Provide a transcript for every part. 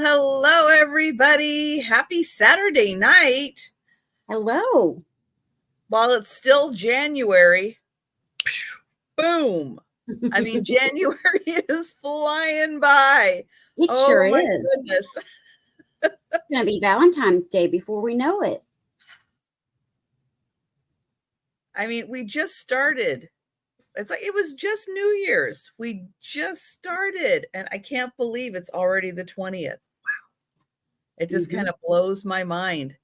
Hello, everybody. Happy Saturday night. Hello. While it's still January, boom. I mean, January is flying by. It Oh, sure my is. goodness. It's going to be Valentine's Day before we know it. I mean, we just started. It's like it was just New Year's. We just started, and I can't believe it's already the 20th. Wow. It just kind of blows my mind.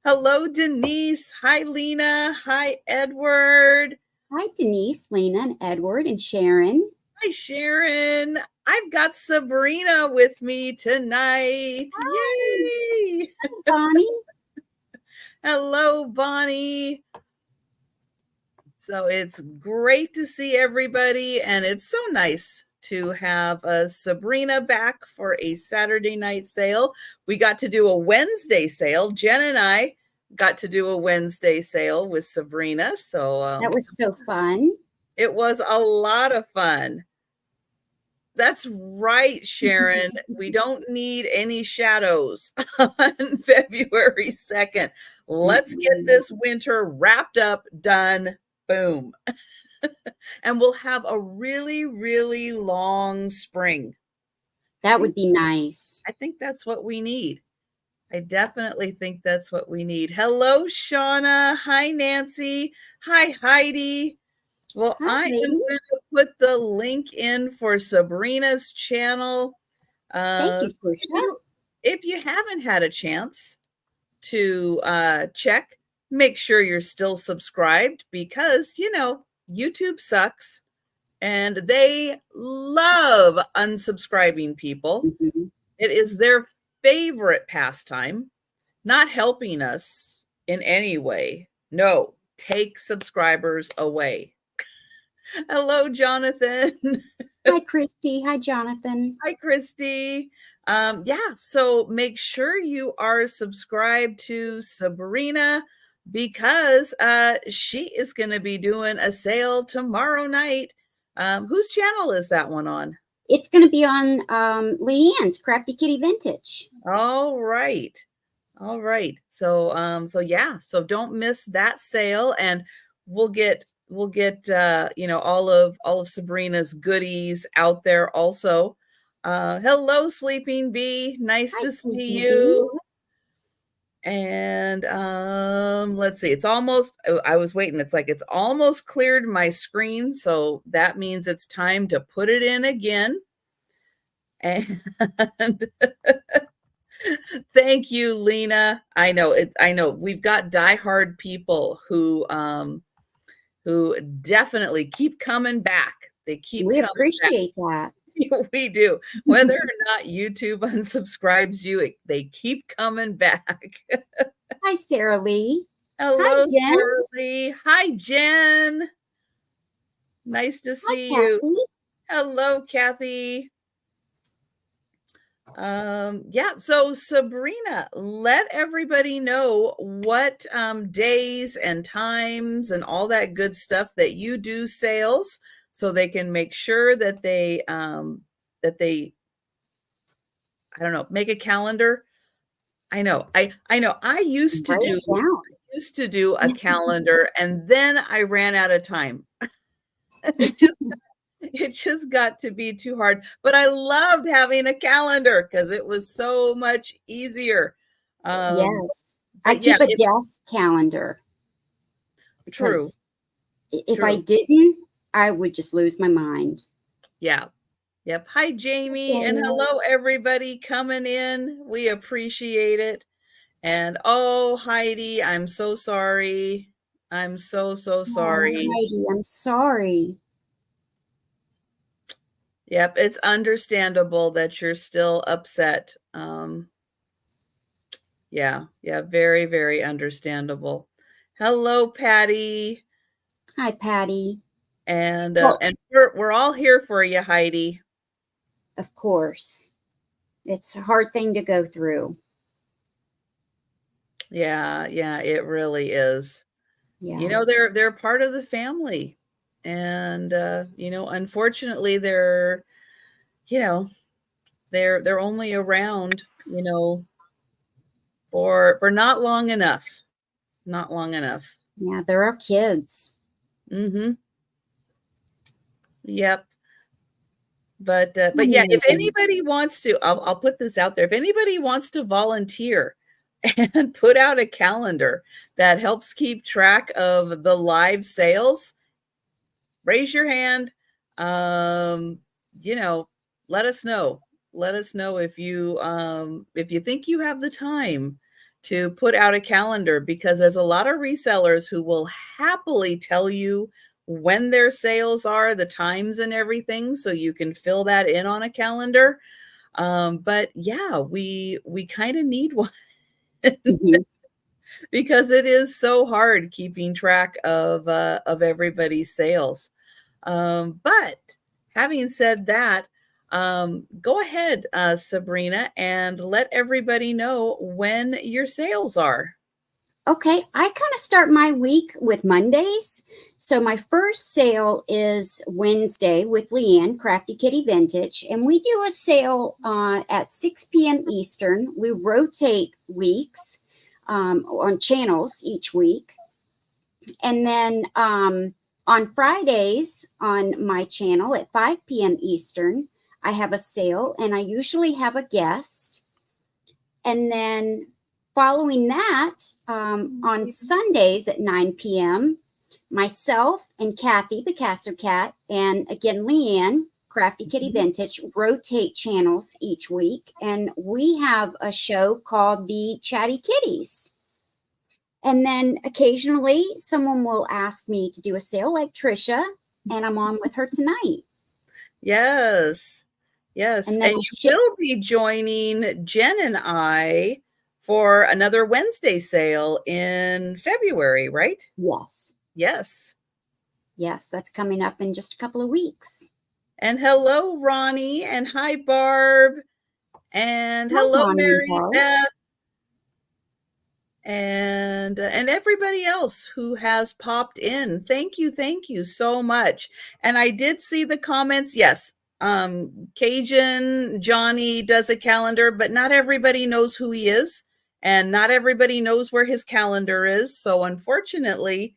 Hello, Denise. Hi, Lena. Hi, Edward. Hi, Denise, Lena, and Edward, and Sharon. Hi, Sharon. I've got Sabrina with me tonight. Hi. Yay! Hi, Bonnie. Hello, Bonnie. So it's great to see everybody, and it's so nice to have Sabrina back for a Saturday night sale. We got to do a Wednesday sale. Jen and I got to do a Wednesday sale with Sabrina. So that was so fun. It was a lot of fun. That's right, Sharon. We don't need any shadows on February 2nd. Let's get this winter wrapped up, done, boom. And we'll have a really, really long spring. That would be nice. I think that's what we need. I definitely think that's what we need. Hello, Shauna. Hi, Nancy. Hi, Heidi. Well, Hi, I am going to put the link in for Sabrina's channel. Thank you, Trisha. If you haven't had a chance to check, make sure you're still subscribed because, you know, YouTube sucks and they love unsubscribing people. It is their favorite pastime, not helping us in any way. No, take subscribers away. Hello, Jonathan. Hi, Christy. Hi, Jonathan. Hi, Christy. Yeah, so make sure you are subscribed to Sabrina because she is going to be doing a sale tomorrow night. Whose channel is that one on? It's going to be on Leanne's Crafty Kitty Vintage. All right. All right. So yeah, so don't miss that sale, and we'll get you know, all of Sabrina's goodies out there also. Hello, Sleeping Bee. Nice to see you. And let's see, it's almost, I was waiting, it's like it's almost cleared my screen, so that means it's time to put it in again. And thank you, Lena. I know we've got diehard people who definitely keep coming back. We appreciate that. We do. Whether or not YouTube unsubscribes you, they keep coming back. Hi, Sarah Lee. Hello, hi, Jen. Sarah Lee. Hi, Jen. Nice to see you. Kathy. Hello, Kathy. Yeah, so Sabrina, let everybody know what days and times and all that good stuff that you do sales, so they can make sure that they I don't know, make a calendar. I know I used to do a calendar, and then I ran out of time. It just got to be too hard, but I loved having a calendar because it was so much easier. Yes, I keep a desk calendar. True. If I didn't, I would just lose my mind. Yeah. Yep. Hi, Jamie, and hello, everybody coming in. We appreciate it. And oh, Heidi, I'm so sorry. I'm so sorry. Oh, Heidi, I'm sorry. Yep, it's understandable that you're still upset. Yeah, very, very understandable. Hello, Patty. Hi, Patty. And we're all here for you, Heidi. Of course. It's a hard thing to go through. Yeah, it really is. Yeah. You know, they're part of the family. And you know, unfortunately, they're they're only around, for not long enough. Not long enough. Yeah, there are kids. Mm-hmm. Yep. But yeah, if anybody wants to, I'll put this out there. If anybody wants to volunteer and put out a calendar that helps keep track of the live sales, raise your hand. Let us know. Let us know if you think you have the time to put out a calendar, because there's a lot of resellers who will happily tell you when their sales are, the times and everything, so you can fill that in on a calendar. But yeah, we kind of need one. Mm-hmm. Because it is so hard keeping track of everybody's sales. But having said that, go ahead, Sabrina, and let everybody know when your sales are. Okay, I kind of start my week with Mondays. So my first sale is Wednesday with Leanne, Crafty Kitty Vintage, and we do a sale at 6 p.m. Eastern. We rotate weeks on channels each week. And then on Fridays on my channel at 5 p.m. Eastern, I have a sale, and I usually have a guest. And then following that, on Sundays at 9 p.m., myself and Kathy, the Caster Cat, and again, Leanne, Crafty Kitty Vintage, rotate channels each week. And we have a show called the Chatty Kitties. And then occasionally someone will ask me to do a sale like Trisha, and I'm on with her tonight. Yes. Yes. And you will be joining Jen and I for another Wednesday sale in February, right? Yes. Yes. Yes, that's coming up in just a couple of weeks. And hello, Ronnie, and hi, Barb, and hello, Mary Beth, and everybody else who has popped in. Thank you so much. And I did see the comments. Yes, Cajun Johnny does a calendar, but not everybody knows who he is, and not everybody knows where his calendar is. So unfortunately,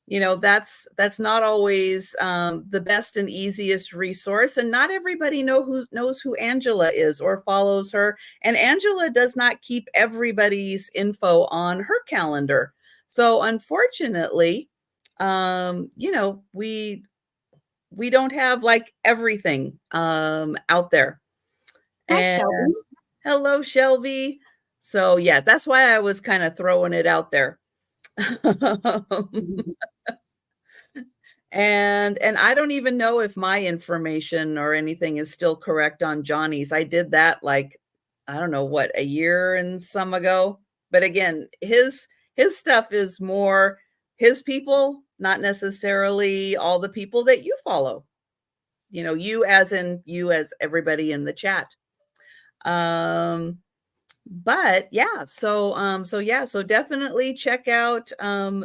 that's not always the best and easiest resource. And not everybody knows who Angela is or follows her. And Angela does not keep everybody's info on her calendar. So unfortunately, we don't have like everything out there. Hi, Shelby. Hello, Shelby. So yeah, that's why I was kind of throwing it out there. And I don't even know if my information or anything is still correct on Johnny's. I did that like, I don't know what, a year and some ago. But again, his stuff is more his people, not necessarily all the people that you follow. You as everybody in the chat. But yeah, so definitely check out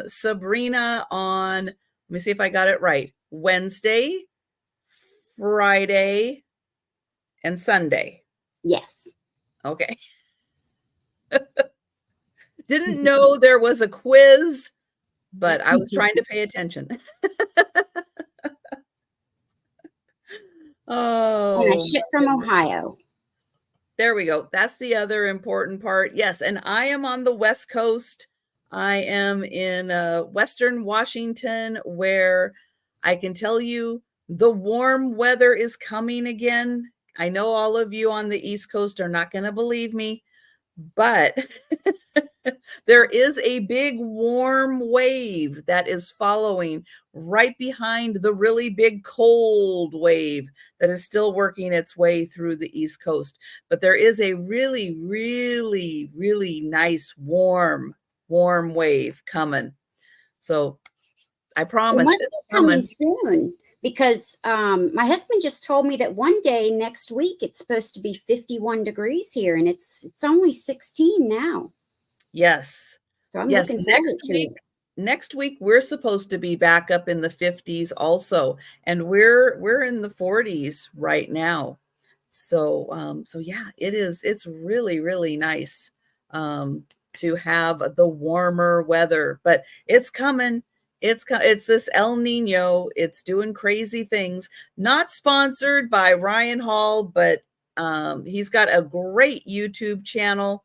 Sabrina on, let me see if I got it right, Wednesday, Friday, and Sunday. Yes. Okay. Didn't know there was a quiz, but I was trying to pay attention. Oh. And I ship from Ohio. There we go. That's the other important part. Yes, and I am on the West Coast. I am in Western Washington, where I can tell you the warm weather is coming again. I know all of you on the East Coast are not going to believe me, but there is a big warm wave that is following right behind the really big cold wave that is still working its way through the East Coast. But there is a really, really, really nice warm wave coming. So I promise it must be coming soon, because my husband just told me that one day next week it's supposed to be 51 degrees here, and it's only 16 now. Yes. So I'm looking forward to it. Next week we're supposed to be back up in the 50s also, and we're in the 40s right now. So yeah, it's really, really nice to have the warmer weather, but it's coming. It's this El Nino. It's doing crazy things. Not sponsored by Ryan Hall, but he's got a great YouTube channel,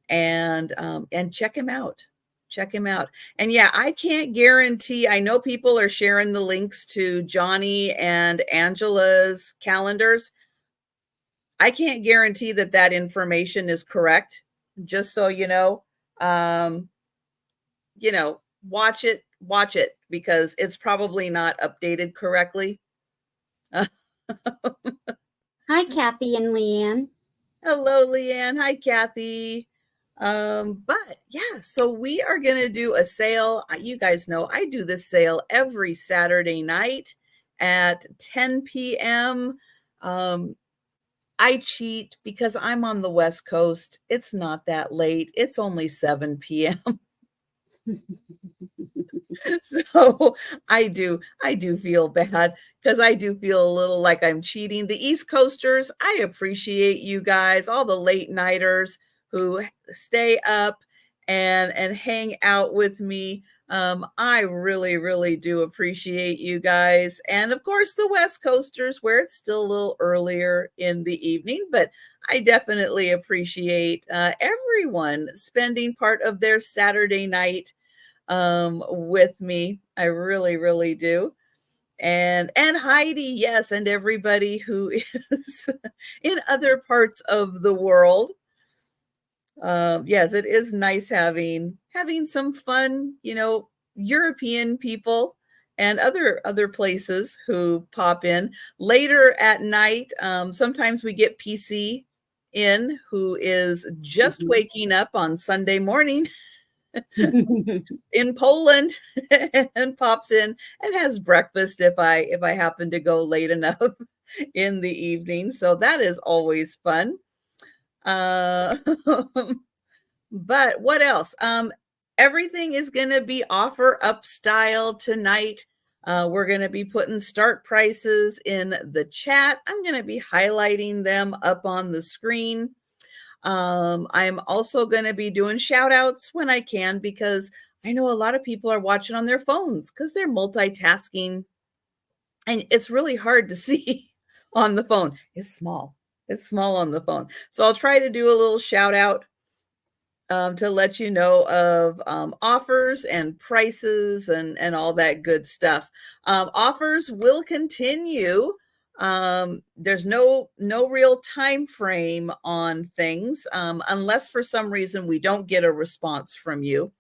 and check him out. Check him out. And yeah, I can't guarantee. I know people are sharing the links to Johnny and Angela's calendars. I can't guarantee that that information is correct. Just so um, watch it because it's probably not updated correctly. Hi, Kathy and Leanne. Hello, Leanne. Hi, Kathy. But yeah, so we are going to do a sale. You guys know I do this sale every Saturday night at 10 p.m. I cheat because I'm on the West Coast. It's not that late. It's only 7 p.m. So I do feel bad because I do feel a little like I'm cheating. The East Coasters, I appreciate you guys, all the late nighters who stay up and hang out with me. I really, really do appreciate you guys. And of course, the West Coasters, where it's still a little earlier in the evening, but I definitely appreciate everyone spending part of their Saturday night with me. I really, really do. And Heidi, yes, and everybody who is in other parts of the world. Yes, it is nice having some fun, European people and other places who pop in later at night. Sometimes we get PC in, who is just waking up on Sunday morning in Poland and pops in and has breakfast if I happen to go late enough in the evening. So that is always fun. Uh, but what else? Everything is going to be offer up style tonight. We're going to be putting start prices in the chat. I'm going to be highlighting them up on the screen. I'm also going to be doing shout outs when I can because I know a lot of people are watching on their phones because they're multitasking and it's really hard to see on the phone. It's small. It's small on the phone. So I'll try to do a little shout out to let you know of offers and prices and all that good stuff. Offers will continue. There's no real time frame on things unless for some reason we don't get a response from you.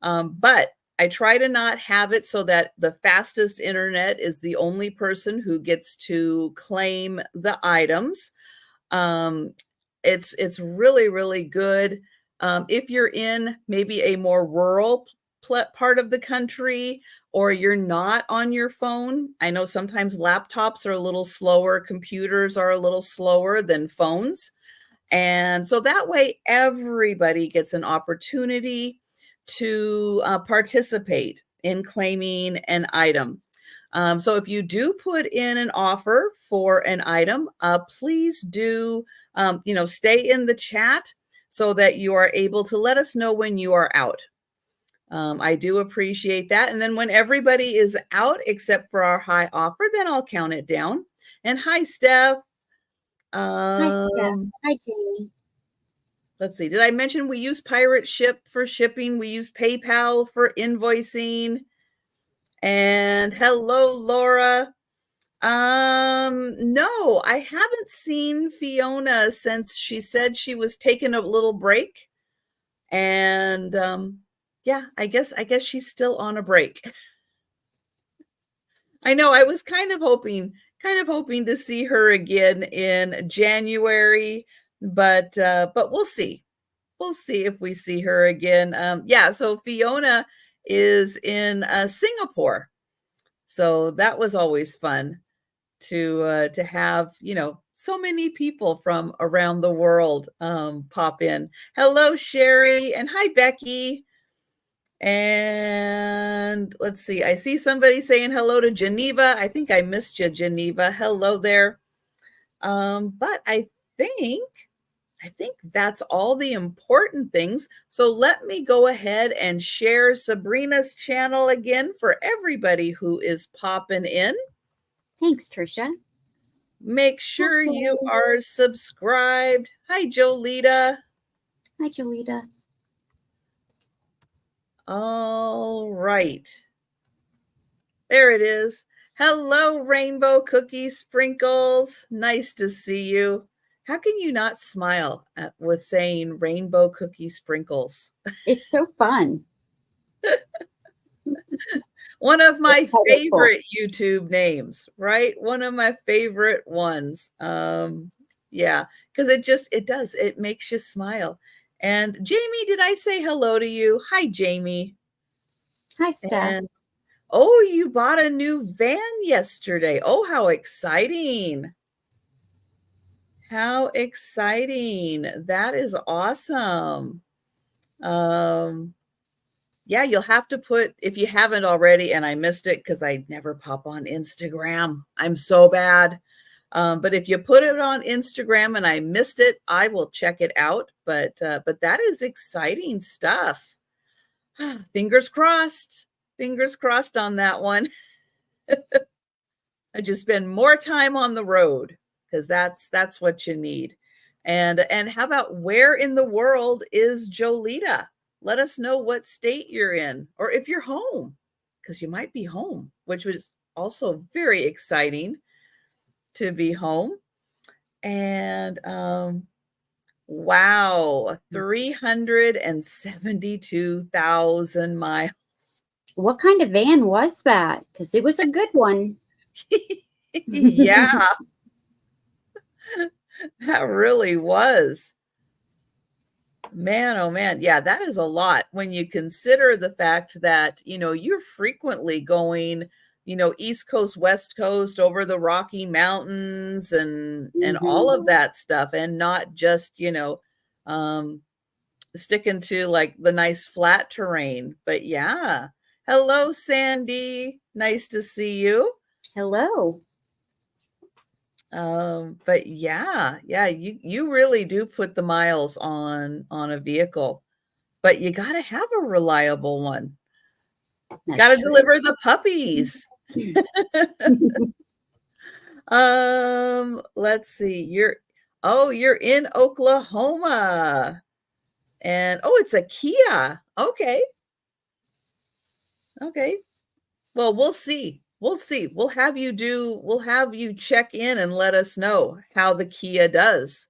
But I try to not have it so that the fastest internet is the only person who gets to claim the items. It's really, really good. If you're in maybe a more rural part of the country or you're not on your phone, I know sometimes laptops are a little slower, computers are a little slower than phones. And so that way everybody gets an opportunity to participate in claiming an item. So if you do put in an offer for an item, please do, stay in the chat so that you are able to let us know when you are out. I do appreciate that. And then when everybody is out, except for our high offer, then I'll count it down. And hi, Steph. Hi, Steph. Hi, Jamie. Let's see. Did I mention we use Pirate Ship for shipping? We use PayPal for invoicing. And hello, Laura. No, I haven't seen Fiona since she said she was taking a little break. And yeah, I guess she's still on a break. I know I was kind of hoping to see her again in January, but we'll see. We'll see if we see her again. Yeah, so Fiona is in Singapore. So that was always fun to have, so many people from around the world pop in. Hello, Sherry, and hi, Becky. And let's see, I see somebody saying hello to Geneva. I think I missed you, Geneva. Hello there. But I think that's all the important things. So let me go ahead and share Sabrina's channel again for everybody who is popping in. Thanks, Trisha. Make sure you are subscribed. Hi, Jolita. Hi, Jolita. All right. There it is. Hello, Rainbow Cookie Sprinkles. Nice to see you. How can you not smile with saying Rainbow Cookie Sprinkles? It's so fun. One of my colorful. favorite YouTube names, right? One of my favorite ones. Yeah, because it makes you smile. And Jamie, did I say hello to you? Hi, Jamie. Hi, Steph. And oh, you bought a new van yesterday. Oh, how exciting. How exciting. That is awesome. Yeah, you'll have to put, if you haven't already, and I missed it because I never pop on Instagram. I'm so bad. But if you put it on Instagram and I missed it, I will check it out. But that is exciting stuff. Fingers crossed. Fingers crossed on that one. I just spend more time on the road because that's what you need. And how about where in the world is Jolita? Let us know what state you're in, or if you're home, because you might be home, which was also very exciting to be home. And wow, 372,000 miles. What kind of van was that? Because it was a good one. Yeah, that really was. Man, oh man. Yeah, that is a lot when you consider the fact that, you're frequently going, East Coast, West Coast, over the Rocky Mountains and all of that stuff, and not just, sticking to like the nice flat terrain. But yeah. Hello, Sandy. Nice to see you. Hello. But yeah, you really do put the miles on a vehicle, but you got to have a reliable one. Got to deliver the puppies. Let's see. You're in Oklahoma. And it's a Kia. Okay. Okay. Well, we'll see. We'll see. We'll have you check in and let us know how the Kia does.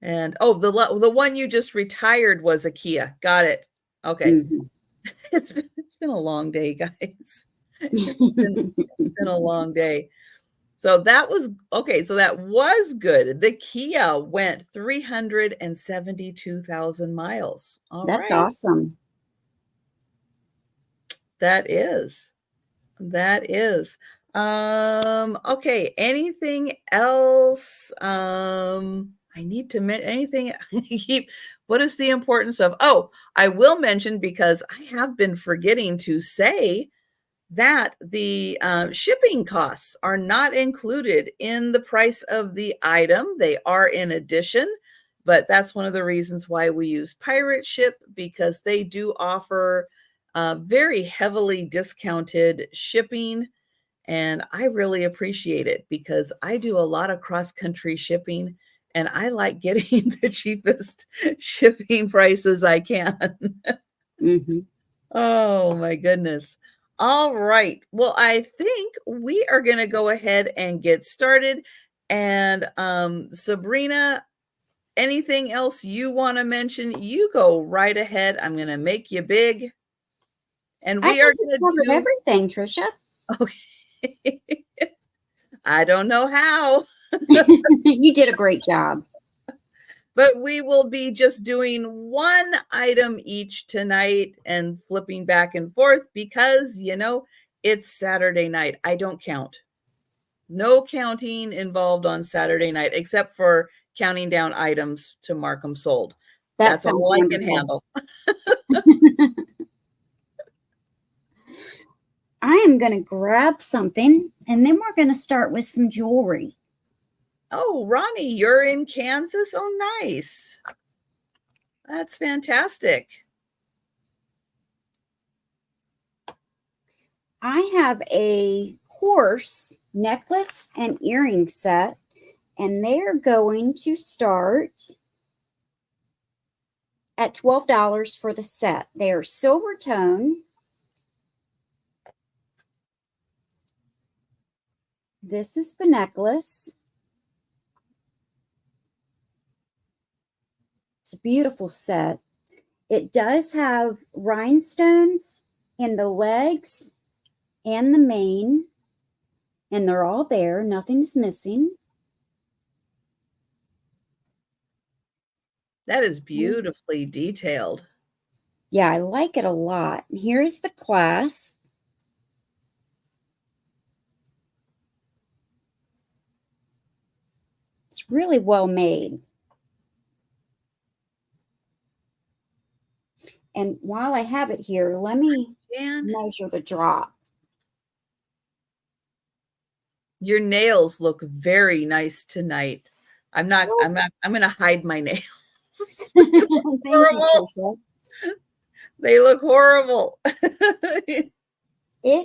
And the one you just retired was a Kia. Got it. Okay. It's been a long day, guys. It's been a long day. So that was okay. So that was good. The Kia went 372,000 miles. All right. That's awesome. That is. Okay. Anything else? I need to mention anything. What is the importance of? Oh, I will mention, because I have been forgetting to say that the shipping costs are not included in the price of the item. They are in addition, but that's one of the reasons why we use Pirate Ship, because they do offer very heavily discounted shipping. And I really appreciate it, because I do a lot of cross-country shipping, and I like getting the cheapest shipping prices I can. Oh, my goodness. All right. Well, I think we are going to go ahead and get started. And Sabrina, anything else you want to mention? You go right ahead. I'm going to make you big. And we are going to cover everything, Trisha. Okay. I don't know how. You did a great job. But we will be just doing one item each tonight and flipping back and forth, because, it's Saturday night. I don't count. No counting involved on Saturday night, except for counting down items to mark them sold. That's all I can handle. I am going to grab something, and then we're going to start with some jewelry. Oh, Ronnie, you're in Kansas? Oh, nice. That's fantastic. I have a horse necklace and earring set, and they're going to start at $12 for the set. They are silver tone. This is the necklace. It's a beautiful set. It does have rhinestones in the legs and the mane, and they're all there. Nothing's missing. That is beautifully detailed. Yeah, I like it a lot. Here's the clasp. It's really well made. And while I have it here, let me measure the drop. Your nails look very nice tonight. I'm going to hide my nails. Horrible. They look horrible. It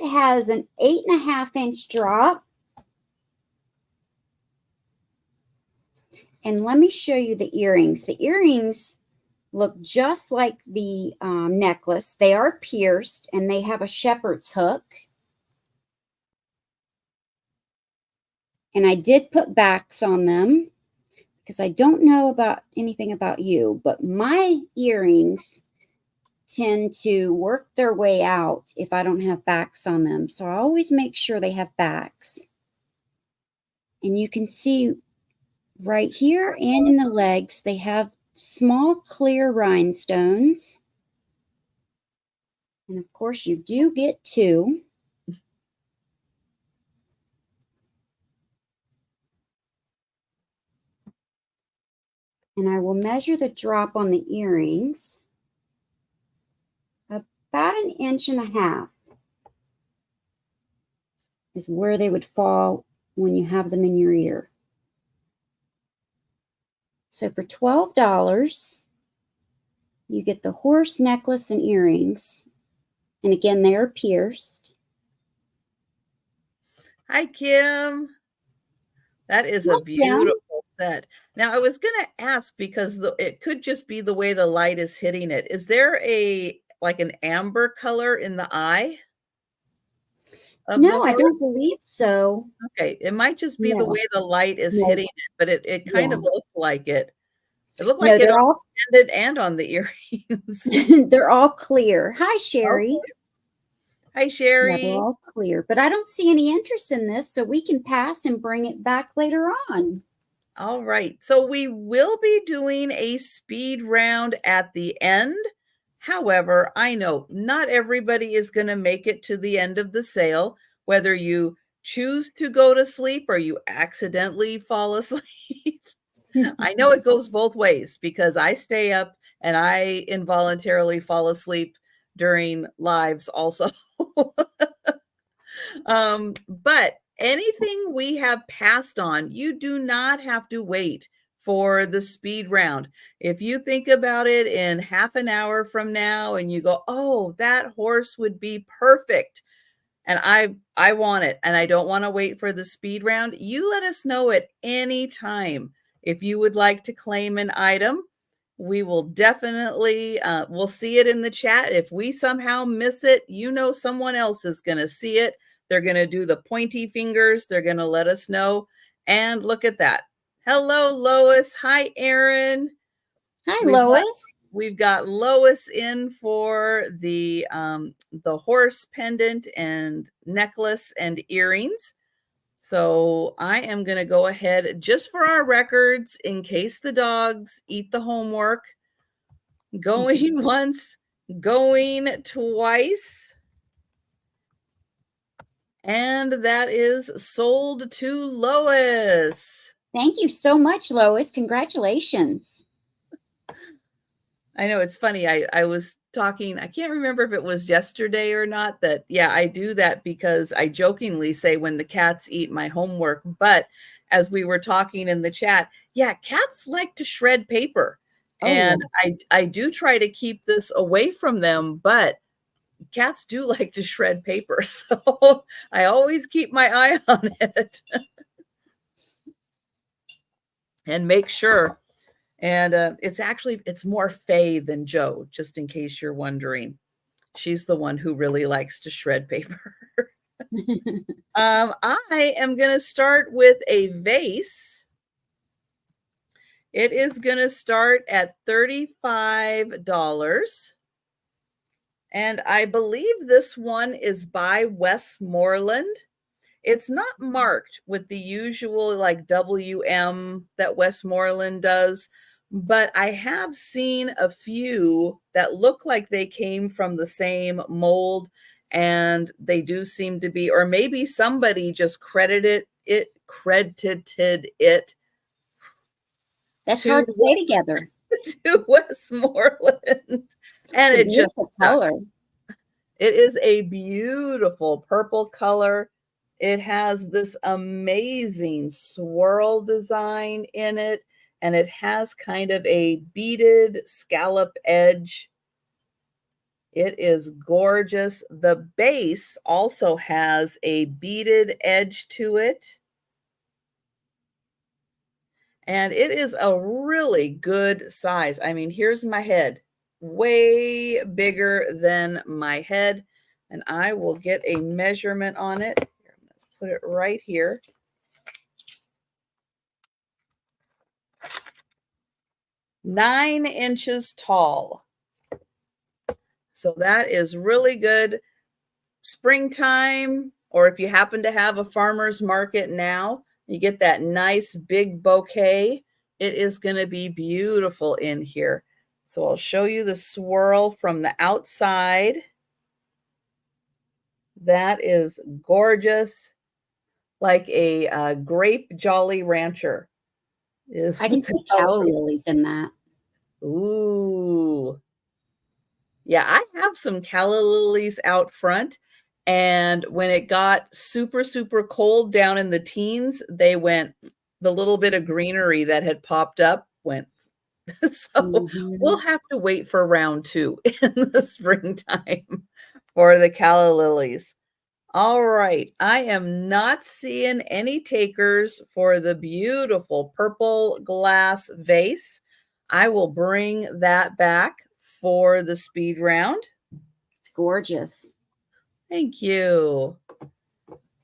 has an 8.5-inch drop. And let me show you the earrings. The earrings look just like the necklace. They are pierced, and they have a shepherd's hook. And I did put backs on them because I don't know about anything about you, but my earrings tend to work their way out if I don't have backs on them. So I always make sure they have backs. And you can see right here and in the legs, they have small clear rhinestones. And of course, you do get two. And I will measure the drop on the earrings. About 1.5 inches is where they would fall when you have them in your ear. So for $12, you get the horse necklace and earrings. And again, they are pierced. Hi, Kim. That is a beautiful set. Now, I was going to ask, because it could just be the way the light is hitting it. Is there like an amber color in the eye? No, I don't believe so. Okay, it might just be the way the light is hitting it, but it kind of looked like it. It looked like it on the pendant and on the earrings. They're all clear. Hi, Sherry. Okay. Hi, Sherry. Yeah, they're all clear, but I don't see any interest in this, so we can pass and bring it back later on. All right. So we will be doing a speed round at the end. However, I know not everybody is going to make it to the end of the sale, whether you choose to go to sleep or you accidentally fall asleep. I know it goes both ways, because I stay up and I involuntarily fall asleep during lives also. But anything we have passed on, you do not have to wait for the speed round. If you think about it in half an hour from now and you go, oh, that horse would be perfect, and I want it, and I don't want to wait for the speed round, you let us know at any time. If you would like to claim an item, we will definitely, we'll see it in the chat. If we somehow miss it, you know someone else is going to see it. They're going to do the pointy fingers. They're going to let us know. And look at that. Hello, Lois. Hi, Erin. Hi, Lois. We've got Lois in for the horse pendant and necklace and earrings. So I am going to go ahead, just for our records, in case the dogs eat the homework, going once, going twice. And that is sold to Lois. Thank you so much, Lois. Congratulations. I know, it's funny. I was talking, I can't remember if it was yesterday or not, that, yeah, I do that because I jokingly say when the cats eat my homework. But as we were talking in the chat, yeah, cats like to shred paper. Oh, yeah. And I do try to keep this away from them, but cats do like to shred paper. So I always keep my eye on it and make sure. And it's more Faye than Joe, just in case you're wondering. She's the one who really likes to shred paper. I am going to start with a vase. It is going to start at $35. And I believe this one is by Westmoreland. It's not marked with the usual like WM that Westmoreland does, but I have seen a few that look like they came from the same mold, and they do seem to be, or maybe somebody just credited it That's hard to say together. To Westmoreland. And it just color. It is a beautiful purple color. It has this amazing swirl design in it, and it has kind of a beaded scallop edge. It is gorgeous. The base also has a beaded edge to it. And it is a really good size. I mean, here's my head, way bigger than my head. And I will get a measurement on it. Here, I'm going to put it right here. Nine inches tall. So that is really good. Springtime, or if you happen to have a farmer's market now, you get that nice big bouquet. It is going to be beautiful in here. So I'll show you the swirl from the outside. That is gorgeous, like a grape Jolly Rancher. I can see calla lilies in that. Ooh. Yeah, I have some calla lilies out front. And when it got super, super cold down in the teens, they went, the little bit of greenery that had popped up went. So we'll have to wait for round 2 in the springtime for the calla lilies. All right, I am not seeing any takers for the beautiful purple glass vase. I will bring that back for the speed round. It's gorgeous. Thank you.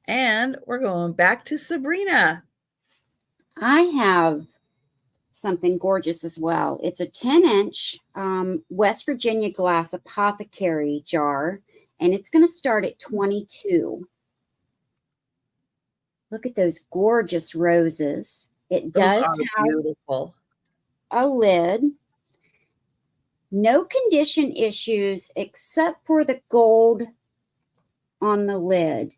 And we're going back to Sabrina. I have something gorgeous as well. It's a 10-inch West Virginia glass apothecary jar, and it's going to start at $22. Look at those gorgeous roses. It does have beautiful. A lid. No condition issues except for the gold on the lid.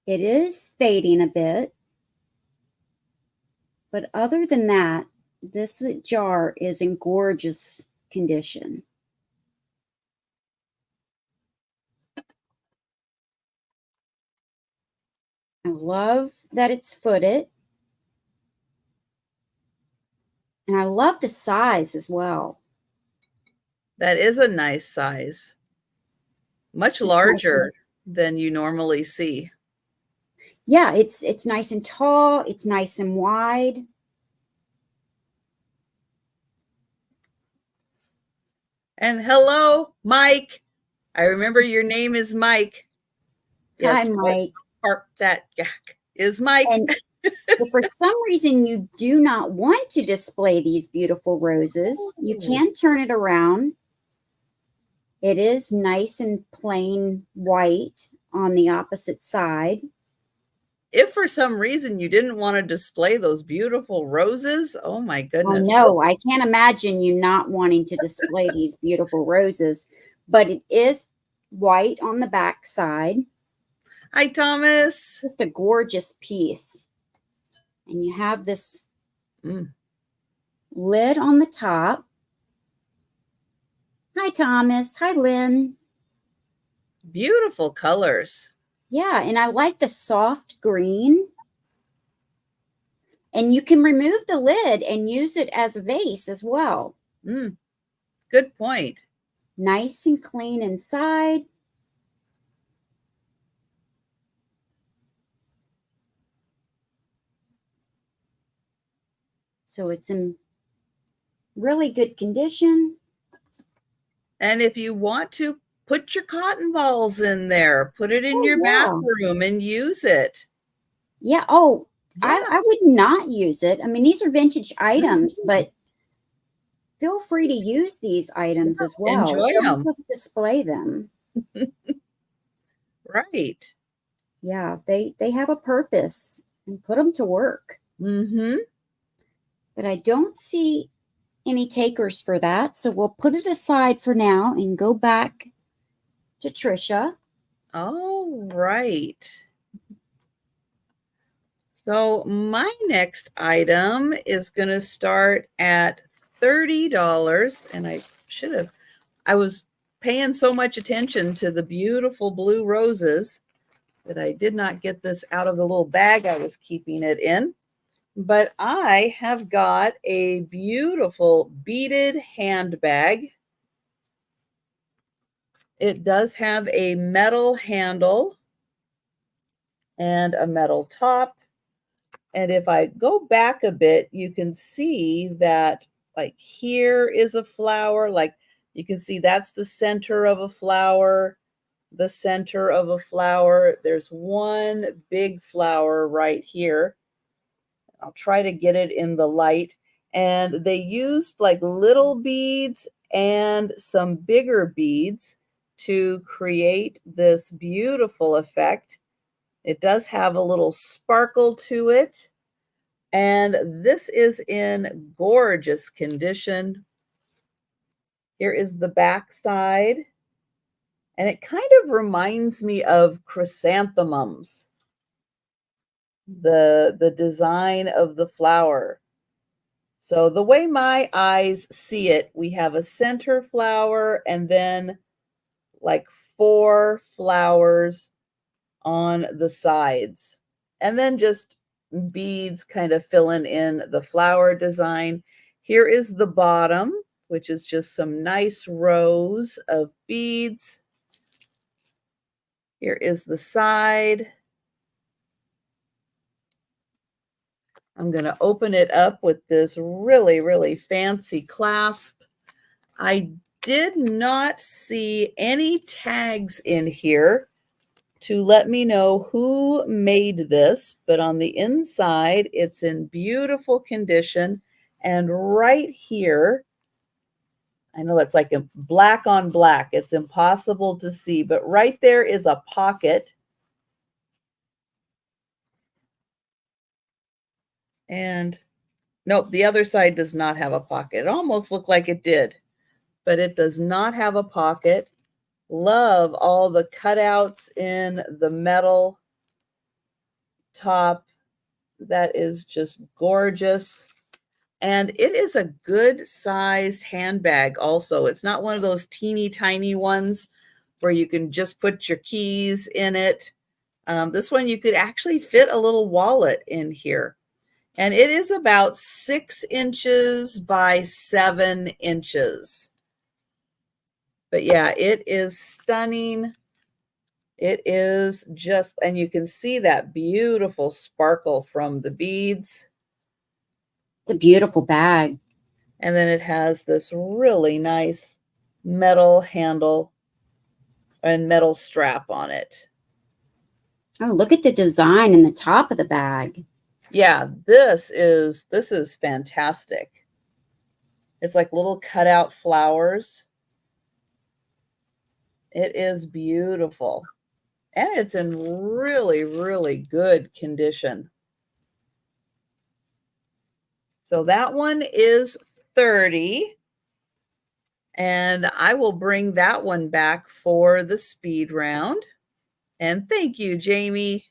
It is fading a bit, but other than that, this jar is in gorgeous condition. I love that it's footed. And I love the size as well. That is a nice size. Much larger than you normally see. Yeah, it's nice and tall. It's nice and wide. And hello, Mike. I remember your name is Mike. Yes, hi, Mike. That is Mike. And if for some reason you do not want to display these beautiful roses, you can turn it around. It is nice and plain white on the opposite side. If for some reason you didn't want to display those beautiful roses, oh my goodness. No, I can't imagine you not wanting to display these beautiful roses, but it is white on the back side. Hi, Thomas. Just a gorgeous piece. And you have this lid on the top. Hi, Thomas. Hi, Lynn. Beautiful colors. Yeah, and I like the soft green. And you can remove the lid and use it as a vase as well. Good point. Nice and clean inside. So it's in really good condition. And if you want to, put your cotton balls in there, put it in Oh, your yeah. bathroom and use it. Yeah. Oh, Yeah. I would not use it. I mean, these are vintage items, Mhm. but feel free to use these items as well. Enjoy Don't them. just display them. Right. Yeah, they have a purpose, and put them to work. Mm-hmm. But I don't see any takers for that, so we'll put it aside for now and go back to Trisha. All right. So my next item is going to start at $30. And I was paying so much attention to the beautiful blue roses that I did not get this out of the little bag I was keeping it in. But I have got a beautiful beaded handbag. It does have a metal handle and a metal top. And if I go back a bit, you can see that like here is a flower. Like you can see that's the center of a flower, the center of a flower. There's one big flower right here. I'll try to get it in the light. And they used like little beads and some bigger beads to create this beautiful effect. It does have a little sparkle to it. And this is in gorgeous condition. Here is the back side. And it kind of reminds me of chrysanthemums, the design of the flower. So the way my eyes see it, we have a center flower and then like 4 flowers on the sides. And then just beads kind of filling in the flower design. Here is the bottom, which is just some nice rows of beads. Here is the side. I'm going to open it up with this really, really fancy clasp. I did not see any tags in here to let me know who made this, but on the inside, it's in beautiful condition. And right here, I know it's like a black on black. It's impossible to see, but right there is a pocket. And nope, the other side does not have a pocket. It almost looked like it did, but it does not have a pocket. Love all the cutouts in the metal top. That is just gorgeous. And it is a good sized handbag also. It's not one of those teeny tiny ones where you can just put your keys in it. This one you could actually fit a little wallet in here. And it is about 6 inches by 7 inches. But yeah, it is stunning. It is just, and you can see that beautiful sparkle from the beads. The beautiful bag. And then it has this really nice metal handle and metal strap on it. Oh, look at the design in the top of the bag. Yeah, this is fantastic. It's like little cutout flowers. It is beautiful. And it's in really, really good condition. So that one is 30. And I will bring that one back for the speed round. And thank you, Jamie.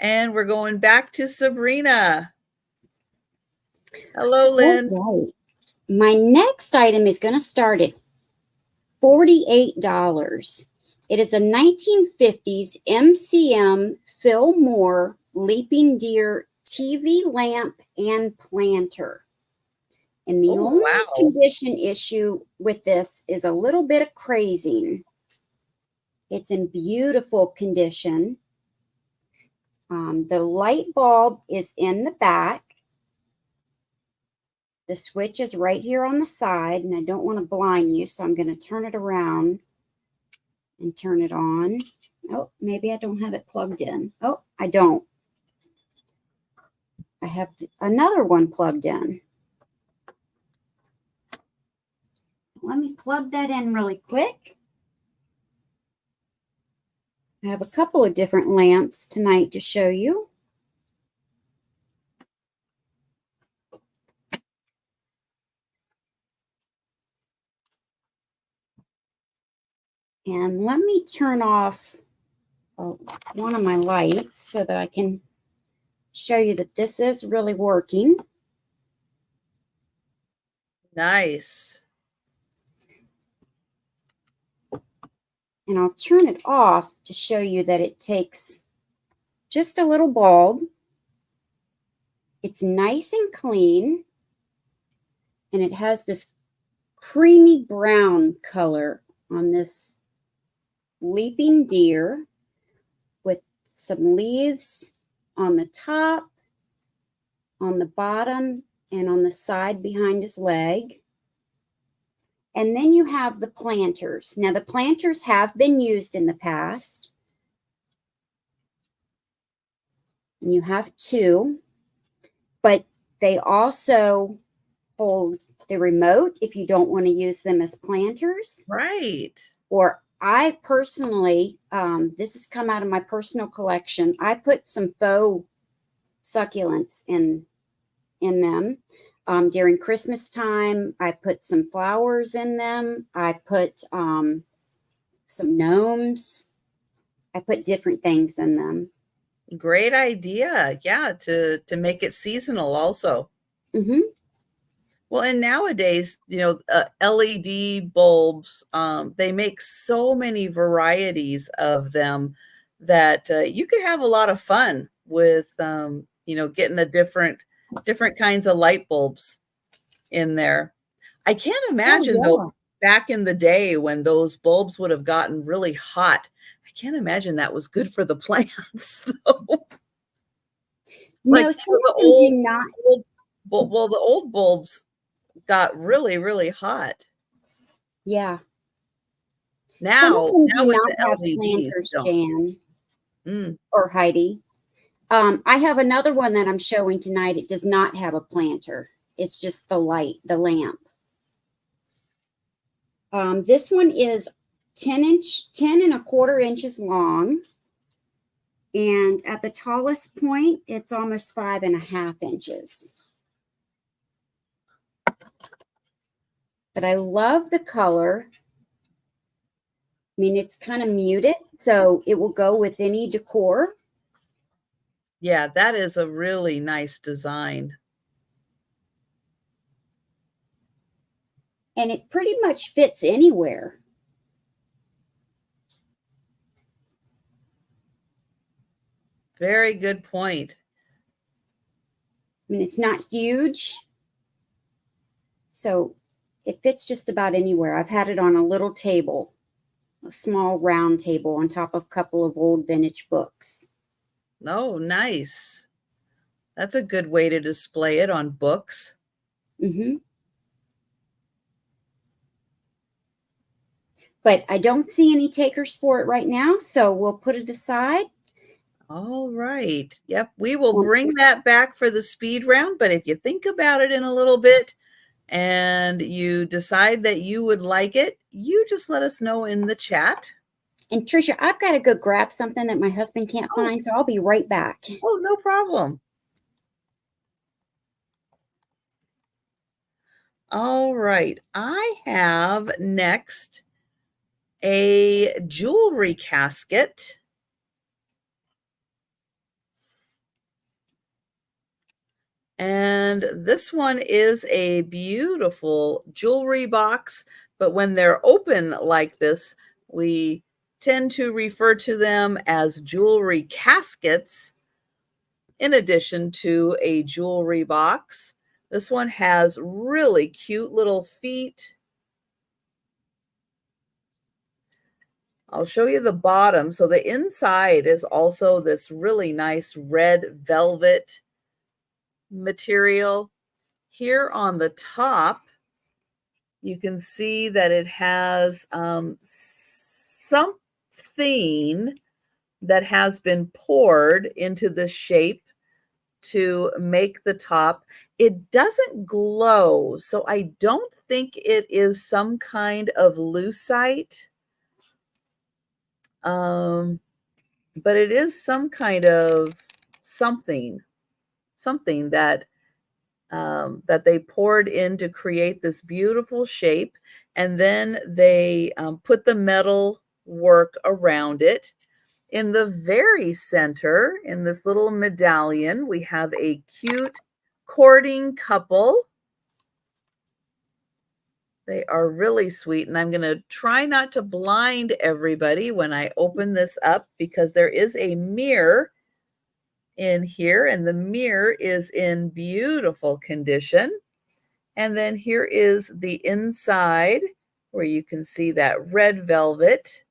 And we're going back to Sabrina. Hello, Lynn. All right. My next item is going to start at $48. It is a 1950s MCM Fillmore Leaping Deer TV lamp and planter. And the Oh, only wow. condition issue with this is a little bit of crazing. It's in beautiful condition. The light bulb is in the back. The switch is right here on the side, and I don't want to blind you, so I'm going to turn it around and turn it on. Oh, maybe I don't have it plugged in. Oh, I don't. I have another one plugged in. Let me plug that in really quick. I have a couple of different lamps tonight to show you. And let me turn off one of my lights so that I can show you that this is really working. Nice. And I'll turn it off to show you that it takes just a little bulb. It's nice and clean. And it has this creamy brown color on this leaping deer with some leaves on the top, on the bottom, and on the side behind his leg. And then you have the planters. Now, the planters have been used in the past. And you have two, but they also hold the remote if you don't want to use them as planters. Right. Or I personally, this has come out of my personal collection. I put some faux succulents in them. During Christmas time, I put some flowers in them. I put some gnomes. I put different things in them. Great idea. Yeah, to make it seasonal also. Mm-hmm. Well, and nowadays, LED bulbs, they make so many varieties of them that you could have a lot of fun with, getting a different kinds of light bulbs in there. I can't Oh, imagine though, yeah. back in the day when those bulbs would have gotten really hot. I can't imagine that was good for the plants though. No, Like some the of them do not. the old bulbs got really, really hot. Yeah. Some of Now them now do with not the have LEDs, planters, don't. Jan Mm, or Heidi. I have another one that I'm showing tonight. It does not have a planter. It's just the light, the lamp. This one is 10 and a quarter inches long. And at the tallest point, it's almost 5.5 inches. But I love the color. I mean, it's kind of muted, so it will go with any decor. yeah, that is a really nice design. And it pretty much fits anywhere. Very good point. I mean, it's not huge, so it fits just about anywhere. I've had it on a little table, a small round table on top of a couple of old vintage books. Oh, nice. That's a good way to display it on books. Mm-hmm. But I don't see any takers for it right now, so we'll put it aside. All right. Yep, we will Um, bring that back for the speed round, but if you think about it in a little bit and you decide that you would like it, you just let us know in the chat. And Trisha, I've got to go grab something that my husband can't Oh, find, so I'll be right back. oh, no problem. All right. I have next a jewelry casket. And this one is a beautiful jewelry box, But when they're open like this, we tend to refer to them as jewelry caskets in addition to a jewelry box. This one has really cute little feet. I'll show you the bottom. So the inside is also this really nice red velvet material. Here on the top, you can see that it has something that has been poured into the shape to make the top. It doesn't glow, so I don't think it is some kind of lucite. But it is some kind of something that that they poured in to create this beautiful shape, and then they put the metal work around it. In the very center, in this little medallion, we have a cute courting couple. They are really sweet, and I'm going to try not to blind everybody when I open this up because there is a mirror in here, and the mirror is in beautiful condition. And then here is the inside where you can see that red velvet.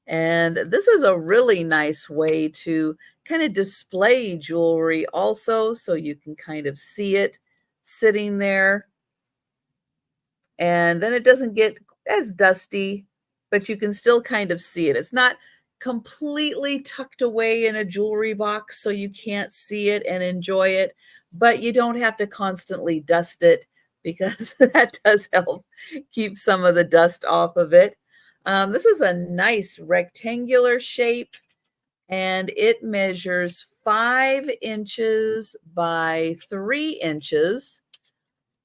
And this is a really nice way to kind of display jewelry also, so you can kind of see it sitting there. And then it doesn't get as dusty, but you can still kind of see it. It's not completely tucked away in a jewelry box so you can't see it and enjoy it, but you don't have to constantly dust it because that does help keep some of the dust off of it. This is a nice rectangular shape, and it measures 5 inches by 3 inches,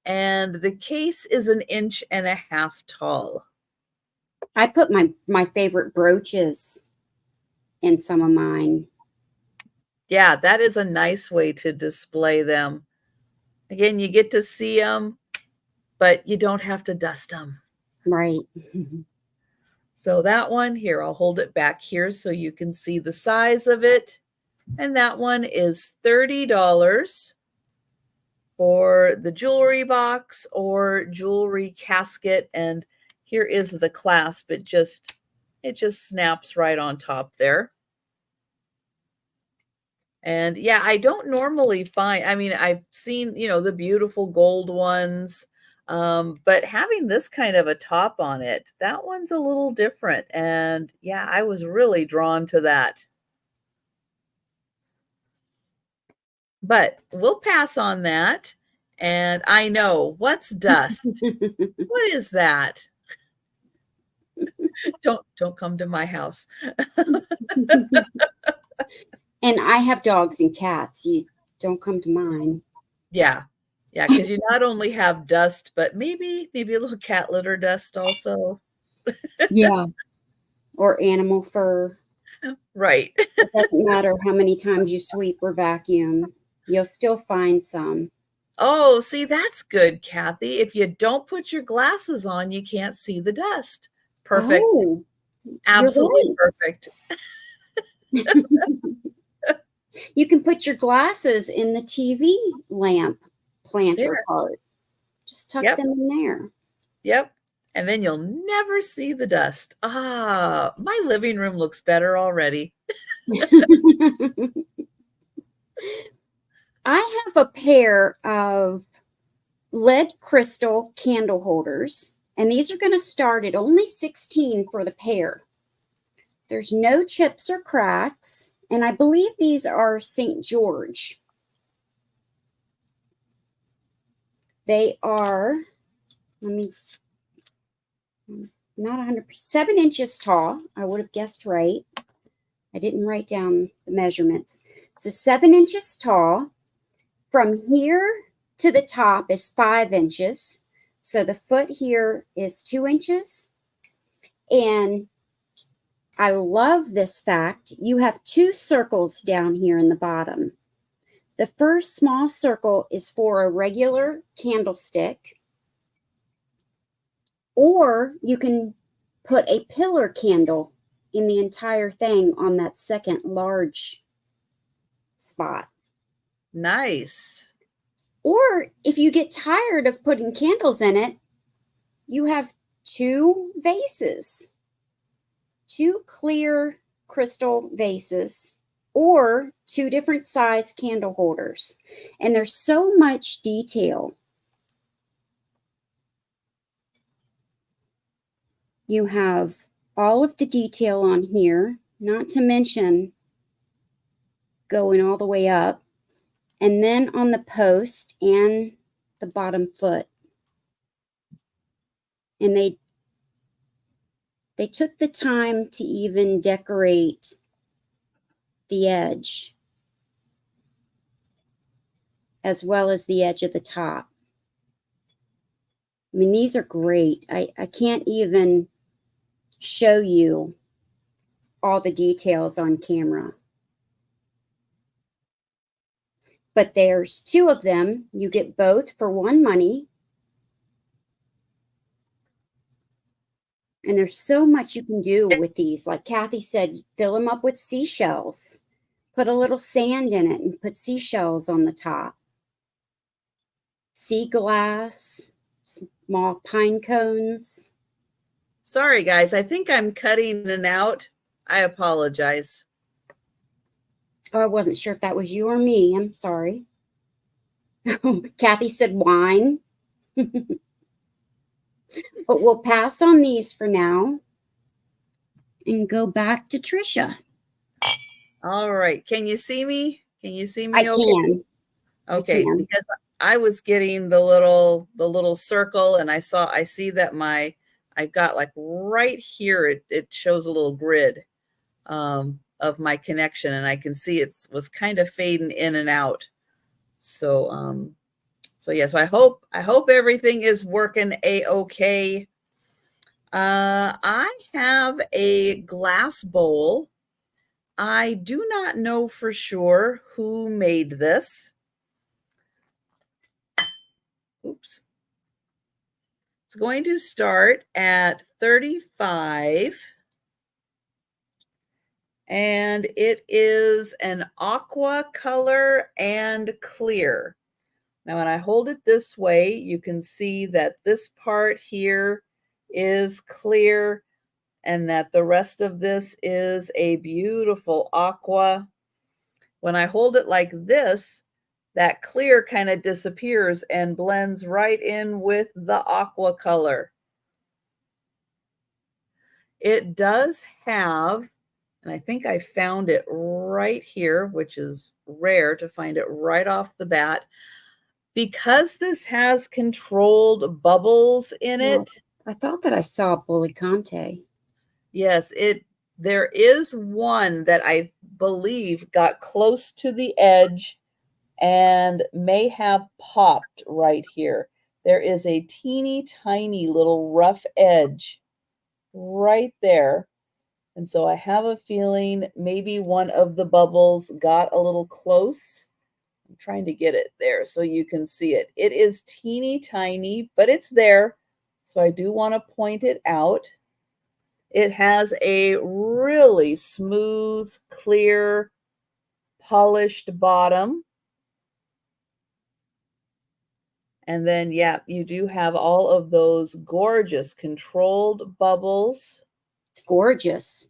and the case is 1.5 inches tall. I put my favorite brooches in some of mine. Yeah, that is a nice way to display them. Again, you get to see them, but you don't have to dust them. Right. So that one here, I'll hold it back here so you can see the size of it. And that one is $30 for the jewelry box or jewelry casket. And here is the clasp. It just snaps right on top there. And yeah, I don't normally find, I mean, I've seen, the beautiful gold ones, but having this kind of a top on it, that one's a little different. And yeah, I was really drawn to that. But we'll pass on that. And I know, what's dust? What is that? Don't come to my house. And I have dogs and cats. You don't come to mine. Yeah. Yeah, because you not only have dust, but maybe a little cat litter dust also. Yeah. Or animal fur. Right. It doesn't matter how many times you sweep or vacuum. You'll still find some. Oh, see, that's good, Kathy. If you don't put your glasses on, you can't see the dust. Perfect. Oh, absolutely perfect. You can put your glasses in the TV lamp planter part. Just tuck them in there. Yep. And then you'll never see the dust. Ah, my living room looks better already. I have a pair of lead crystal candle holders, and these are going to start at only $16 for the pair. There's no chips or cracks, and I believe these are St. George. They are, not 100%, 7 inches tall. I would have guessed right. I didn't write down the measurements. So 7 inches tall. From here to the top is 5 inches. So the foot here is 2 inches. And I love this fact. You have 2 circles down here in the bottom. The first small circle is for a regular candlestick. Or you can put a pillar candle in the entire thing on that second large spot. Nice. Or if you get tired of putting candles in it, you have two vases, two clear crystal vases, or two different size candle holders. And there's so much detail. You have all of the detail on here, not to mention going all the way up, and then on the post and the bottom foot. And they took the time to even decorate the edge as well as the edge of the top. I mean, these are great. I can't even show you all the details on camera. But there's two of them. You get both for one money. And there's so much you can do with these. Like Kathy said, fill them up with seashells. Put a little sand in it and put seashells on the top. Sea glass, small pine cones. Sorry, guys. I think I'm cutting in and out. I apologize. Oh, I wasn't sure if that was you or me. I'm sorry. Kathy said wine. But we'll pass on these for now and go back to Trisha. All right. Can you see me? Can you see me? I can. Okay. I can. Because I was getting the little circle, and I see that I've got like right here, it shows a little grid of my connection, and I can see it was kind of fading in and out. So yeah, so I hope everything is working a-okay. I have a glass bowl. I do not know for sure who made this. Oops. It's going to start at 35. And it is an aqua color and clear. Now, when I hold it this way, you can see that this part here is clear and that the rest of this is a beautiful aqua. When I hold it like this, that clear kind of disappears and blends right in with the aqua color. It does have, and I think I found it right here, which is rare to find it right off the bat. Because this has controlled bubbles in it. I thought that I saw Bulicante. Yes, there is one that I believe got close to the edge and may have popped right here. There is a teeny tiny little rough edge right there. And so I have a feeling maybe one of the bubbles got a little close. I'm trying to get it there so you can see it. It is teeny tiny, but it's there. So I do want to point it out. It has a really smooth, clear, polished bottom. And then, yeah, you do have all of those gorgeous controlled bubbles. It's gorgeous.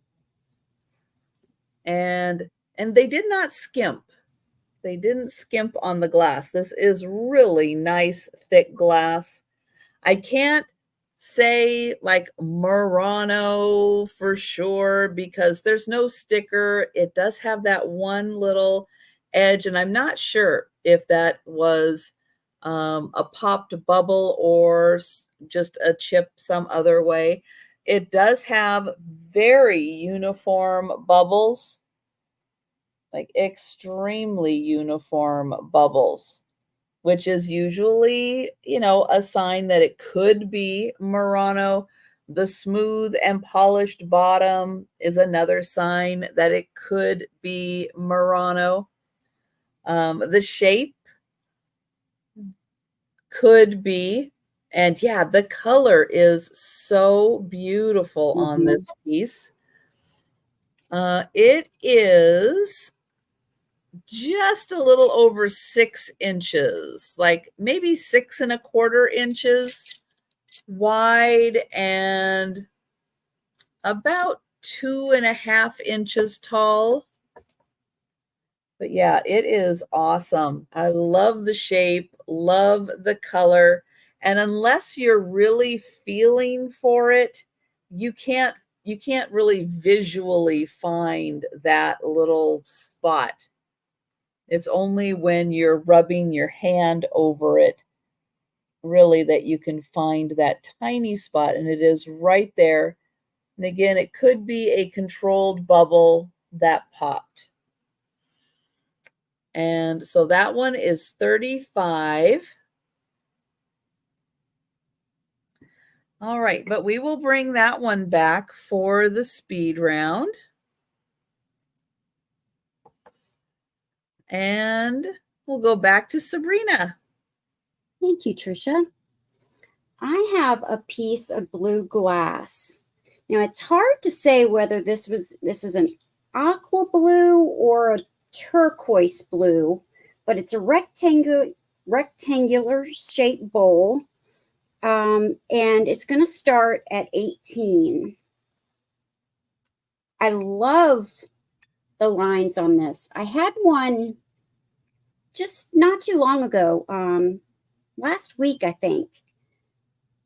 And they did not skimp. They didn't skimp on the glass. This is really nice, thick glass. I can't say like Murano for sure because there's no sticker. It does have that one little edge, and I'm not sure if that was a popped bubble or just a chip some other way. It does have very uniform bubbles, like extremely uniform bubbles, which is usually, a sign that it could be Murano. The smooth and polished bottom is another sign that it could be Murano. The shape could be, And yeah, the color is so beautiful on Mhm. this piece. It is just a little over 6 inches, like maybe 6.25 inches wide and about 2.5 inches tall. But yeah, it is awesome. I love the shape, love the color. And unless you're really feeling for it, you can't you can't really visually find that little spot. It's only when you're rubbing your hand over it really that you can find that tiny spot, and it is right there. And again, it could be a controlled bubble that popped. And so that one is 35. All right, but we will bring that one back for the speed round. And we'll go back to Sabrina. Thank you, Trisha. I have a piece of blue glass. Now it's hard to say whether this is an aqua blue or a turquoise blue, but it's a rectangular shaped bowl, and it's going to start at 18. I love the lines on this. I had one just not too long ago, last week, I think.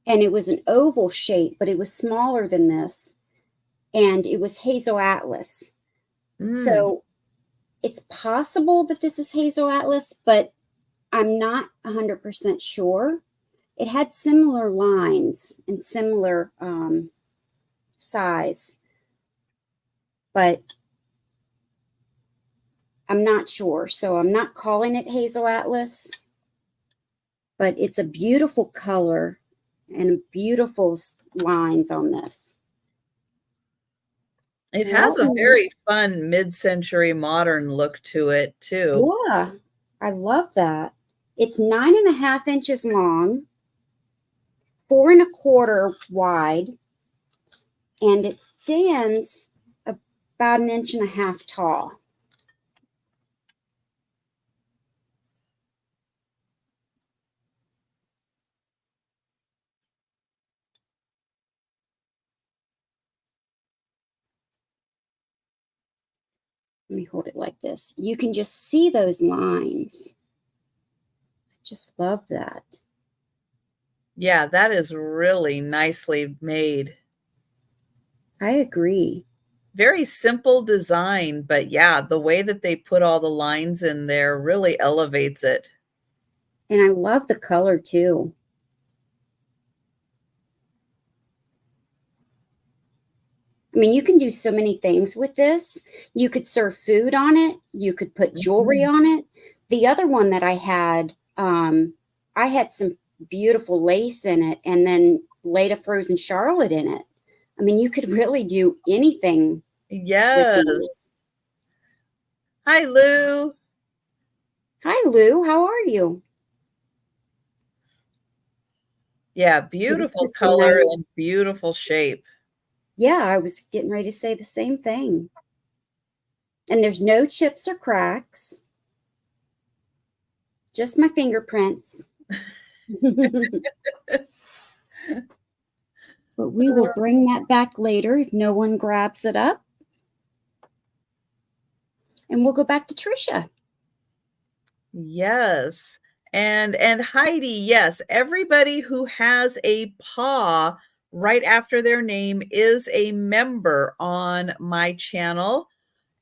And it was an oval shape, but it was smaller than this. And it was Hazel Atlas. So it's possible that this is Hazel Atlas, but I'm not 100% sure. It had similar lines and similar size, but I'm not sure. So I'm not calling it Hazel Atlas, but it's a beautiful color and beautiful lines on this. It has a very fun mid-century modern look to it, too. Yeah, I love that. It's 9.5 inches long, 4.25 wide, and it stands about 1.5 inches tall. Let me hold it like this. You can just see those lines. I just love that. Yeah, that is really nicely made. I agree. Very simple design, but yeah, the way that they put all the lines in there really elevates it. And I love the color too. I mean, you can do so many things with this. You could serve food on it. You could put jewelry on it. The other one that I had some beautiful lace in it and then laid a frozen Charlotte in it. I mean, you could really do anything with these. Yes. Hi, Lou. Hi, Lou. How are you? Yeah, beautiful Just a color nice. and beautiful shape. Yeah, I was getting ready to say the same thing. And there's no chips or cracks, just my fingerprints. But we will bring that back later if no one grabs it up. And we'll go back to Trisha. Yes. And Heidi, yes, everybody who has a paw right after their name is a member on my channel.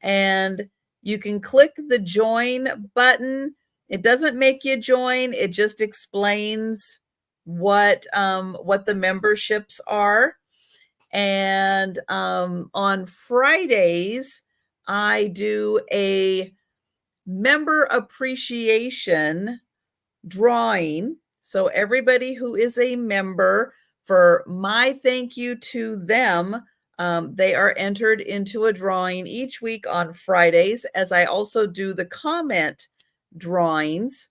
And you can click the join button. It doesn't make you join, it just explains what the memberships are. And on Fridays, I do a member appreciation drawing. So everybody who is a member, for my thank you to them, they are entered into a drawing each week on Fridays, as I also do the comment drawings.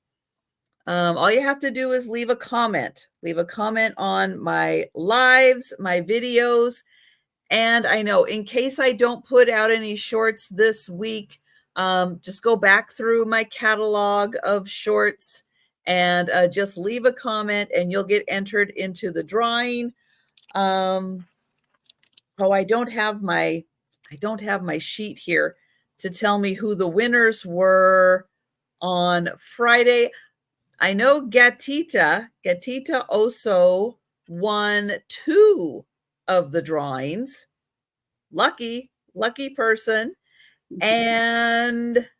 All you have to do is leave a comment. Leave a comment on my lives, my videos. And I know in case I don't put out any shorts this week, just go back through my catalog of shorts and just leave a comment and you'll get entered into the drawing. Oh, I don't have my sheet here to tell me who the winners were on Friday. I know Gatita also won 2 of the drawings. Lucky person. And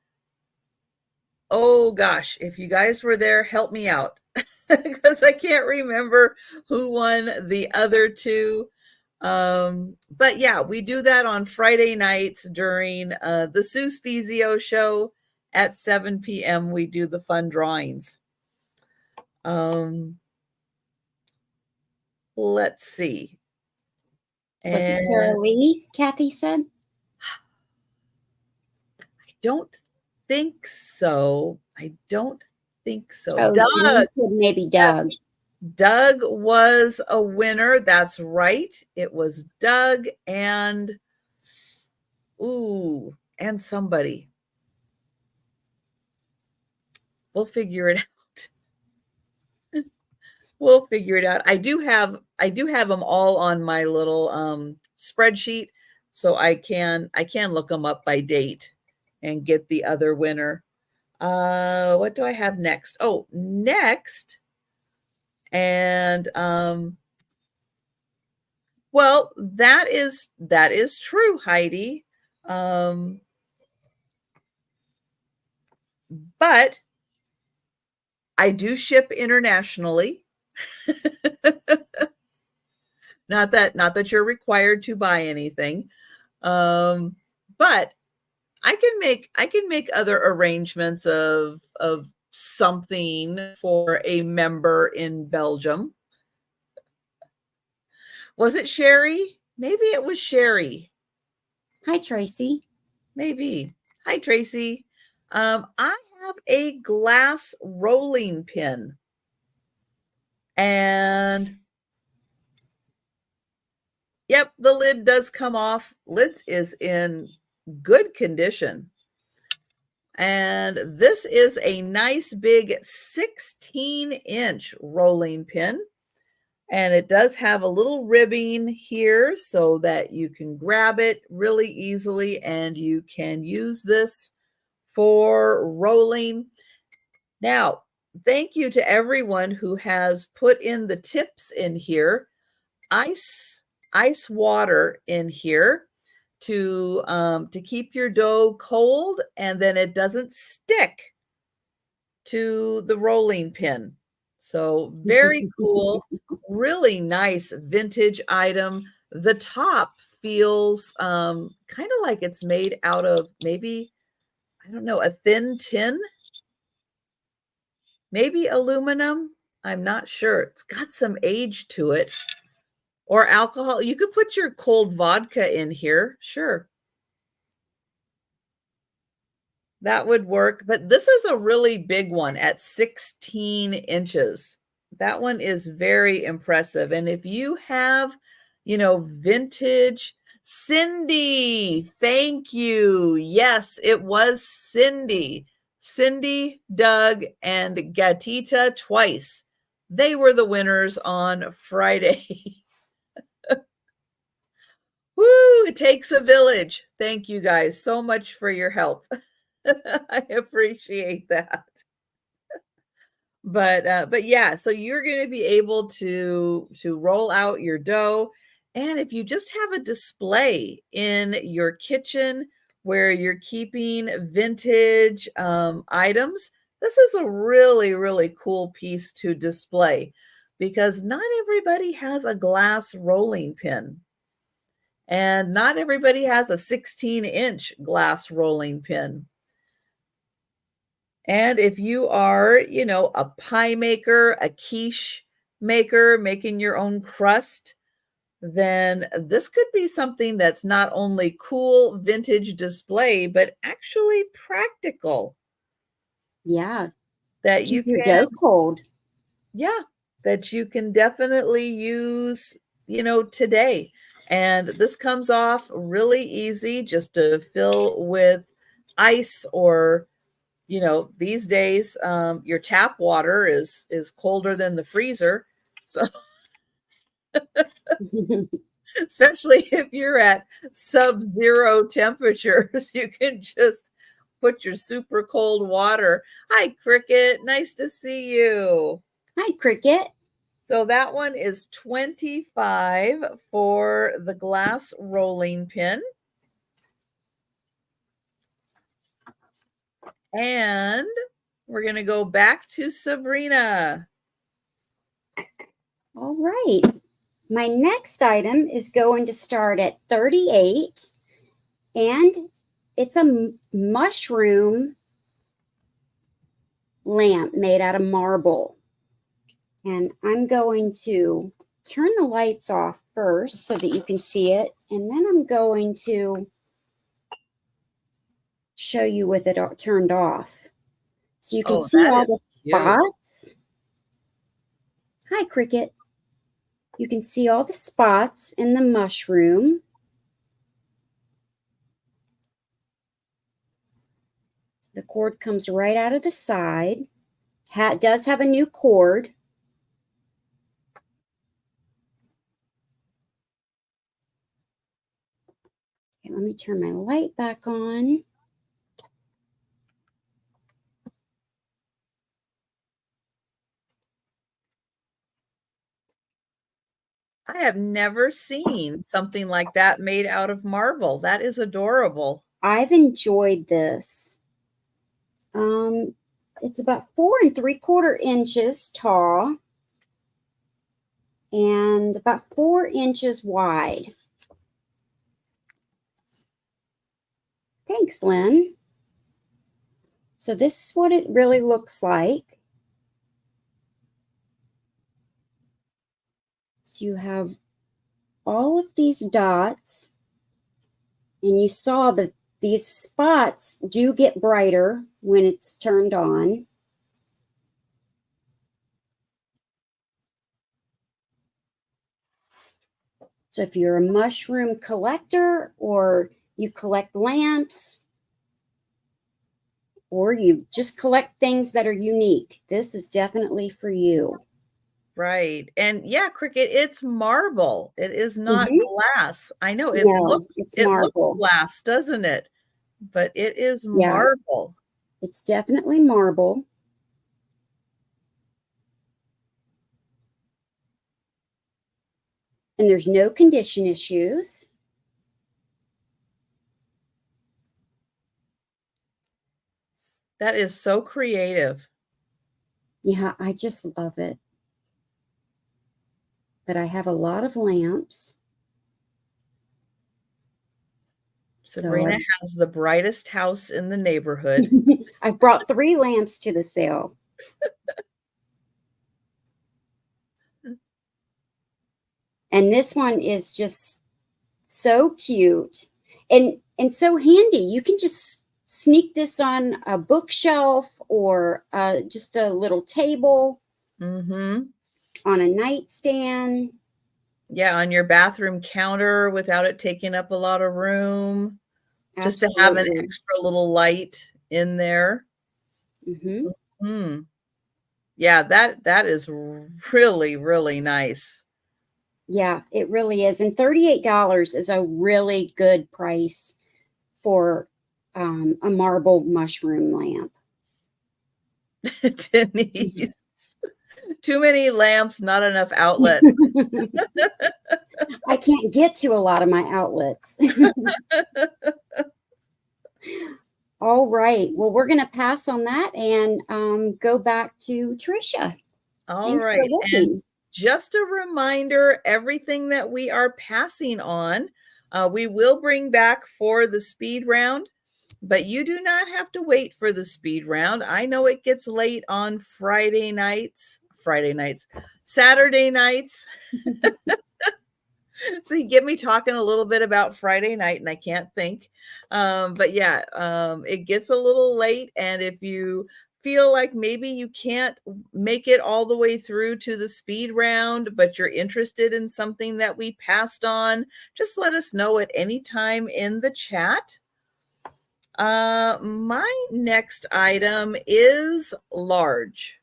oh gosh, if you guys were there, help me out because I can't remember who won the other 2. But yeah, we do that on Friday nights during the Sue Spezio show at 7 p.m. We do the fun drawings. Let's see. Was it Sarah Lee, Kathy said? I don't think so. Oh, Doug. Maybe Doug. Yes. Doug was a winner. That's right. It was Doug and somebody. We'll figure it out. We'll figure it out. I do have them all on my little spreadsheet, so I can look them up by date and get the other winner. What do I have next? Oh, next. And well, that is true, Heidi. But I do ship internationally. Not that you're required to buy anything. But I can make other arrangements of something for a member in Belgium. Was it Sherry? Maybe it was Sherry. Hi, Tracy. Maybe. Hi, Tracy. I have a glass rolling pin. And yep, the lid does come off. Lid is in good condition. And this is a nice big 16-inch rolling pin. And it does have a little ribbing here so that you can grab it really easily and you can use this for rolling. Now, thank you to everyone who has put in the tips in here. Ice water in here to keep your dough cold and then it doesn't stick to the rolling pin. So very cool, really nice vintage item. The top feels kind of like it's made out of maybe, I don't know, a thin tin, maybe aluminum. I'm not sure. It's got some age to it. Or alcohol. You could put your cold vodka in here. Sure. That would work. But this is a really big one at 16 inches. That one is very impressive. And if you have, vintage, Cindy, thank you. Yes, it was Cindy. Cindy, Doug, and Gatita twice. They were the winners on Friday. Woo, it takes a village. Thank you guys so much for your help. I appreciate that. But yeah, so you're going to be able to roll out your dough. And if you just have a display in your kitchen where you're keeping vintage items, this is a really, really cool piece to display because not everybody has a glass rolling pin. And not everybody has a 16-inch glass rolling pin. And if you are, a pie maker, a quiche maker, making your own crust, then this could be something that's not only cool vintage display, but actually practical. Yeah. that you Keep your can, dough cold. yeah, that you can definitely use, today. And this comes off really easy just to fill with ice, or these days, your tap water is colder than the freezer. So especially if you're at sub-zero temperatures, you can just put your super cold water. Hi, Cricket. Nice to see you. Hi, Cricket. So that one is 25 for the glass rolling pin. And we're going to go back to Sabrina. All right. My next item is going to start at 38, and it's a mushroom lamp made out of marble. And I'm going to turn the lights off first so that you can see it. And then I'm going to show you with it turned off. So you can see all the spots. Hi, Cricket. You can see all the spots in the mushroom. The cord comes right out of the side. It does have a new cord. Okay, let me turn my light back on. I have never seen something like that made out of marble. That is adorable. I've enjoyed this. It's about 4 3/4 inches tall and about 4 inches wide. Thanks, Lynn. So this is what it really looks like. So you have all of these dots, and you saw that these spots do get brighter when it's turned on. So if you're a mushroom collector, or you collect lamps, or you just collect things that are unique, this is definitely for you. Right. And yeah, Cricket, it's marble. It is not glass. I know it looks glass, doesn't it? But it is marble. It's definitely marble. And there's no condition issues. That is so creative. Yeah, I just love it. But I have a lot of lamps. Sabrina has the brightest house in the neighborhood. I've brought 3 lamps to the sale. And this one is just so cute and so handy. You can just sneak this on a bookshelf, or just a little table, on a nightstand. Yeah, on your bathroom counter without it taking up a lot of room. Absolutely. Just to have an extra little light in there. Yeah, that is really, really nice. Yeah, it really is. And $38 is a really good price for a marble mushroom lamp. Denise, too many lamps, not enough outlets. I can't get to a lot of my outlets. All right. Well, we're going to pass on that and go back to Trisha. Thanks for looking. And just a reminder, everything that we are passing on, we will bring back for the speed round, but you do not have to wait for the speed round. I know it gets late on Saturday nights. So you get me talking a little bit about Friday night and I can't think. But yeah, it gets a little late. And if you feel like maybe you can't make it all the way through to the speed round, but you're interested in something that we passed on, just let us know at any time in the chat. My next item is large.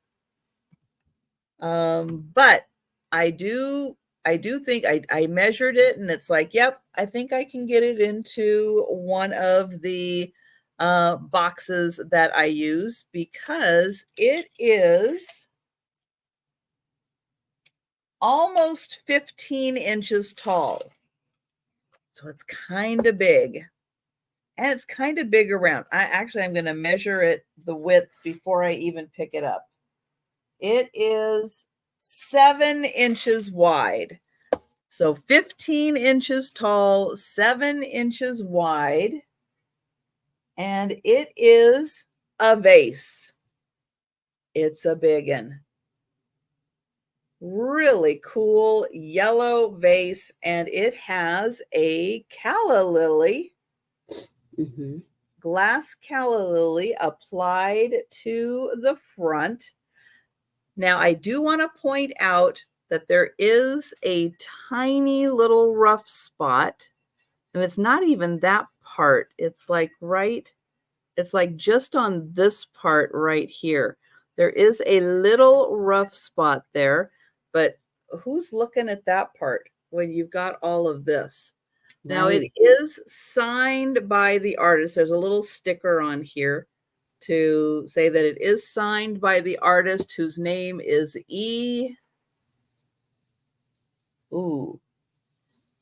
But I do think I measured it and it's like, yep, I think I can get it into one of the boxes that I use because it is almost 15 inches tall. So it's kind of big. And it's kind of big around. I'm going to measure it, the width, before I even pick it up. It is 7 inches wide. So 15 inches tall, 7 inches wide. And it is a vase. It's a big one. Really cool yellow vase. And it has a calla lily. Mm-hmm. Glass calla lily applied to the front. Now, I do want to point out that there is a tiny little rough spot, and it's not even that part. It's like just on this part right here. There is a little rough spot there, but who's looking at that part when you've got all of this? Right. Now, it is signed by the artist. There's a little sticker on here to say that it is signed by the artist whose name is E. Ooh.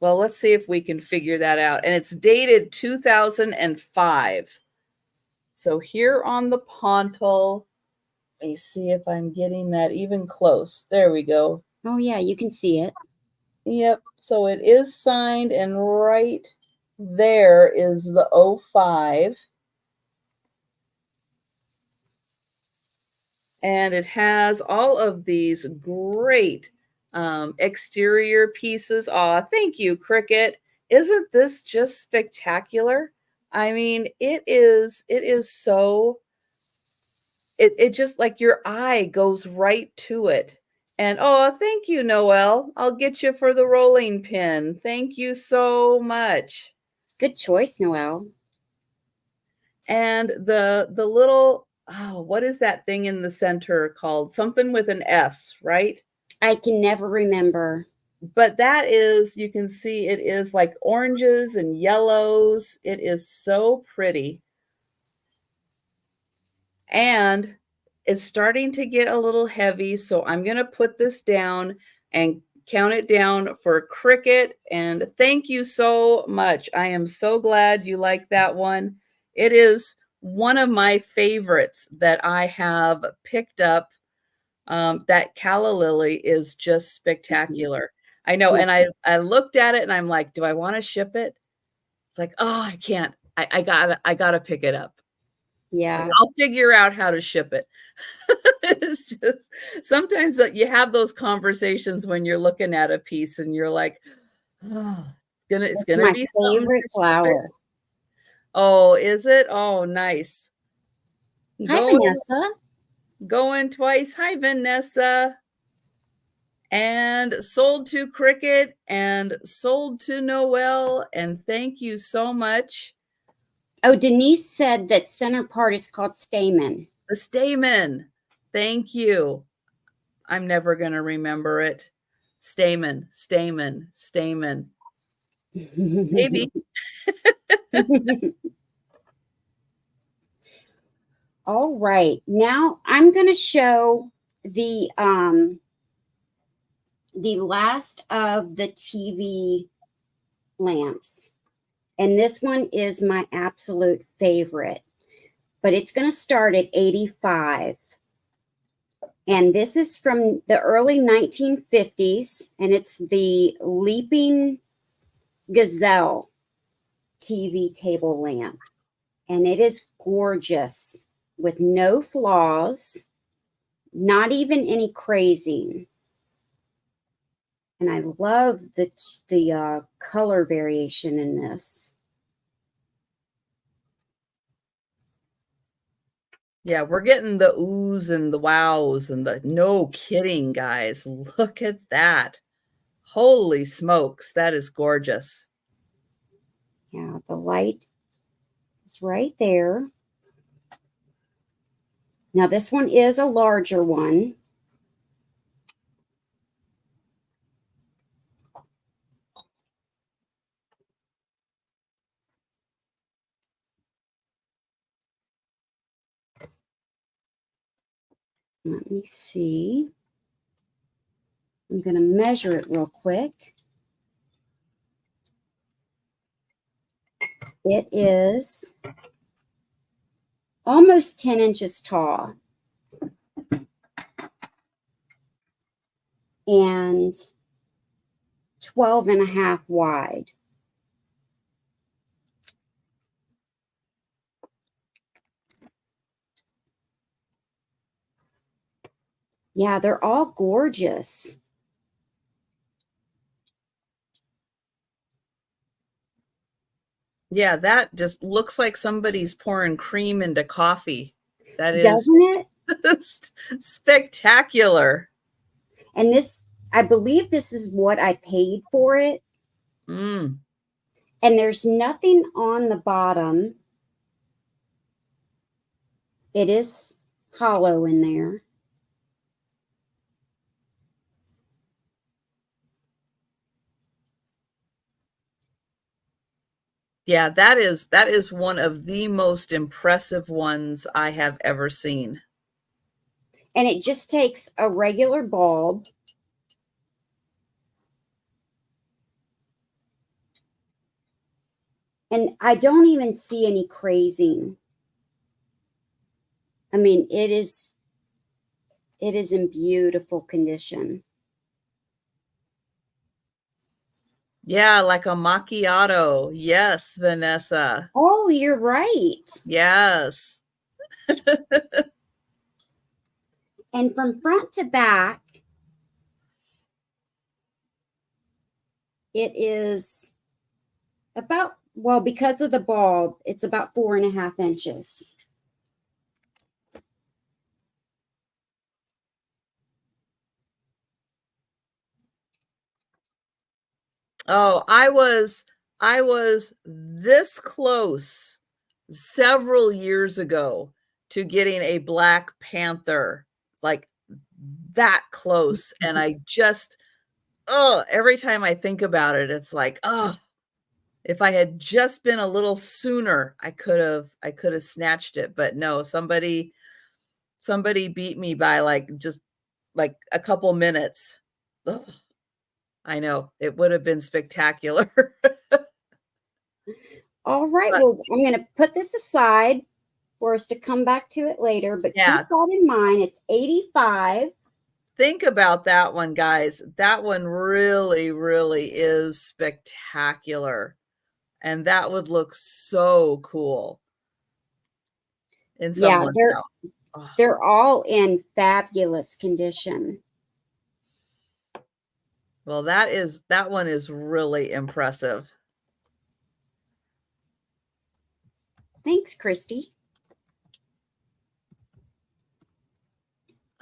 Well, let's see if we can figure that out. And it's dated 2005. So here on the pontal, let me see if I'm getting that even close. There we go. Oh, yeah, you can see it. Yep. So it is signed, and right there is the 05. And it has all of these great exterior pieces. Aw, thank you, Cricket. Isn't this just spectacular? I mean, it is so, it just like your eye goes right to it. And oh, thank you, Noelle. I'll get you for the rolling pin. Thank you so much. Good choice, Noelle. And the little, oh, what is that thing in the center called? Something with an S, right? I can never remember. But that is, you can see it is like oranges and yellows. It is so pretty. And it's starting to get a little heavy. So I'm going to put this down and count it down for Cricket. And thank you so much. I am so glad you like that one. It is one of my favorites that I have picked up. That calla lily is just spectacular. I know. And I looked at it and I'm like, do I want to ship it? It's like, oh, I can't. I gotta pick it up. Yeah. So I'll figure out how to ship it. It's just sometimes that you have those conversations when you're looking at a piece and you're like, oh, it's gonna my be favorite flower. Oh, is it? Oh, nice. Hi, Vanessa. Going twice. Hi, Vanessa. And sold to Cricket and sold to Noelle. And thank you so much. Oh, Denise said that center part is called stamen. The stamen. Thank you. I'm never going to remember it. Stamen, stamen, stamen. Maybe. All right. Now I'm going to show the last of the TV lamps. And this one is my absolute favorite. But it's going to start at 85. And this is from the early 1950s. And it's the Leaping Gazelle TV table lamp. And it is gorgeous with no flaws, not even any crazing. And I love the color variation in this. Yeah, we're getting the oohs and the wows and the no kidding, guys. Look at that. Holy smokes, that is gorgeous. Yeah, the light is right there. Now this one is a larger one. Let me see. I'm going to measure it real quick. It is almost 10 inches tall and 12 and a half wide. Yeah, they're all gorgeous. Yeah, that just looks like somebody's pouring cream into coffee. That is Doesn't it? spectacular. And this, I believe this is what I paid for it. Mm. And there's nothing on the bottom. It is hollow in there. Yeah, that is one of the most impressive ones I have ever seen. And it just takes a regular bulb. And I don't even see any crazing. I mean, it is in beautiful condition. Yeah, like a macchiato. Yes, Vanessa. Oh, you're right. Yes. And from front to back, it is about, well, because of the bulb, it's about 4.5 inches. Oh, I was this close several years ago to getting a Black Panther, like that close. And I just, oh, every time I think about it, it's like, oh, if I had just been a little sooner, I could have snatched it. But no, somebody beat me by like just like a couple minutes. Ugh, I know it would have been spectacular. All right. But Well, I'm going to put this aside for us to come back to it later, but keep yeah, that in mind. It's 85. think about that one, guys. That one really, really is spectacular. And that would look so cool in Yeah, someone's house. Oh, they're all in fabulous condition. well, that one is really impressive. Thanks, Christy.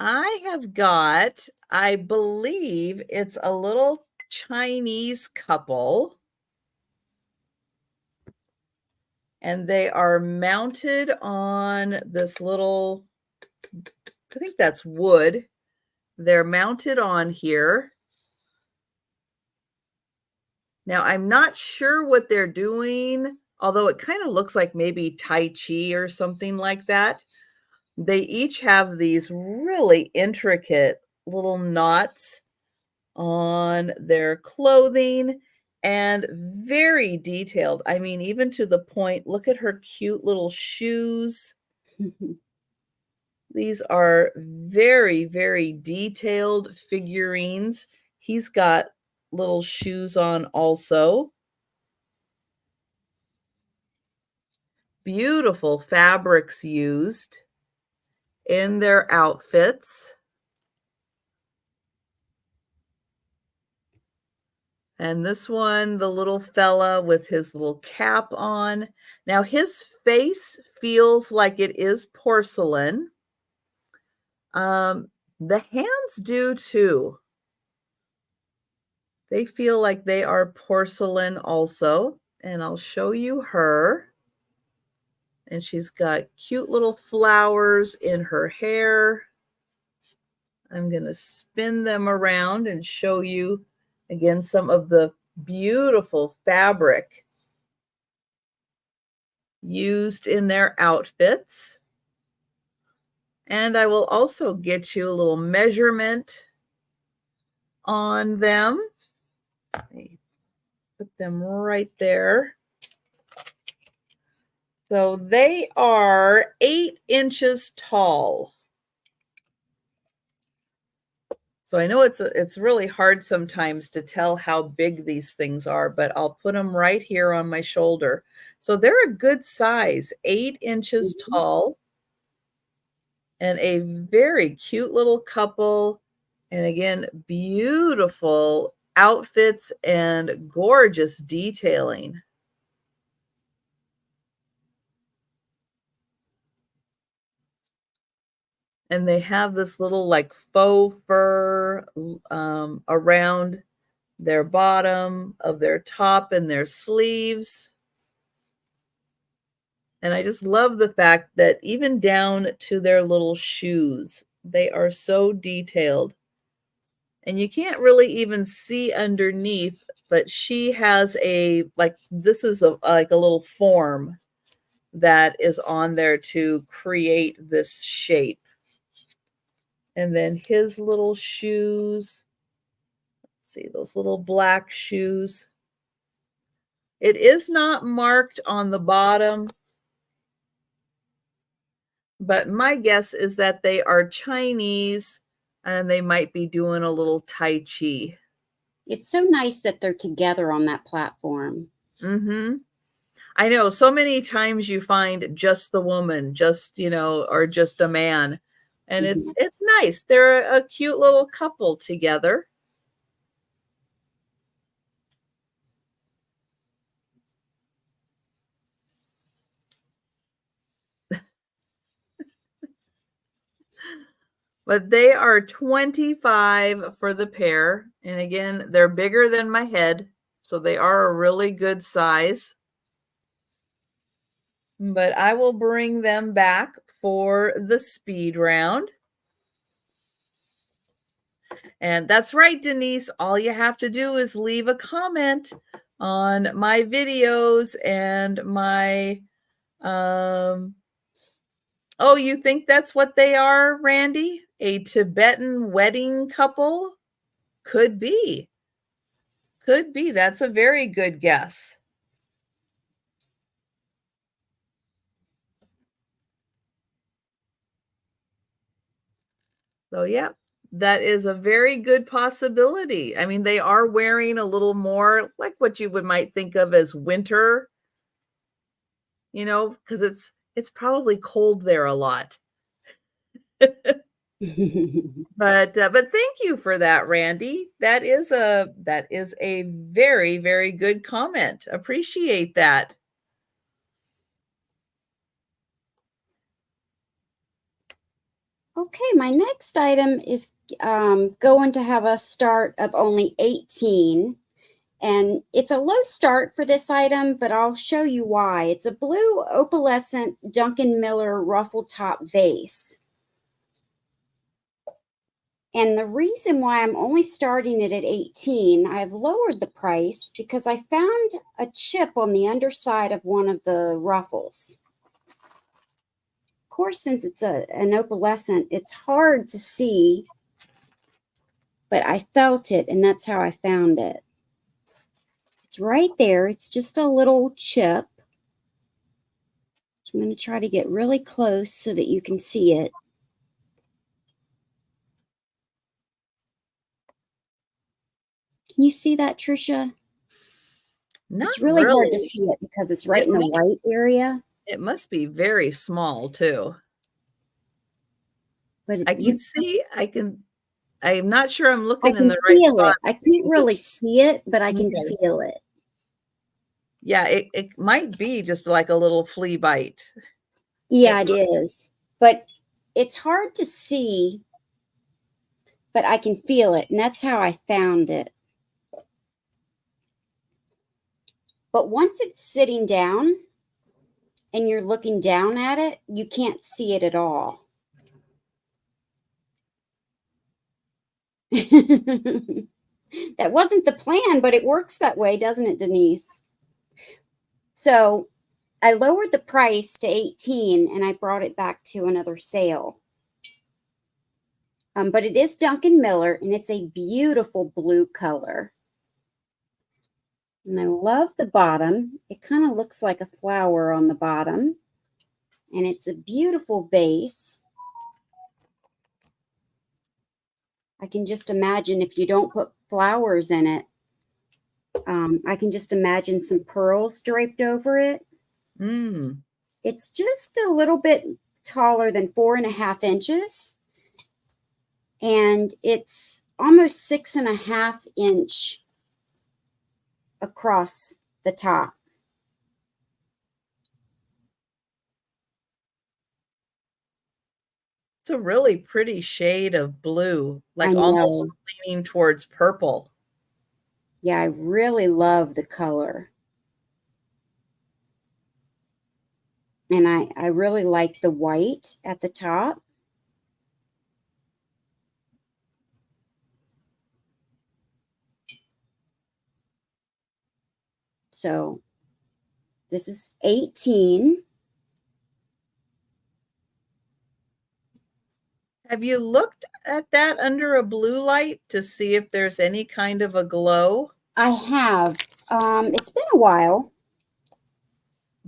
I have got, I believe it's a little Chinese couple. And they are mounted on this little, I think that's wood. They're mounted on here. Now, I'm not sure what they're doing, although it kind of looks like maybe Tai Chi or something like that. They each have these really intricate little knots on their clothing and very detailed. I mean, even to the point, look at her cute little shoes. These are very, very detailed figurines. He's got little shoes on also. Beautiful fabrics used in their outfits. And this one, the little fella with his little cap on. Now his face feels like it is porcelain. The hands do too. They feel like they are porcelain also. And I'll show you her. And she's got cute little flowers in her hair. I'm going to spin them around and show you again some of the beautiful fabric used in their outfits. And I will also get you a little measurement on them. Let me put them right there. So they are 8 inches tall. So I know it's really hard sometimes to tell how big these things are, but I'll put them right here on my shoulder. So they're a good size, 8 inches tall, and a very cute little couple. And again, beautiful outfits and gorgeous detailing. And they have this little like faux fur around their bottom of their top and their sleeves. And I just love the fact that even down to their little shoes, they are so detailed. And you can't really even see underneath, but she has a, like, this is like a little form that is on there to create this shape. And then his little shoes, let's see, those little black shoes. It is not marked on the bottom, but my guess is that they are Chinese and they might be doing a little Tai Chi. It's so nice that they're together on that platform. Mm-hmm. I know so many times you find just the woman, just, or just a man. And it's nice. They're a cute little couple together. But they are $25 for the pair. And again, they're bigger than my head, so they are a really good size. But I will bring them back for the speed round. And that's right, Denise. All you have to do is leave a comment on my videos and my, oh, you think that's what they are, Randy? A Tibetan wedding couple? Could be. Could be. That's a very good guess. So, yeah, that is a very good possibility. I mean, they are wearing a little more like what you might think of as winter, because it's probably cold there a lot. But thank you for that, Randy. That is a very, very good comment. Appreciate that. Okay, my next item is going to have a start of only 18. And it's a low start for this item, but I'll show you why. It's a blue opalescent Duncan Miller ruffle top vase. And the reason why I'm only starting it at 18, I've lowered the price because I found a chip on the underside of one of the ruffles. Of course, since it's an opalescent, it's hard to see, but I felt it, and that's how I found it. It's right there. It's just a little chip. So I'm going to try to get really close so that you can see it. Can you see that, Trisha? It's really hard to see it because it's right in the white area. It must be very small too. But I can see I'm not sure I'm I looking in can the right feel spot. it. I can't really see it, but I can Okay. feel it. Yeah, it might be just like a little flea bite. Yeah, it is. But it's hard to see, but I can feel it. And that's how I found it. But once it's sitting down and you're looking down at it, you can't see it at all. That wasn't the plan, but it works that way, doesn't it, Denise? So I lowered the price to 18 and I brought it back to another sale. But it is Duncan Miller and it's a beautiful blue color. And I love the bottom. It kind of looks like a flower on the bottom. And it's a beautiful vase. I can just imagine if you don't put flowers in it, I can just imagine some pearls draped over it. Mm. It's just a little bit taller than 4.5 inches. And it's almost 6.5 inch across the top. It's a really pretty shade of blue, I like almost know. leaning towards purple. Yeah, I really love the color. And I really like the white at the top. So this is 18. Have you looked at that under a blue light to see if there's any kind of a glow? I have. It's been a while.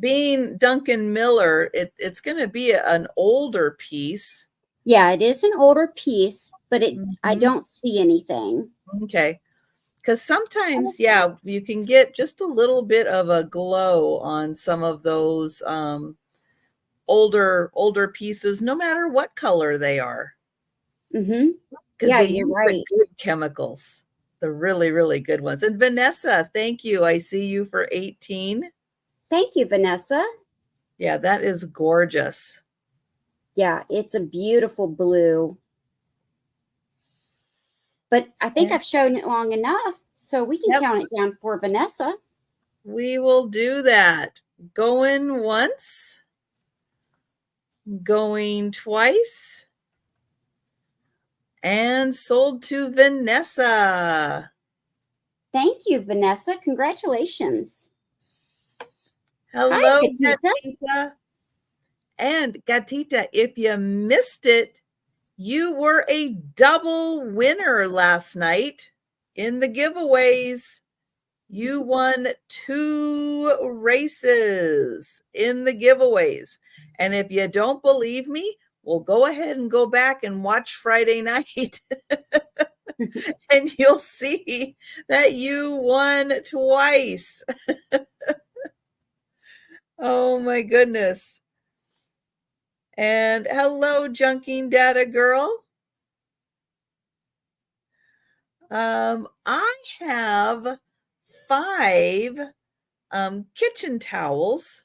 Being Duncan Miller, it's going to be an older piece. Yeah, it is an older piece, but I Mhm. don't see anything. Okay. Because sometimes, yeah, you can get just a little bit of a glow on some of those older pieces, no matter what color they are, Mm-hmm. because Yeah, they you're use the right. good chemicals, the really, really good ones. And Vanessa, thank you. I see you for 18. Thank you, Vanessa. Yeah, that is gorgeous. Yeah, it's a beautiful blue. But I think And I've shown it long enough, so we can yep, count it down for Vanessa. we will do that. Going once, going twice, and sold to Vanessa. Thank you, Vanessa. Congratulations. Hi, Hello, Katita. Gatita. And Gatita, if you missed it, you were a double winner last night in the giveaways. You won 2 races in the giveaways. And if you don't believe me, well, go ahead and go back and watch Friday night. And you'll see that you won twice. Oh my goodness. And hello, Junking Data Girl. I have 5 kitchen towels.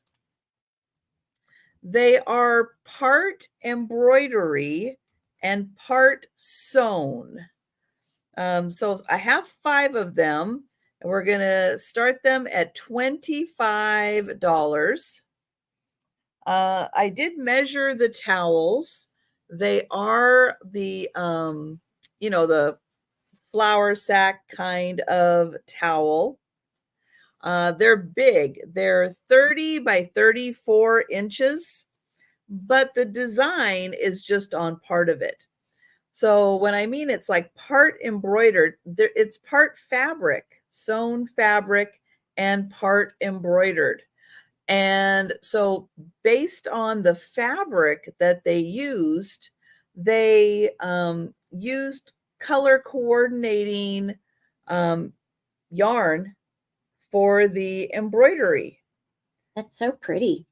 They are part embroidery and part sewn. So I have 5 of them, and we're going to start them at $25. I did measure the towels. They are the flour sack kind of towel. They're big. They're 30 by 34 inches, but the design is just on part of it. So when I mean it's like part embroidered, it's part fabric, sewn fabric, and part embroidered. And so based on the fabric that they used color coordinating yarn for the embroidery. That's so pretty.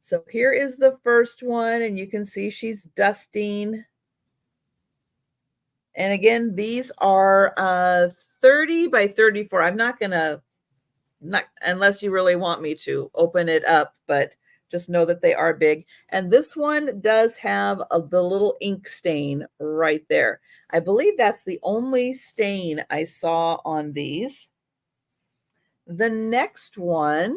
So here is the first one, and you can see she's dusting. And again, these are 30 by 34. I'm not going to, not unless you really want me to open it up, but just know that they are big. And this one does have the little ink stain right there. I believe that's the only stain I saw on these. The next one,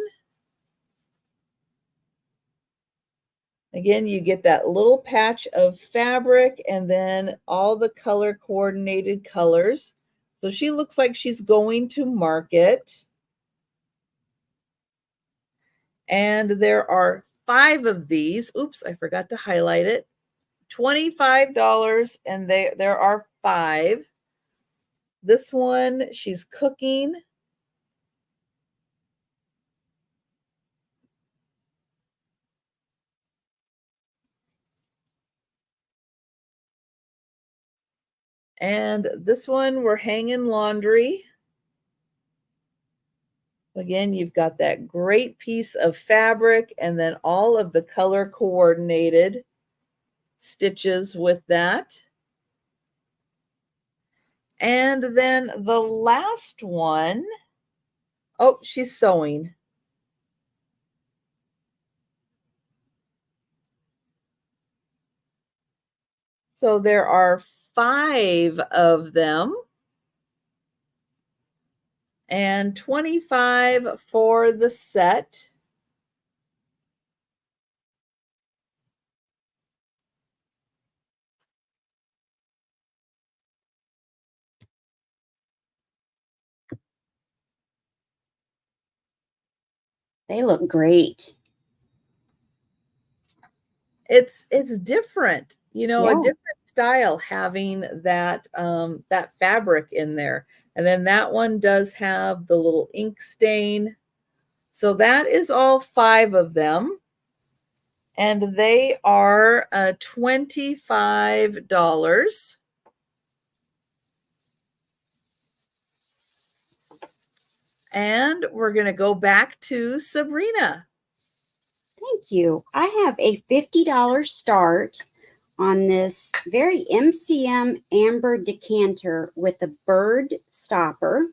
again, you get that little patch of fabric and then all the color coordinated colors. So she looks like she's going to market. And there are 5 of these. Oops, I forgot to highlight it. $25, and there are 5. This one, she's cooking. And this one, we're hanging laundry. Again, you've got that great piece of fabric and then all of the color coordinated stitches with that. And then the last one, oh, she's sewing. So there are 5 of them. And 25 for the set. They look great. It's different, you know, a Yeah. different style having that that fabric in there. And then that one does have the little ink stain. So that is all 5 of them. And they are $25. And we're going to go back to Sabrina. Thank you. I have a $50 start on this very MCM amber decanter with a bird stopper.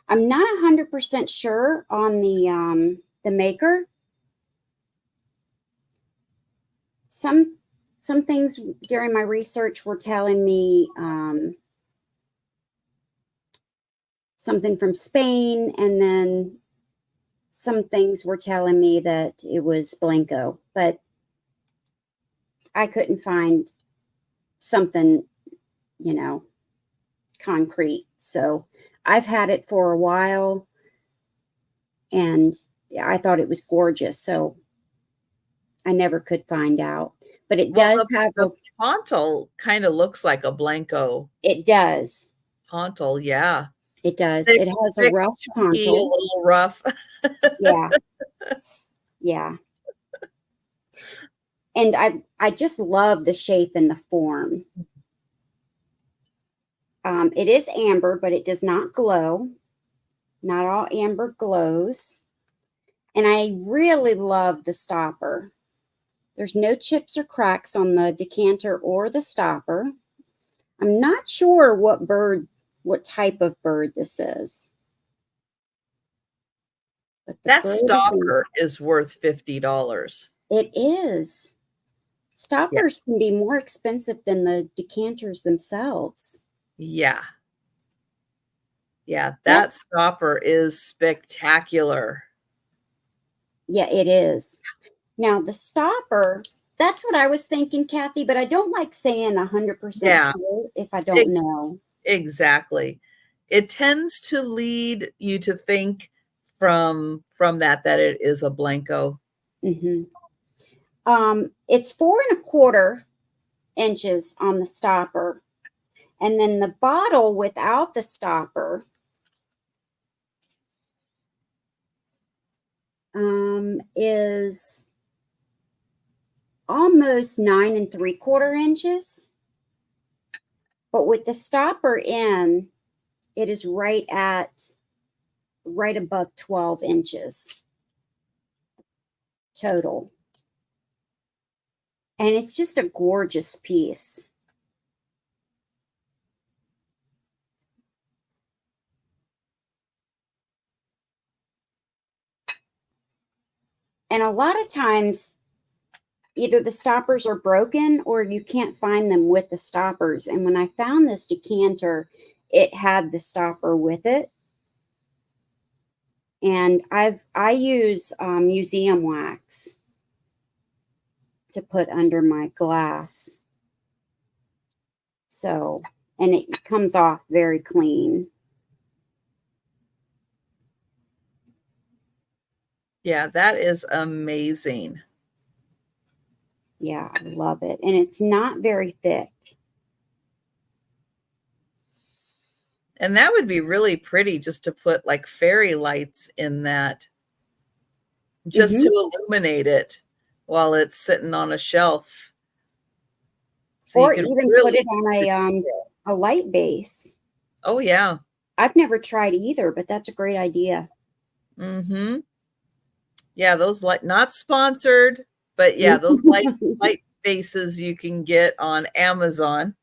I'm not 100% sure on the maker. Some things during my research were telling me something from Spain, and then some things were telling me that it was Blanco, but I couldn't find something, you know, concrete. So I've had it for a while, and I thought it was gorgeous. So I never could find out. But it Well, does have the pontal kind of looks like a Blanco it does. pontal, yeah. It does. Thick, It has a thick, rough chunky, a pontal. little rough. Yeah. Yeah. And I just love the shape and the form. It is amber, but it does not glow. Not all amber glows. And I really love the stopper. There's no chips or cracks on the decanter or the stopper. I'm not sure what type of bird this is. But the That bird stopper is worth $50. it is. Yeah. Stoppers can be more expensive than the decanters themselves. Yeah. Yeah, that stopper is spectacular. Yeah, it is. Now, the stopper, that's what I was thinking, Kathy, but I don't like saying 100% Yeah, sure if I don't know. exactly. It tends to lead you to think from that it is a Blanco. Mm-hmm. It's 4¼ inches on the stopper. And then the bottle without the stopper is almost 9¾ inches. But with the stopper in, it is right above 12 inches. total. And it's just a gorgeous piece. And a lot of times, either the stoppers are broken or you can't find them with the stoppers. And when I found this decanter, it had the stopper with it. And I use museum wax to put under my glass. So, and it comes off very clean. Yeah, that is amazing. Yeah, I love it. And it's not very thick. And that would be really pretty just to put like fairy lights in that, just to illuminate it while it's sitting on a shelf. So Or you could even put really it on a light base. Oh, yeah. I've never tried either, but that's a great idea. Mm-hmm. Yeah, those light, not sponsored, but yeah, those light bases you can get on Amazon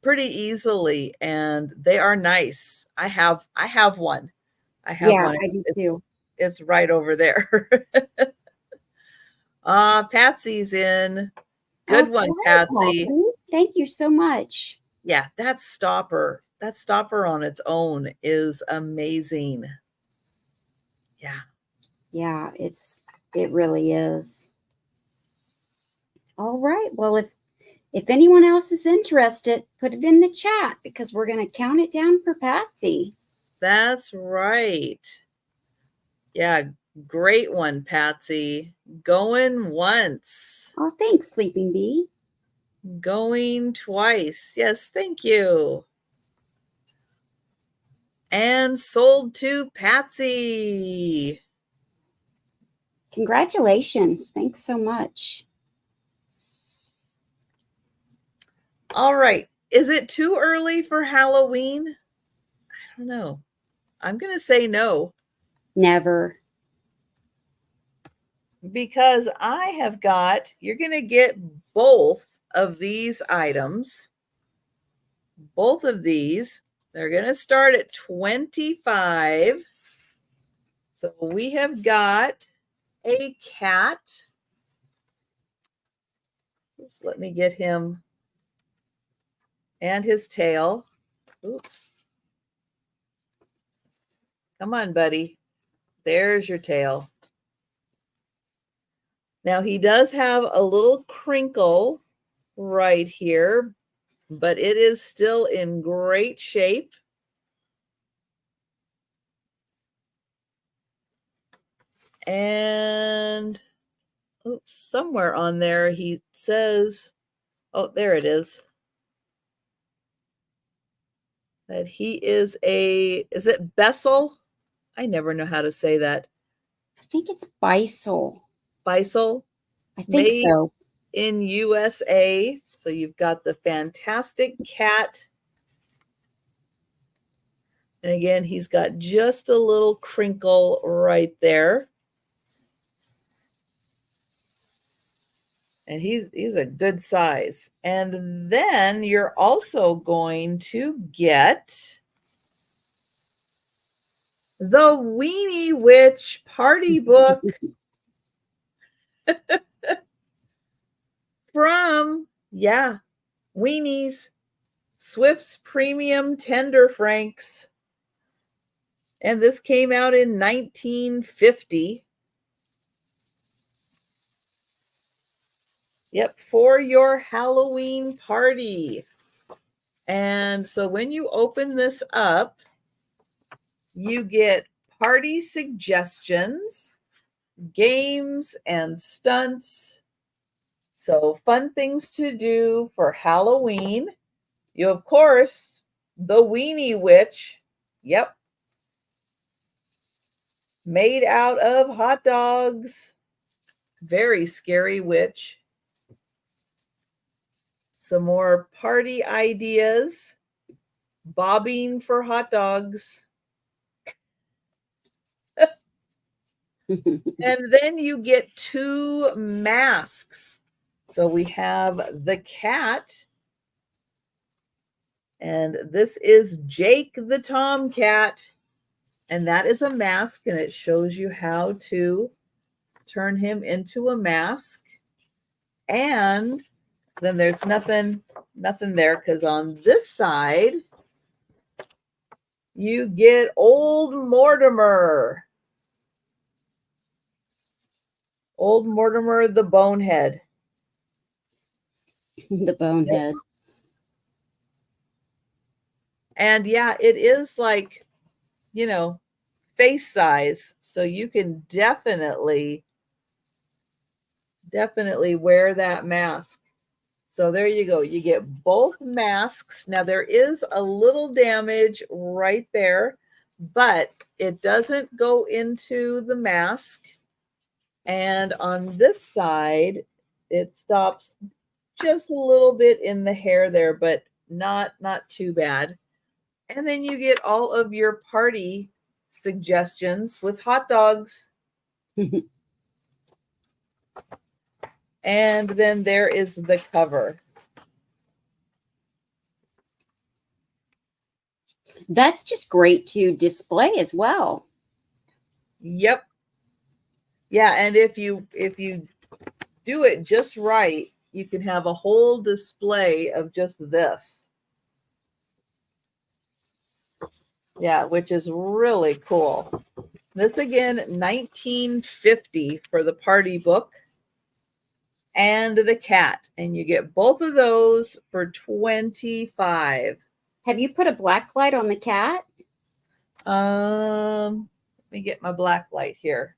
pretty easily, and they are nice. I have one. I have one. I do too. It's right over there. Patsy's in. Good one, Patsy. Thank you so much. Yeah, that stopper on its own is amazing. Yeah. Yeah, it really is. All right. Well, if anyone else is interested, put it in the chat because we're going to count it down for Patsy. That's right. Yeah, great one, Patsy. Going once. Oh, thanks, Sleeping Bee. Going twice. Yes, thank you. And sold to Patsy. Congratulations. Thanks so much. All right. Is it too early for Halloween? I don't know. I'm going to say no. Never. Because I have got, you're going to get both of these items. Both of these. They're going to start at $25. So we have got a cat. Oops, let me get him and his tail. Oops. Come on, buddy. There's your tail. Now he does have a little crinkle right here, but it is still in great shape. And oops, somewhere on there he says, oh, there it is, that he is it Bessel? I never know how to say that. I think it's Bisel. Bisel? I think so. In USA. So you've got the fantastic cat. And again, he's got just a little crinkle right there. And he's a good size. And then you're also going to get the Weenie Witch Party Book from, Weenies, Swift's Premium Tender Franks. And this came out in 1950. Yep, for your Halloween party. And so when you open this up, you get party suggestions, games, and stunts. So fun things to do for Halloween. You, of course, the Weenie Witch. Yep. Made out of hot dogs. Very scary witch. Some more party ideas. Bobbing for hot dogs. And then you get 2 masks. So we have the cat, and this is Jake the Tomcat, and that is a mask, and it shows you how to turn him into a mask. And then there's nothing there, because on this side you get old Mortimer. Old Mortimer the Bonehead. The bonehead. And yeah, it is like, face size. So you can definitely wear that mask. So there you go. You get both masks. Now there is a little damage right there, but it doesn't go into the mask. And on this side, it stops just a little bit in the hair there, but not too bad. And then you get all of your party suggestions with hot dogs. And then there is the cover. That's just great to display as well. Yep. Yeah, and if you do it just right, you can have a whole display of just this. Yeah, which is really cool. This again, 1950 for the party book and the cat. And you get both of those for $25. Have you put a black light on the cat? Let me get my black light here.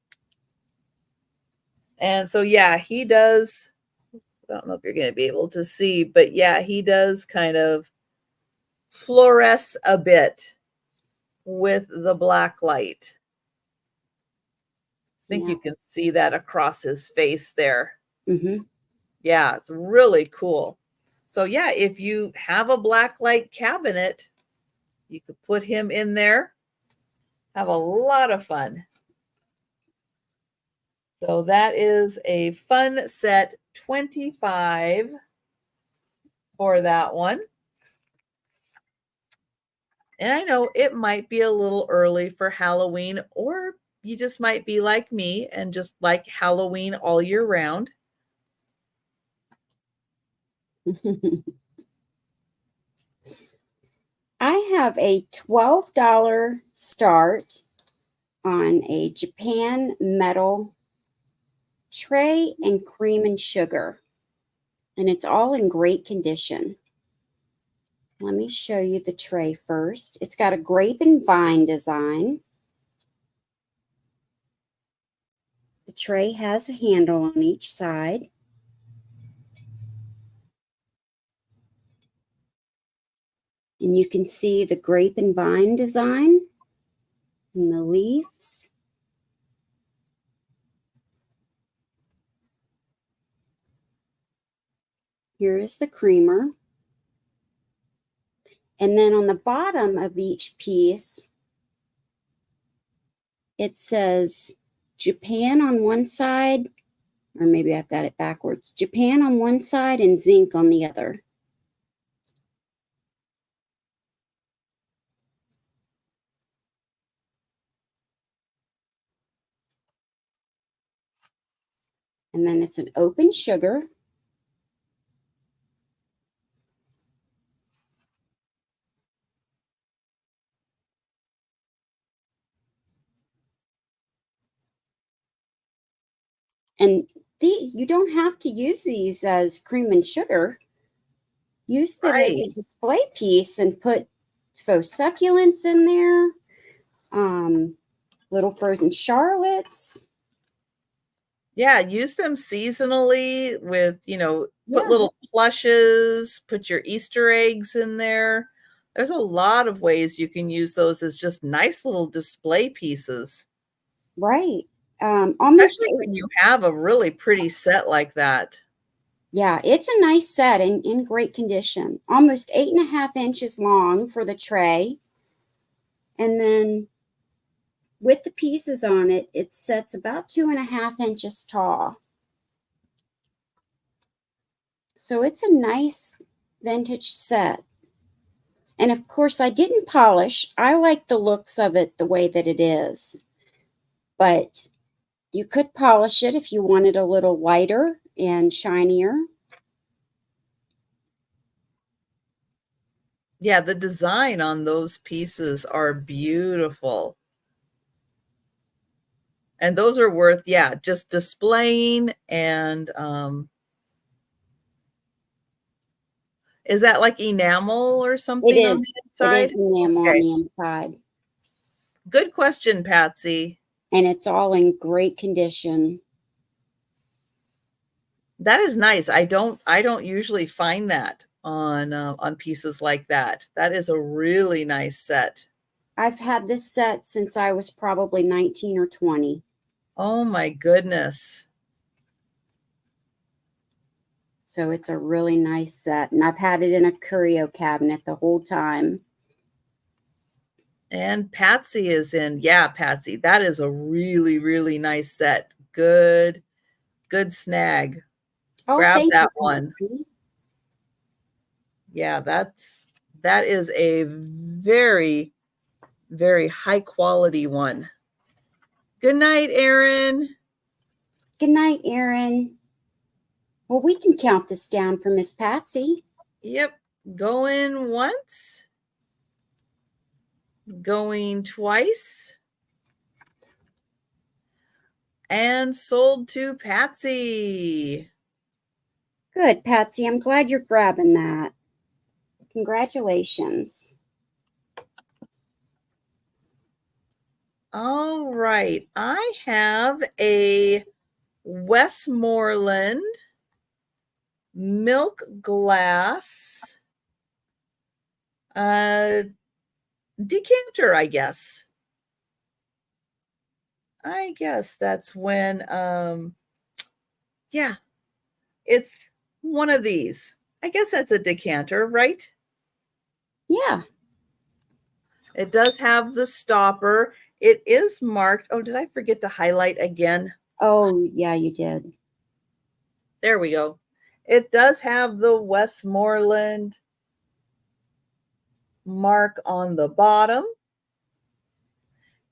And so, yeah, he does. I don't know if you're going to be able to see, but yeah, he does kind of fluoresce a bit with the black light. I think you can see that across his face there. Mm-hmm. Yeah, it's really cool. So yeah, if you have a black light cabinet, you could put him in there. Have a lot of fun. So that is a fun set, 25 for that one. And I know it might be a little early for Halloween, or you just might be like me and just like Halloween all year round. I have a $12 start on a Japan metal tray and cream and sugar. And it's all in great condition. Let me show you the tray first. It's got a grape and vine design. The tray has a handle on each side. And you can see the grape and vine design and the leaves. Here is the creamer. And then on the bottom of each piece, it says Japan on one side, or maybe I've got it backwards. Japan on one side and zinc on the other. And then it's an open sugar. And you don't have to use these as cream and sugar. Use them as a display piece and put faux succulents in there, little frozen Charlottes. Yeah, use them seasonally with, put little plushes, put your Easter eggs in there. There's a lot of ways you can use those as just nice little display pieces. Right. Especially when you have a really pretty set like that. Yeah, it's a nice set in great condition. Almost 8.5 inches long for the tray. And then with the pieces on it, it sets about 2.5 inches tall. So it's a nice vintage set. And of course, I didn't polish. I like the looks of it the way that it is. But you could polish it if you wanted a little lighter and shinier. Yeah, the design on those pieces are beautiful. And those are worth, yeah, just displaying. And is that like enamel or something on the It inside? is enamel on Okay. the inside. Good question, Patsy. And it's all in great condition. That is nice. I don't usually find that on pieces like that. That is a really nice set. I've had this set since I was probably 19 or 20. Oh my goodness. So it's a really nice set. And I've had it in a curio cabinet the whole time. And Patsy is in. Yeah, Patsy, that is a really, really nice set. Good snag. Oh, Grab thank you, that one. Patsy. Yeah, that is a very, very high quality one. Good night, Erin. Good night, Erin. Well, we can count this down for Miss Patsy. Yep, going once, going twice, and sold to Patsy. Good, Patsy. I'm glad you're grabbing that. Congratulations. All right, I have a Westmoreland milk glass decanter, I guess. I guess that's when, yeah, it's one of these. I guess that's a decanter, right? Yeah. It does have the stopper. It is marked. Oh, did I forget to highlight again? Oh, yeah, you did. There we go. It does have the Westmoreland mark on the bottom.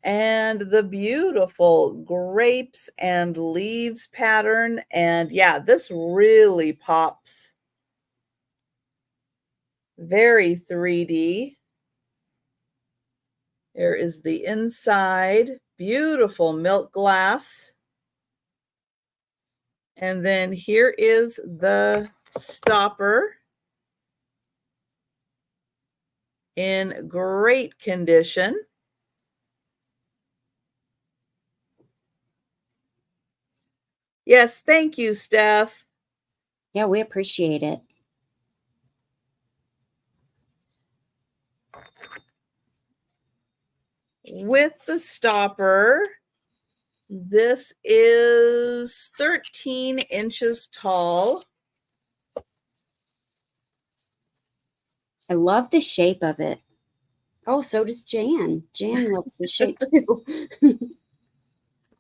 And the beautiful grapes and leaves pattern. And yeah, this really pops. Very 3D. There is the inside, beautiful milk glass. And then here is the stopper in great condition. Yes, thank you, Steph. Yeah, we appreciate it. With the stopper, this is 13 inches tall. I love the shape of it. Oh, so does Jan. Jan loves the shape too.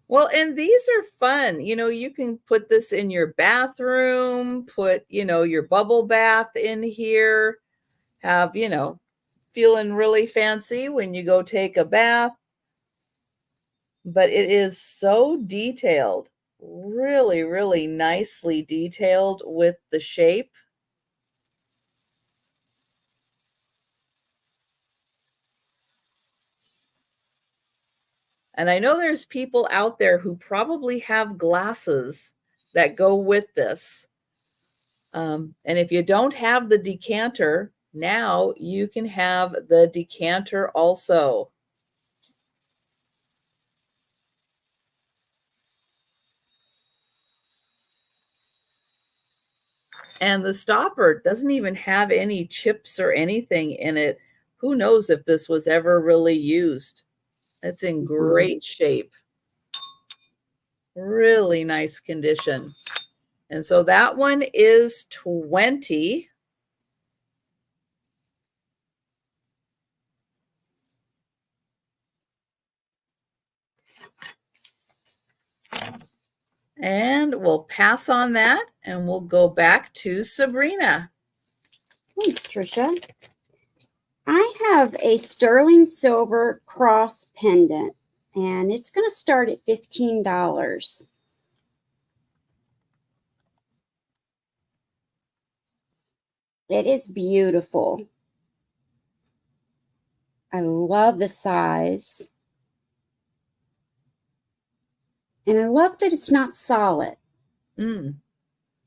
Well, and these are fun. You can put this in your bathroom, put, your bubble bath in here, have, feeling really fancy when you go take a bath. But it is so detailed, really, really nicely detailed with the shape. And I know there's people out there who probably have glasses that go with this. And if you don't have the decanter, now you can have the decanter also. And the stopper doesn't even have any chips or anything in it. Who knows if this was ever really used? It's in great shape. Really nice condition. And so that one is 20. And we'll pass on that and we'll go back to Sabrina. Thanks, Trisha. I have a sterling silver cross pendant, and it's going to start at $15. It is beautiful. I love the size. And I love that it's not solid. Mm,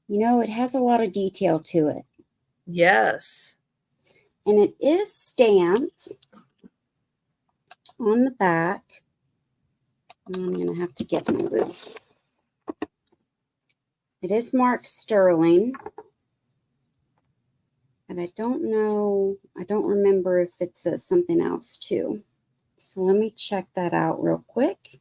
You know, it has a lot of detail to it. yes. And it is stamped on the back. I'm going to have to get my book. It is marked sterling. And I don't know, I don't remember if it says something else too. So let me check that out real quick.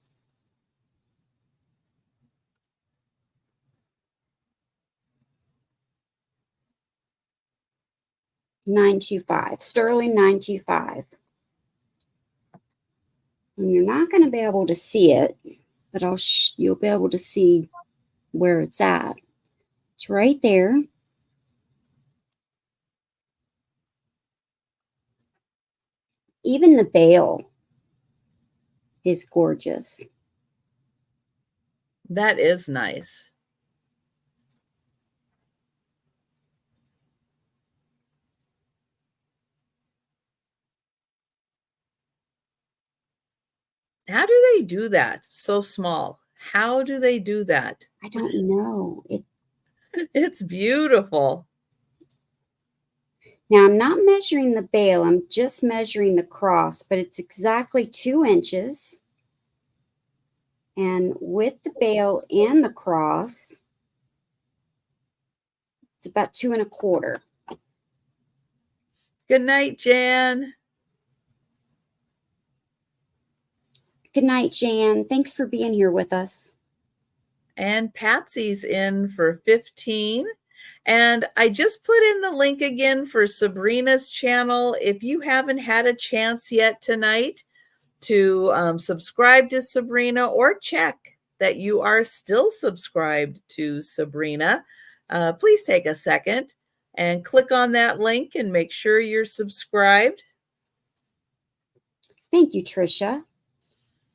$9.25, sterling $9.25. And you're not going to be able to see it, but you'll be able to see where it's at. It's right there. Even the bail is gorgeous. That is nice. How do they do that so small? How do they do that? I don't know. It's beautiful. Now, I'm not measuring the bail. I'm just measuring the cross, but it's exactly 2 inches. And with the bail and the cross, it's about 2 1/4. Good night, Jan. Good night, Jan. Thanks for being here with us. And Patsy's in for 15. And I just put in the link again for Sabrina's channel. If you haven't had a chance yet tonight to subscribe to Sabrina or check that you are still subscribed to Sabrina, please take a second and click on that link and make sure you're subscribed. Thank you, Trisha.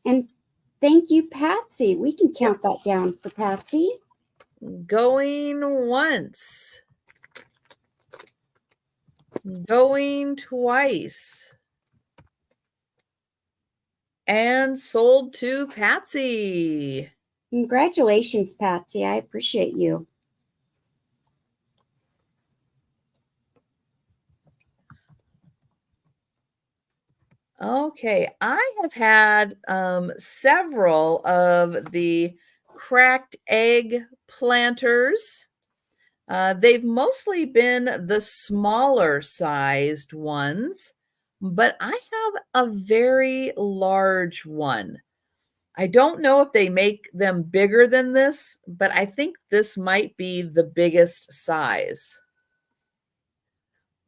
And thank you, Patsy. We can count that down for Patsy. Going once. Going twice. And sold to Patsy. Congratulations, Patsy. I appreciate you. Okay, I have had several of the cracked egg planters. They've mostly been the smaller sized ones, but I have a very large one. I don't know if they make them bigger than this, but I think this might be the biggest size.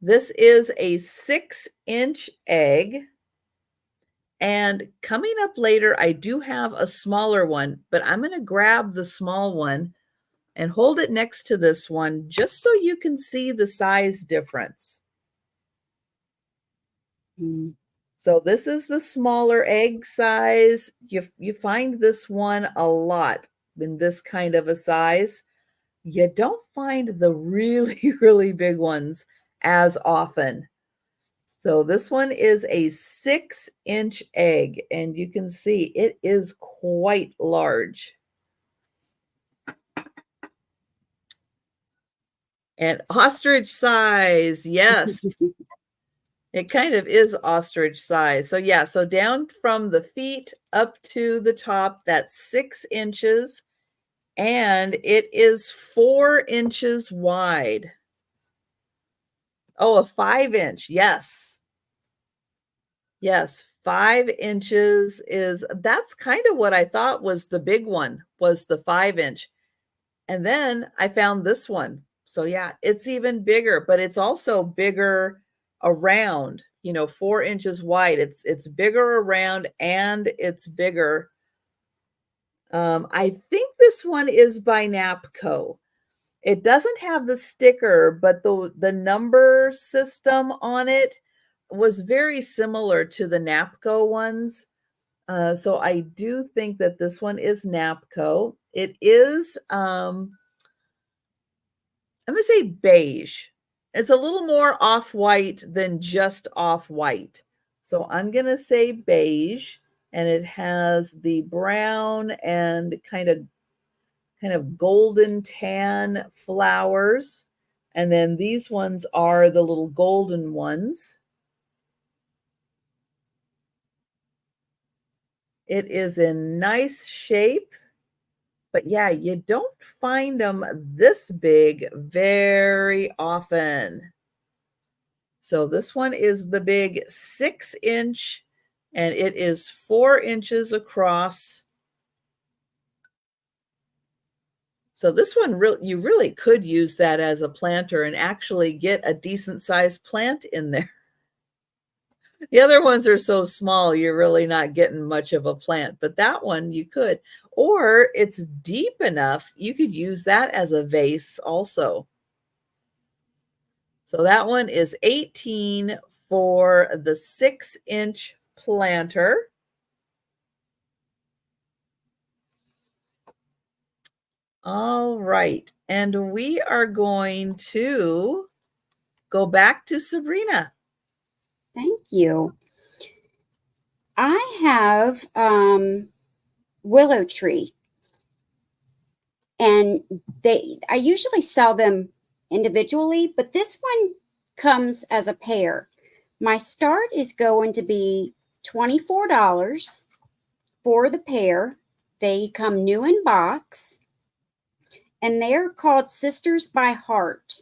This is a 6-inch egg. And coming up later, I do have a smaller one, but I'm going to grab the small one and hold it next to this one just so you can see the size difference. Mm. So this is the smaller egg size. You find this one a lot in this kind of a size. You don't find the really, really big ones as often. So this one is a 6-inch egg, and you can see it is quite large. And ostrich size, yes. It kind of is ostrich size. So yeah, so down from the feet up to the top, that's 6 inches, and it is 4 inches wide. Oh, a 5-inch, yes. Yes, 5 inches that's kind of what I thought was the big one, was the 5-inch. And then I found this one. So yeah, it's even bigger, but it's also bigger around, 4 inches wide. It's bigger around and it's bigger I think this one is by Napco. It doesn't have the sticker, but the number system on it was very similar to the Napco ones. So I do think that this one is Napco. It is, I'm going to say beige. It's a little more off-white than just off-white. So I'm going to say beige, and it has the brown and kind of golden tan flowers. And then these ones are the little golden ones. It is in nice shape. But yeah, you don't find them this big very often. So this one is the big 6-inch, and it is 4 inches across. So this one, you really could use that as a planter and actually get a decent sized plant in there. The other ones are so small, you're really not getting much of a plant, but that one you could. Or it's deep enough, you could use that as a vase also. So that one is 18 for the 6-inch planter. All right, and we are going to go back to Sabrina. Thank you. I have willow tree, and I usually sell them individually, but this one comes as a pair. My start is going to be $24 for the pair. They come new in box, and they're called Sisters by Heart.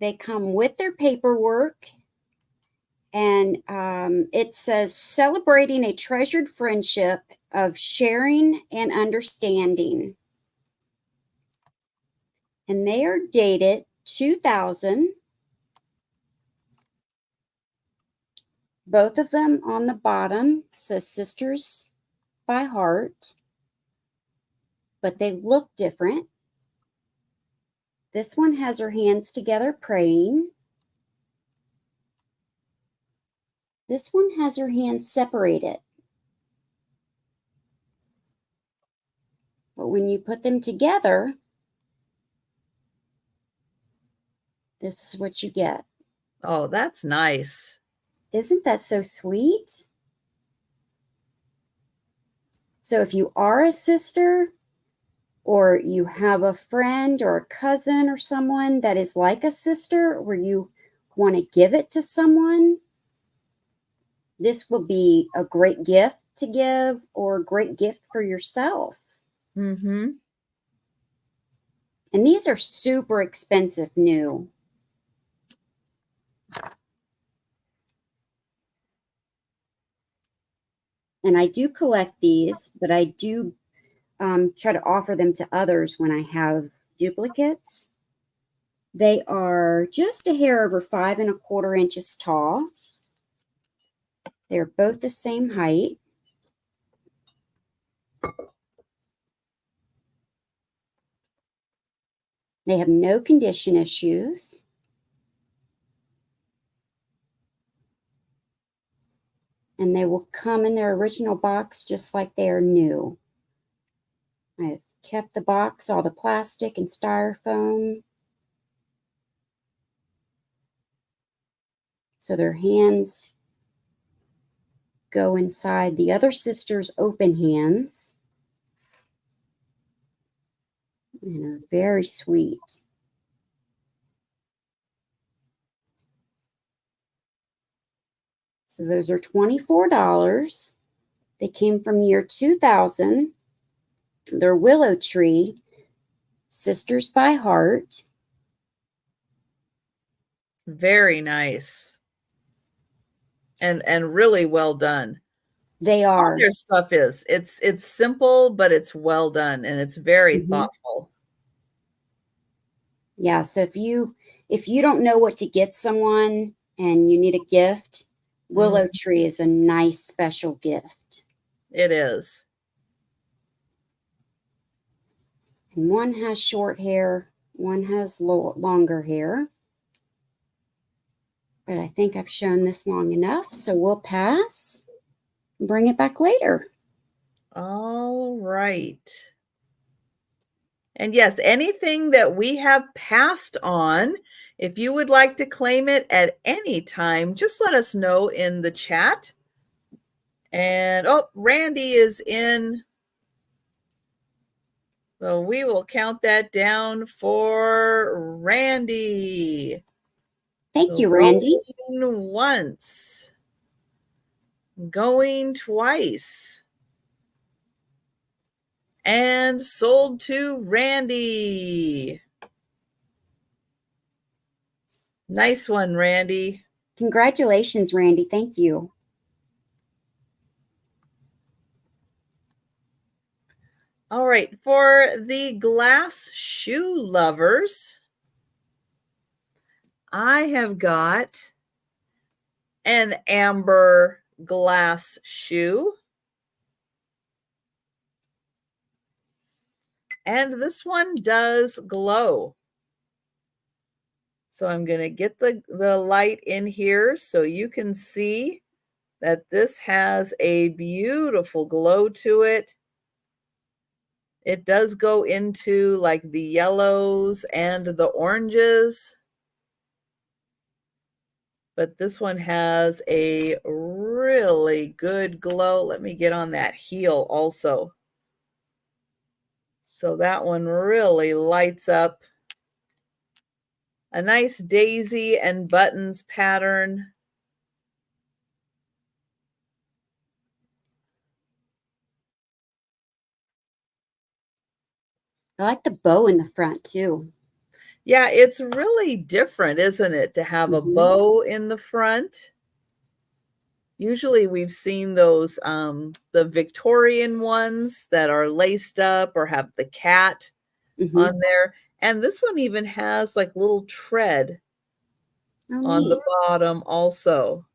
They come with their paperwork, and it says celebrating a treasured friendship of sharing and understanding. And they are dated 2000. Both of them on the bottom says Sisters by Heart, but they look different. This one has her hands together praying. This one has her hands separated. But when you put them together, this is what you get. Oh, that's nice. Isn't that so sweet? So if you are a sister, or you have a friend or a cousin or someone that is like a sister, where you want to give it to someone, this will be a great gift to give, or a great gift for yourself. Mm-hmm. And these are super expensive new. And I do collect these, but I do try to offer them to others when I have duplicates. They are just a hair over 5 1/4 inches tall. They're both the same height. They have no condition issues. And they will come in their original box just like they are new. I've kept the box, all the plastic and styrofoam. So their hands go inside the other sister's open hands. And are very sweet. So those are $24. They came from year 2000. They're willow tree, Sisters by Heart. Very nice. And really well done. They are. All their stuff is. It's simple, but it's well done, and it's very thoughtful. Yeah, so if you don't know what to get someone and you need a gift, willow tree is a nice special gift. It is. And one has short hair, one has longer hair. But I think I've shown this long enough, so we'll pass and bring it back later. All right. And yes, anything that we have passed on, if you would like to claim it at any time, just let us know in the chat. And oh, Randy is in. So we will count that down for Randy. Thank you, Randy. Going once. Going twice. And sold to Randy. Nice one, Randy. Congratulations, Randy. Thank you. All right, for the glass shoe lovers, I have got an amber glass shoe. And this one does glow. So I'm going to get the light in here so you can see that this has a beautiful glow to it. It does go into like the yellows and the oranges. But this one has a really good glow. Let me get on that heel also. So that one really lights up. A nice daisy and buttons pattern. I like the bow in the front too. Yeah, it's really different, isn't it, to have a bow in the front? Usually we've seen those, the Victorian ones that are laced up or have the cat on there. And this one even has like little tread on the bottom also.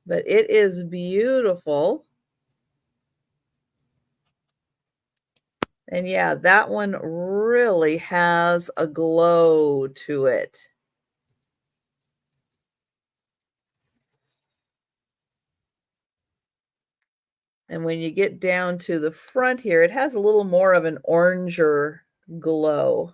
But it is beautiful. And yeah, that one really has a glow to it. And when you get down to the front here, it has a little more of an oranger glow.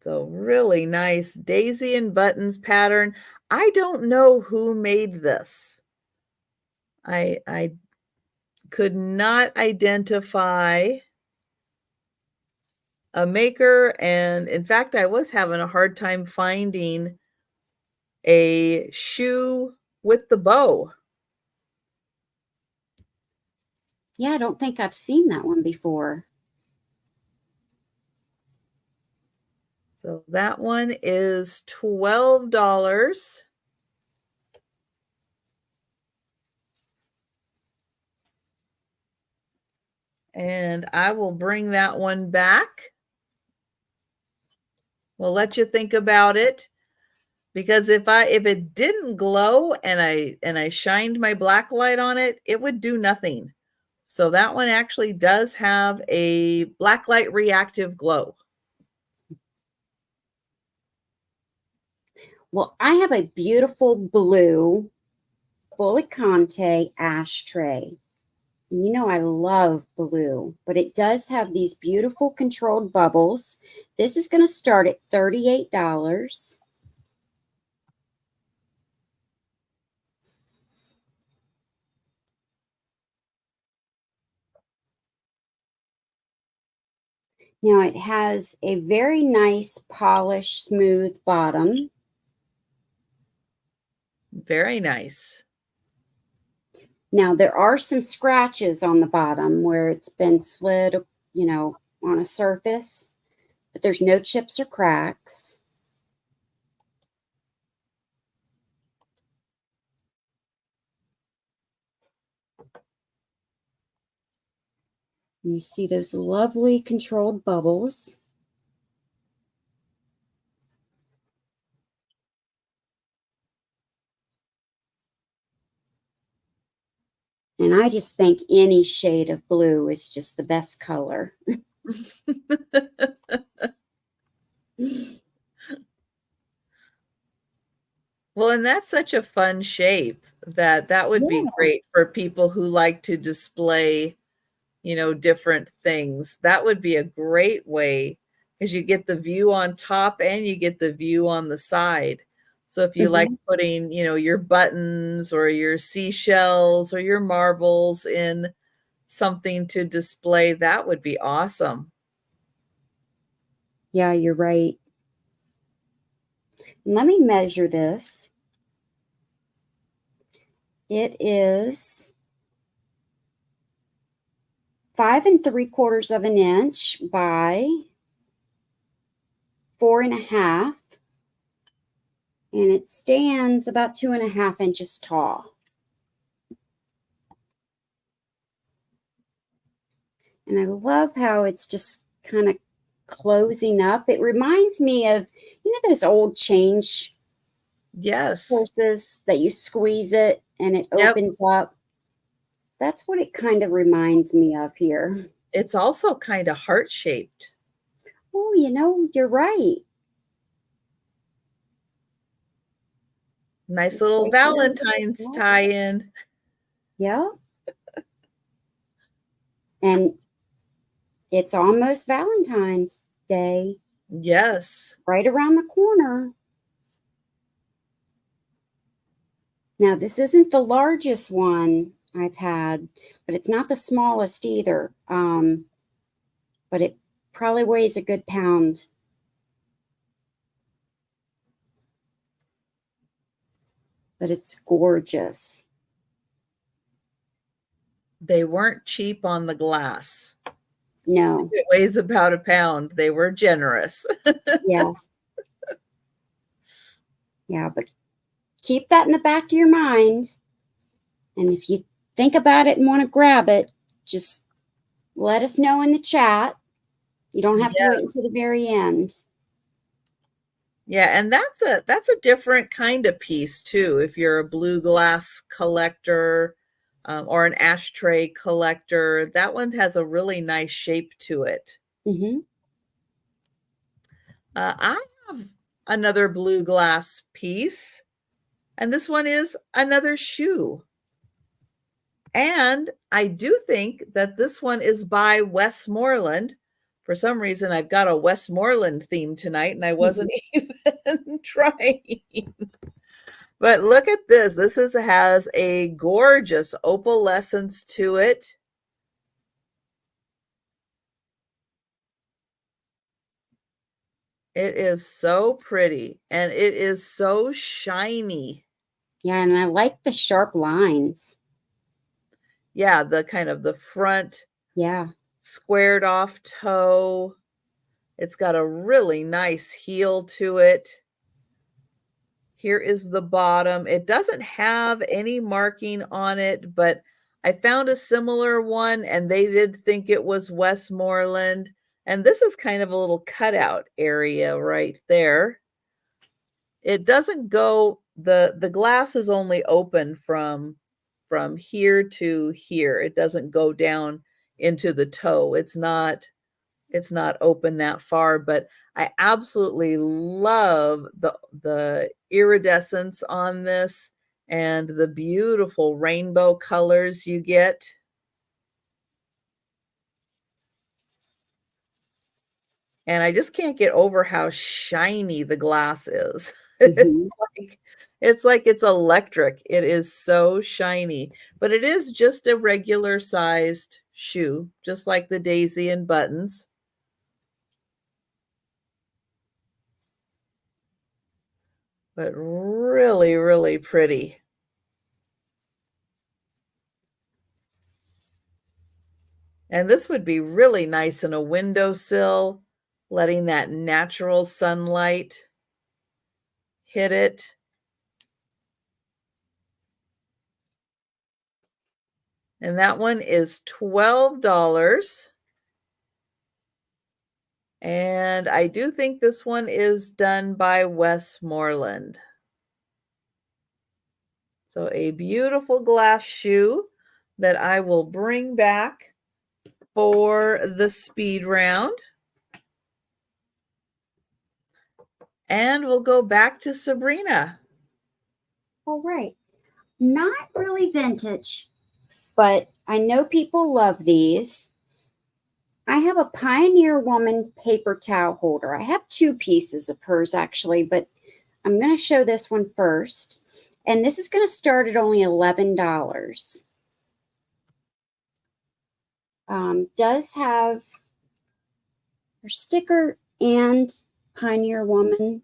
So really nice daisy and buttons pattern. I don't know who made this. I could not identify a maker, and in fact, I was having a hard time finding a shoe with the bow. Yeah, I don't think I've seen that one before. So that one is $12. And I will bring that one back. We'll let you think about it, because if it didn't glow and I shined my black light on it, it would do nothing. So that one actually does have a black light reactive glow. Well, I have a beautiful blue Conte ashtray. You know I love blue, but it does have these beautiful controlled bubbles. This is going to start at $38. Now it has a very nice polished, smooth bottom. Very nice. Now there are some scratches on the bottom where it's been slid, you know, on a surface, but there's no chips or cracks. You see those lovely controlled bubbles. And I just think any shade of blue is just the best color. Well, and that's such a fun shape that would be Yeah. great for people who like to display, different things. That would be a great way because you get the view on top and you get the view on the side. So if you like Mhm. putting, your buttons or your seashells or your marbles in something to display, that would be awesome. Yeah, you're right. Let me measure this. It is 5 3/4 of an inch by 4 1/2, and it stands about 2 1/2 inches tall. And I love how it's just kind of closing up. It reminds me of, those old change Yes. purses that you squeeze it and it Yep. opens up. That's what it kind of reminds me of here. It's also kind of heart-shaped. Oh, you're right. Nice This little way goes to the Valentine's top. tie-in. Yeah. And it's almost Valentine's Day, Yes. right around the corner. Now, this isn't the largest one I've had, but it's not the smallest either. But it probably weighs a good pound. But it's gorgeous. They weren't cheap on the glass. No, It weighs about a pound. They were generous. yes, yeah, but keep that in the back of your mind. And if you think about it and want to grab it, just let us know in the chat. You don't have to Yeah. wait until the very end. Yeah, and that's a different kind of piece too. If you're a blue glass collector or an ashtray collector, that one has a really nice shape to it. Hmm. I have another blue glass piece, and this one is another shoe. And I do think that this one is by Westmoreland. For some reason, I've got a Westmoreland theme tonight, and I wasn't even trying. But look at this. Has a gorgeous opalescence to it. It is so pretty and it is so shiny. Yeah, and I like the sharp lines. Yeah, the kind of the front Yeah. squared off toe. It's got a really nice heel to it. Here is the bottom. It doesn't have any marking on it, but I found a similar one and they did think it was Westmoreland. And this is kind of a little cutout area right there. It doesn't go the glass is only open from here to here. It doesn't go down into the toe. It's not open that far, but I absolutely love the iridescence on this and the beautiful rainbow colors you get. And I just can't get over how shiny the glass is. Hmm. Like it's like it's electric. It is so shiny, but it is just a regular sized shoe, just like the daisy and buttons, but really, really pretty. And this would be really nice in a windowsill, letting that natural sunlight hit it. And that one is $12. And I do think this one is done by Westmoreland. So a beautiful glass shoe that I will bring back for the speed round. And we'll go back to Sabrina. All right. Not really vintage, but I know people love these. I have a Pioneer Woman paper towel holder. I have two pieces of hers actually, but I'm going to show this one first. And this is going to start at only $11. Does have her sticker and Pioneer Woman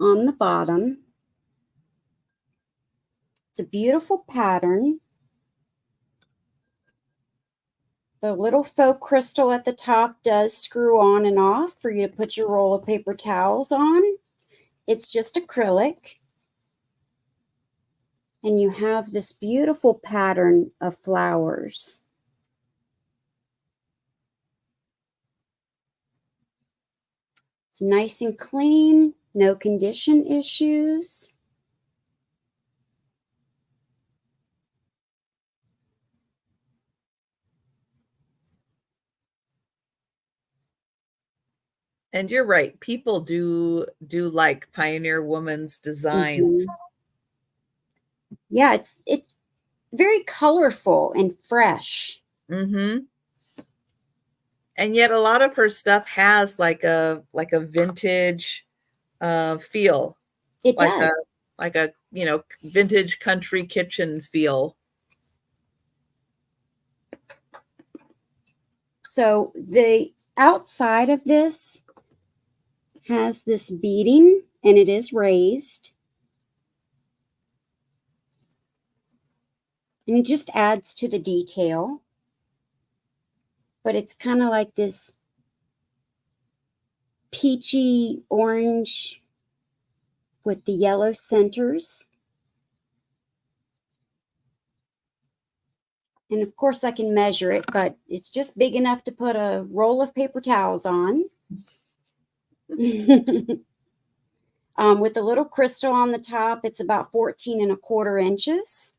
on the bottom. It's a beautiful pattern. The little faux crystal at the top does screw on and off for you to put your roll of paper towels on. It's just acrylic. And you have this beautiful pattern of flowers. It's nice and clean, no condition issues. And you're right. People do like Pioneer Woman's designs. Yeah, it's very colorful and fresh. And yet a lot of her stuff has like a vintage feel. It does. Like a, vintage country kitchen feel. So the outside of this has this beading, and it is raised. And it just adds to the detail. But it's kind of like this peachy orange with the yellow centers. And of course I can measure it, but it's just big enough to put a roll of paper towels on. With a little crystal on the top, it's about 14¼ inches.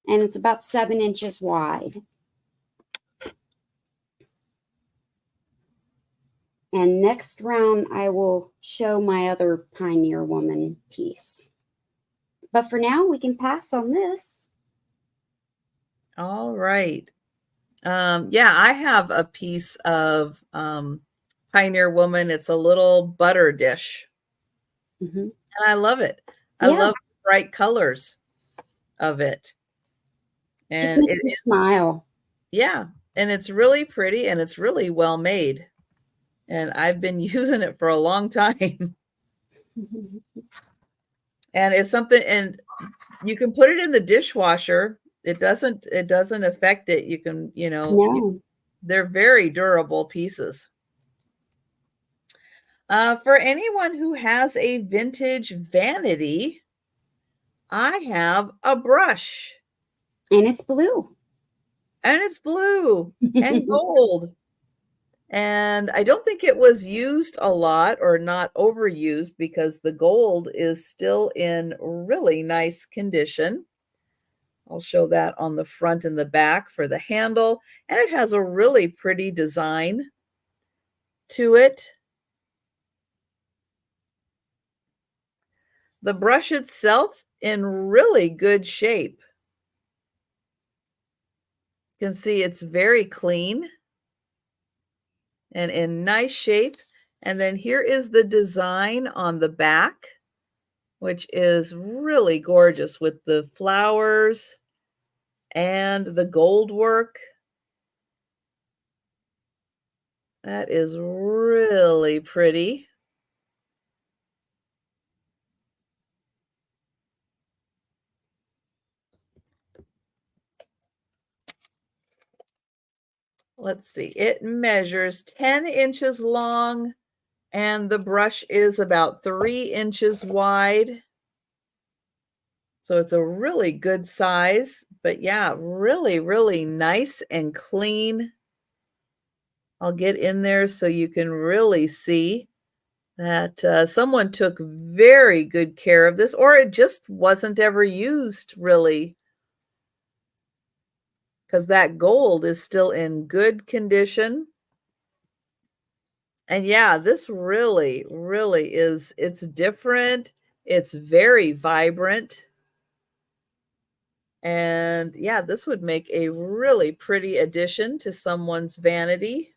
And it's about 7 inches wide. And next round, I will show my other Pioneer Woman piece. But for now, we can pass on this. All right. Yeah, I have a piece of Pioneer Woman. It's a little butter dish. And I love it. I love the bright colors of it. And just makes you smile. Yeah. And it's really pretty and it's really well made. And I've been using it for a long time. And it's something, and you can put it in the dishwasher. It doesn't affect it. You can, they're very durable pieces. For anyone who has a vintage vanity, I have a brush. And it's blue. And it's blue and gold. And I don't think it was used a lot or not overused because the gold is still in really nice condition. I'll show that on the front and the back for the handle. And it has a really pretty design to it. The brush itself in really good shape. You can see it's very clean and in nice shape. And then here is the design on the back, which is really gorgeous with the flowers and the gold work. That is really pretty. Let's see, it measures 10 inches long and the brush is about 3 inches wide. So it's a really good size, but yeah, really, really nice and clean. I'll get in there so you can really see that someone took very good care of this, or it just wasn't ever used really, because that gold is still in good condition. And yeah, this really, really is, it's different. It's very vibrant. And yeah, this would make a really pretty addition to someone's vanity.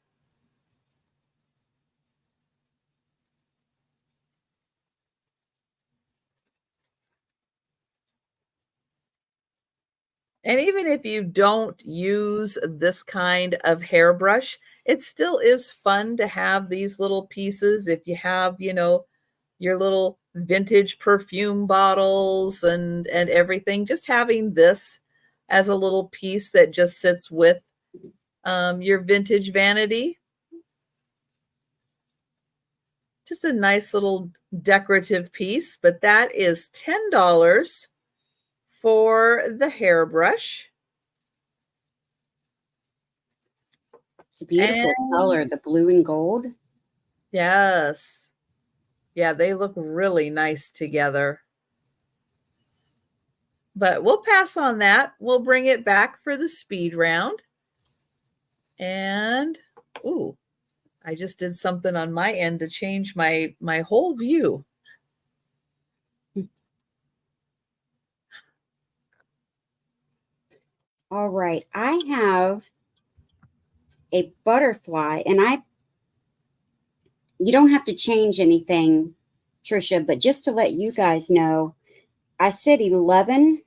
And even if you don't use this kind of hairbrush, it still is fun to have these little pieces. If you have, you know, your little vintage perfume bottles and everything, just having this as a little piece that just sits with your vintage vanity. Just a nice little decorative piece, but that is $10 for the hairbrush. It's a beautiful And color, the blue and gold. yes. Yeah, they look really nice together. But we'll pass on that. We'll bring it back for the speed round. And, ooh, I just did something on my end to change my whole view. All right, I have a butterfly, and you don't have to change anything, Trisha, but just to let you guys know, I said 11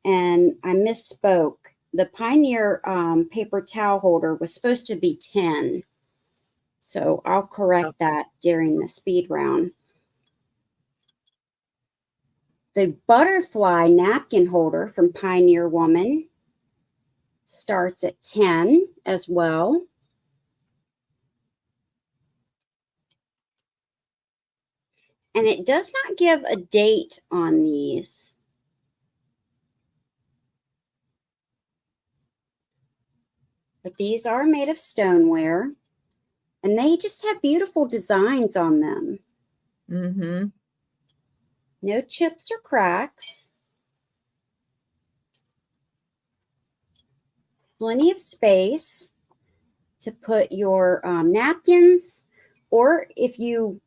and I misspoke. The Pioneer paper towel holder was supposed to be 10. So I'll correct that during the speed round. The butterfly napkin holder from Pioneer Woman starts at 10 as well. And it does not give a date on these. But these are made of stoneware. And they just have beautiful designs on them. Mm-hmm. No chips or cracks. Plenty of space to put your napkins, or if you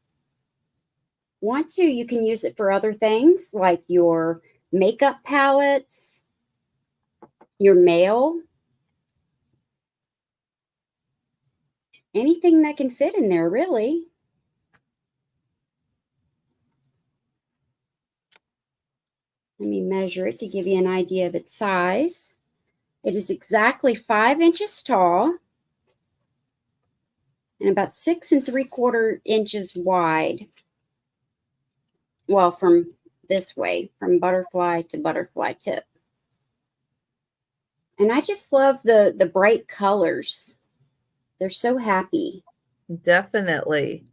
want to, you can use it for other things like your makeup palettes, your mail, anything that can fit in there, really. Let me measure it to give you an idea of its size. It is exactly 5 inches tall and about 6 3/4 inches wide. Well, from this way, from butterfly to butterfly tip. And I just love the bright colors. They're so happy. Definitely.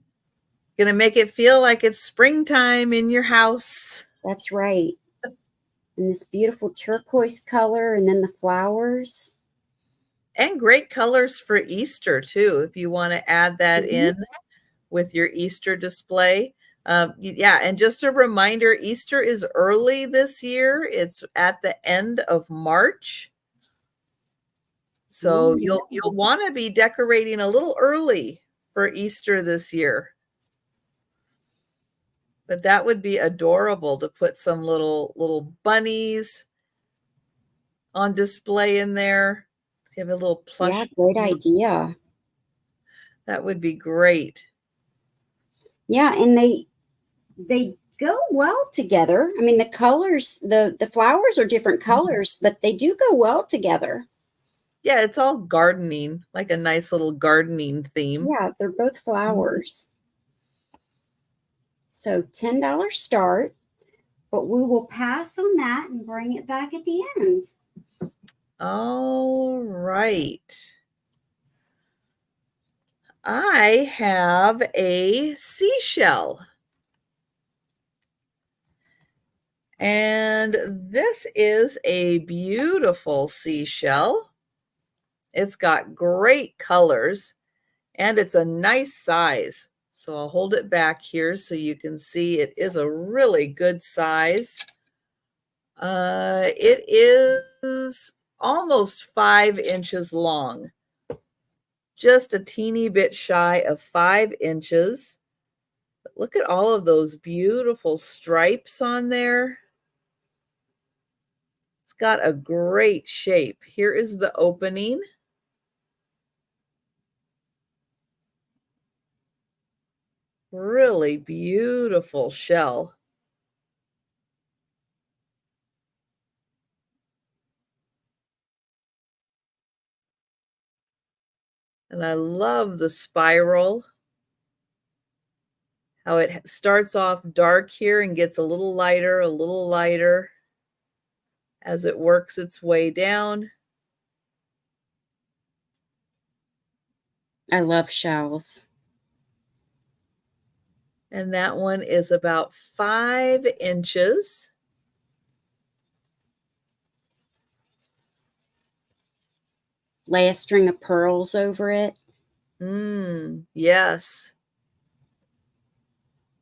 Gonna make it feel like it's springtime in your house. That's right. And this beautiful turquoise color, and then the flowers. And great colors for Easter, too, if you want to add that in with your Easter display. Yeah, and just a reminder, Easter is early this year. It's at the end of March. So you'll want to be decorating a little early for Easter this year. But that would be adorable to put some little bunnies on display in there. You have a little plush. Yeah, great idea. That would be great. Yeah, and they go well together. I mean, the colors, the flowers are different colors, but they do go well together. Yeah, it's all gardening, like a nice little gardening theme. Yeah, they're both flowers. So $10 start, but we will pass on that and bring it back at the end. All right. I have a seashell. And this is a beautiful seashell. It's got great colors. And it's a nice size. So I'll hold it back here so you can see it is a really good size. It is almost 5 inches long. Just a teeny bit shy of 5 inches. But look at all of those beautiful stripes on there. It's got a great shape. Here is the opening. Really beautiful shell. And I love the spiral. How it starts off dark here and gets a little lighter as it works its way down. I love shells. And that one is about 5 inches. Lay a string of pearls over it. Yes.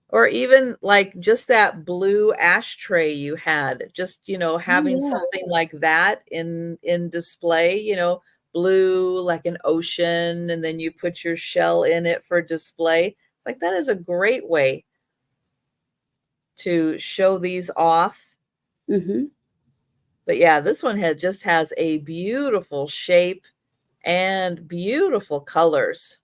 Or even like just that blue ashtray you had, just, having something like that in display, blue like an ocean, and then you put your shell in it for display. It's like that is a great way to show these off. But yeah, this one just has a beautiful shape and beautiful colors.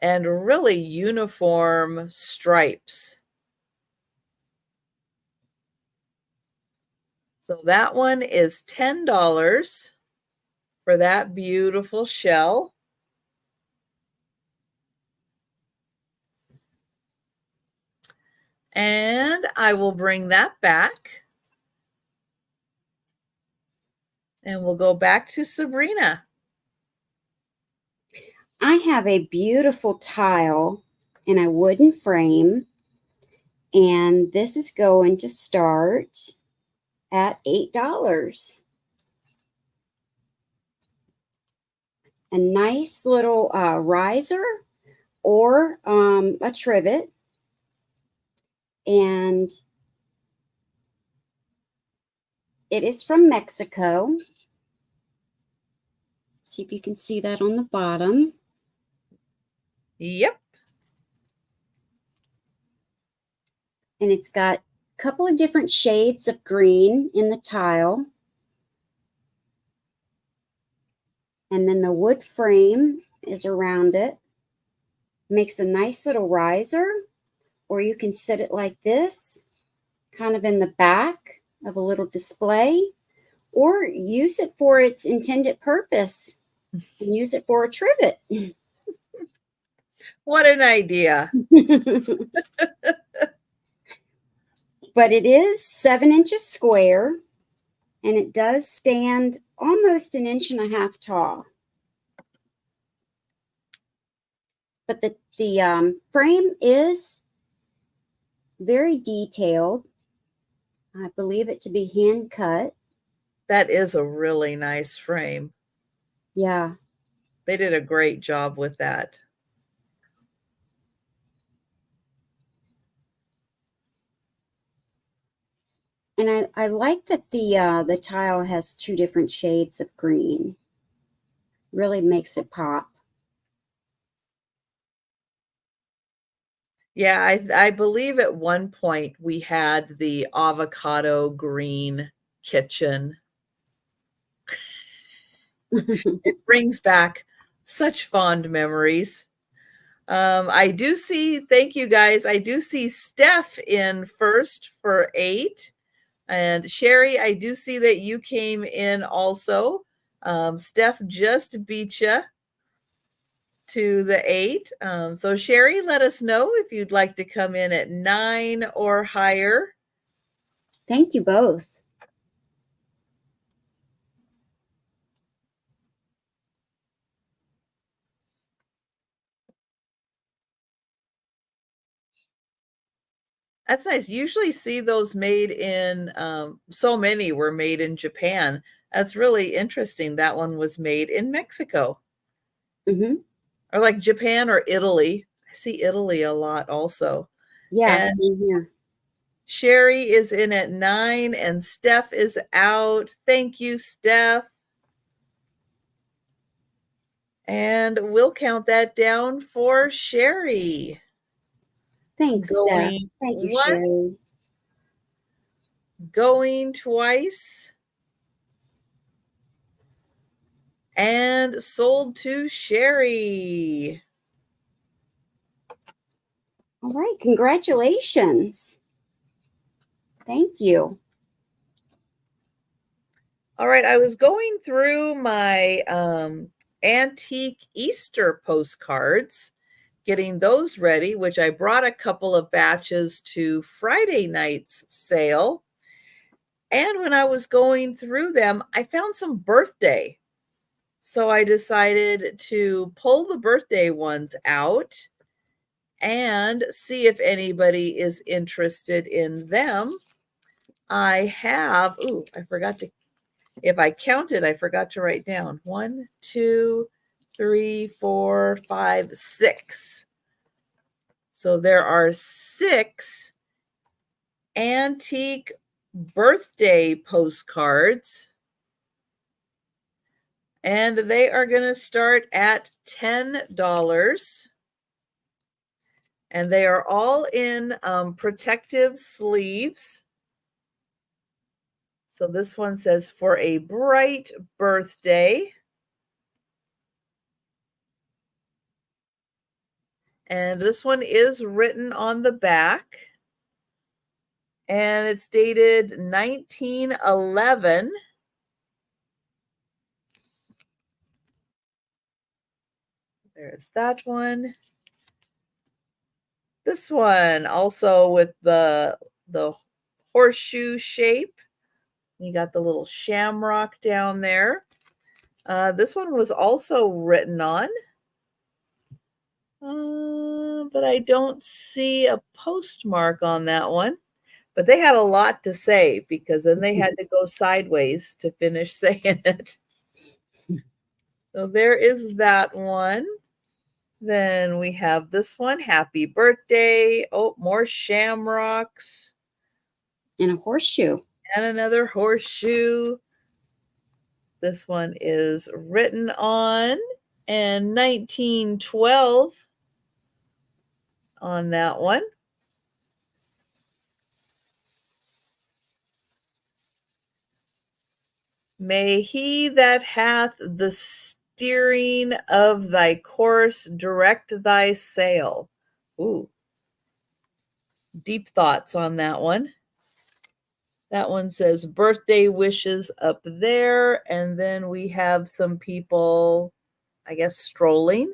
And really uniform stripes. So that one is $10 for that beautiful shell. And I will bring that back. And we'll go back to Sabrina. I have a beautiful tile in a wooden frame, and this is going to start at $8. A nice little riser or a trivet, and it is from Mexico. See if you can see that on the bottom. Yep. And it's got a couple of different shades of green in the tile. And then the wood frame is around it. Makes a nice little riser, or you can set it like this, kind of in the back of a little display, or use it for its intended purpose and use it for a trivet. What an idea. But it is 7 inches square, and it does stand almost 1.5 inches tall. But the frame is very detailed. I believe it to be hand cut. That is a really nice frame. Yeah. They did a great job with that. And I like that the tile has 2 different shades of green. Really makes it pop. Yeah, I believe at one point we had the avocado green kitchen. It brings back such fond memories. I do see, thank you guys. I do see Steph in first for 8. And Sherry, I do see that you came in also. Steph just beat you to the 8. So Sherry, let us know if you'd like to come in at 9 or higher. Thank you both. That's nice. Usually see those made in, so many were made in Japan. That's really interesting. That one was made in Mexico. Mm-hmm. Or like Japan or Italy. I see Italy a lot also. Yeah, And same here. Sherry is in at 9 and Steph is out. Thank you, Steph. And we'll count that down for Sherry. Thanks, Steph. Going Thank you, once, Sherry. going twice, and sold to Sherry. All right, congratulations. Thank you. All right, I was going through my antique Easter postcards, getting those ready, which I brought a couple of batches to Friday night's sale. And when I was going through them, I found some birthday. So I decided to pull the birthday ones out and see if anybody is interested in them. I have, I forgot to, if I counted, I forgot to write down 1, 2, 3, 4, 5, 6. So there are 6 antique birthday postcards, and they are going to start at $10. And they are all in protective sleeves. So this one says, for a bright birthday. And this one is written on the back. And it's dated 1911. There's that one. This one also with the horseshoe shape. You got the little shamrock down there. This one was also written on. But I don't see a postmark on that one. But they had a lot to say because then they had to go sideways to finish saying it. So there is that one. Then we have this one, happy birthday. Oh, more shamrocks. And a horseshoe. And another horseshoe. This one is written on and 1912 on that one. May he that hath the steering of thy course direct thy sail. Ooh, deep thoughts on that one. That one says birthday wishes up there. And then we have some people, I guess, strolling.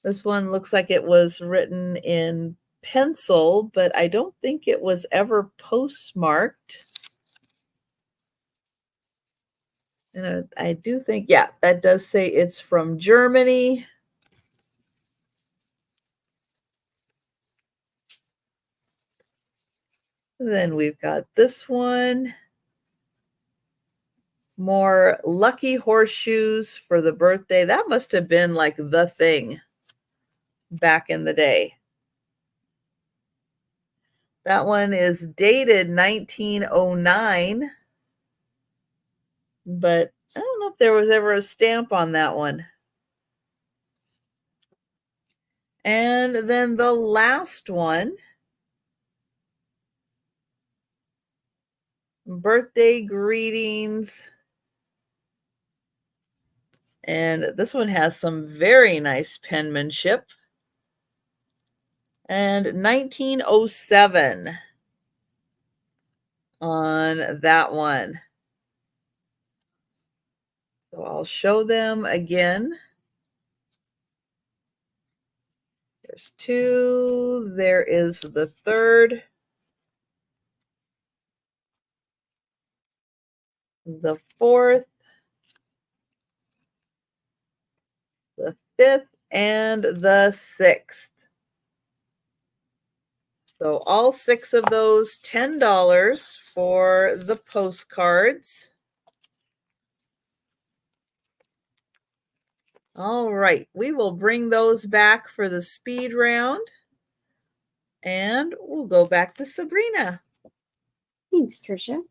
This one looks like it was written in pencil, but I don't think it was ever postmarked. And I do think, yeah, that does say it's from Germany. Then we've got this one. More lucky horseshoes for the birthday. That must have been like the thing back in the day. That one is dated 1909. But I don't know if there was ever a stamp on that one. And then the last one, birthday greetings. And this one has some very nice penmanship. And 1907 on that one. So I'll show them again. There's 2. There is the 3rd. The 4th. The 5th and the 6th. So all 6 of those, $10 for the postcards. All right, we will bring those back for the speed round. And we'll go back to Sabrina. Thanks, Trisha.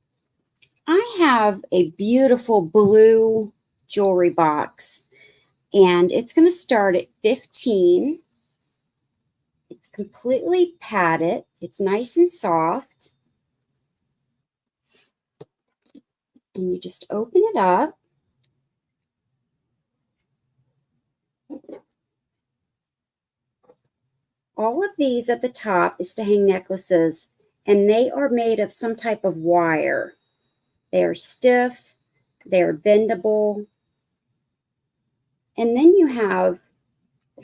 I have a beautiful blue jewelry box, and it's going to start at 15. It's completely padded. It's nice and soft. And you just open it up. All of these at the top is to hang necklaces, and they are made of some type of wire. They are stiff, they are bendable. And then you have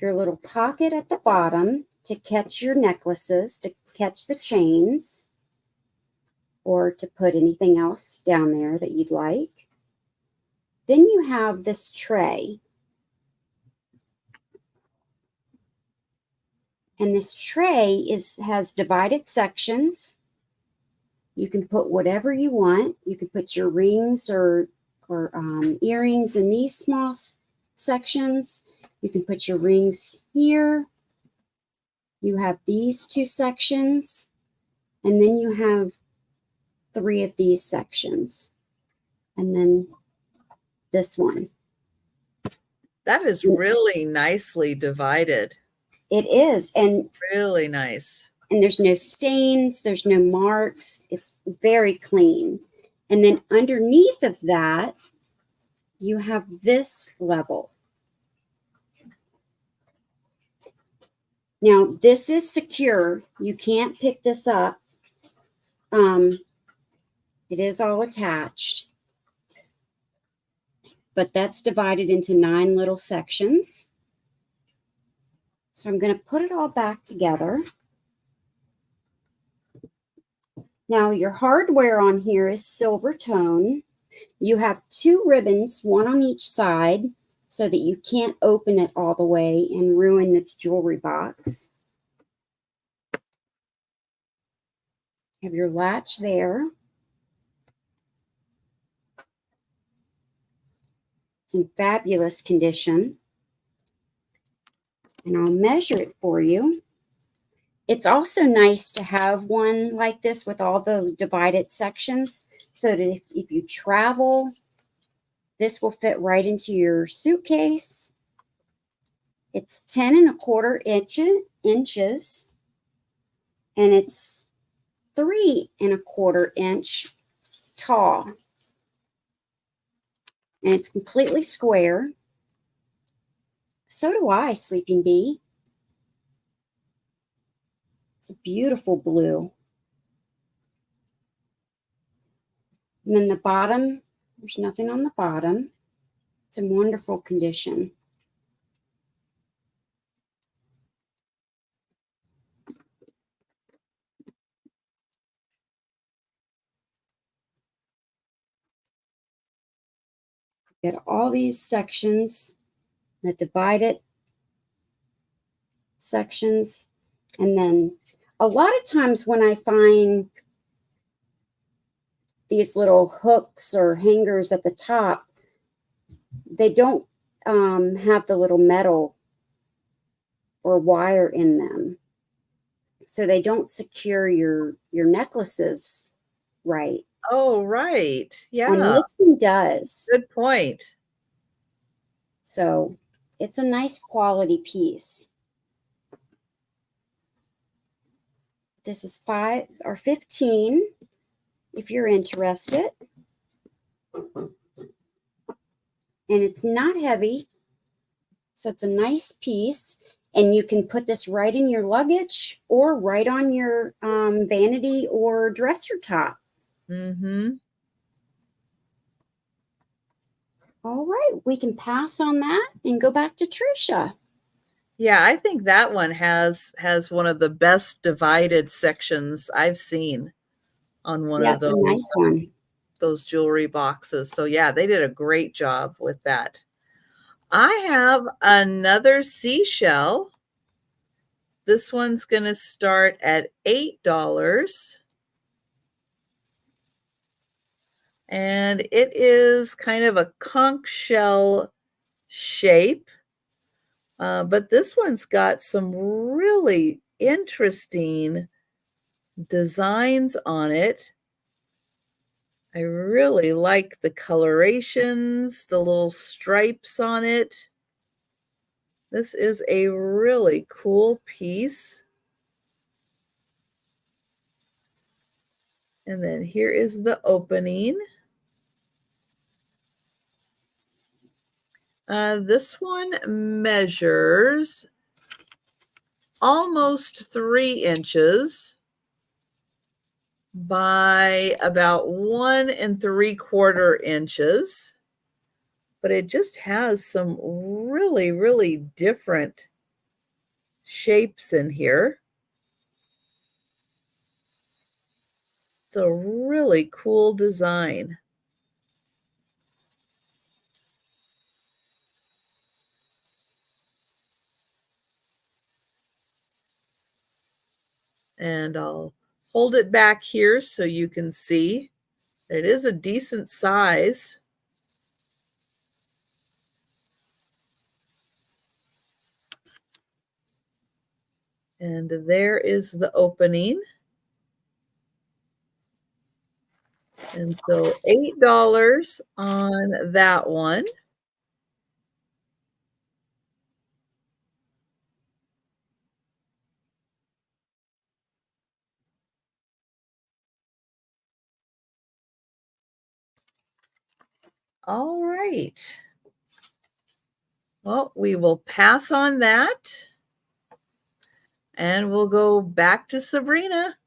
your little pocket at the bottom to catch your necklaces, to catch the chains, or to put anything else down there that you'd like. Then you have this tray. And this tray has divided sections. You can put whatever you want. You can put your rings or earrings in these small sections. You can put your rings here. You have these 2 sections. And then you have 3 of these sections. And then this one. That is really nicely divided. It is. And really nice. And there's no stains, there's no marks. It's very clean. And then underneath of that, you have this level. Now, this is secure. You can't pick this up. It is all attached. But that's divided into 9 little sections. So I'm going to put it all back together. Now, your hardware on here is silver tone. You have 2 ribbons, one on each side, so that you can't open it all the way and ruin the jewelry box. You have your latch there. It's in fabulous condition. And I'll measure it for you. It's also nice to have one like this with all the divided sections so that if you travel, this will fit right into your suitcase. It's 10 1/4 inches and it's 3 1/4 inch tall. And it's completely square. So do I, Sleeping Bee. It's a beautiful blue. And then the bottom, there's nothing on the bottom. It's in wonderful condition. Got all these sections, the divided sections, and then a lot of times when I find these little hooks or hangers at the top, they don't have the little metal or wire in them. So they don't secure your necklaces right. Oh, right. Yeah. And this one does. Good point. So it's a nice quality piece. This is 5 or 15 if you're interested. And it's not heavy. So it's a nice piece. And you can put this right in your luggage or right on your vanity or dresser top. Mm-hmm. All right, we can pass on that and go back to Trisha. Yeah, I think that one has one of the best divided sections I've seen on one of those. That's a nice one. Those jewelry boxes. So yeah, they did a great job with that. I have another seashell. This one's going to start at $8. And it is kind of a conch shell shape. But this one's got some really interesting designs on it. I really like the colorations, the little stripes on it. This is a really cool piece. And then here is the opening. This one measures almost 3 inches by about 1 3/4 inches. But it just has some really, really different shapes in here. It's a really cool design. And I'll hold it back here so you can see. It is a decent size. And there is the opening. And so $8 on that one. All right. Well, we will pass on that. And we'll go back to Sabrina.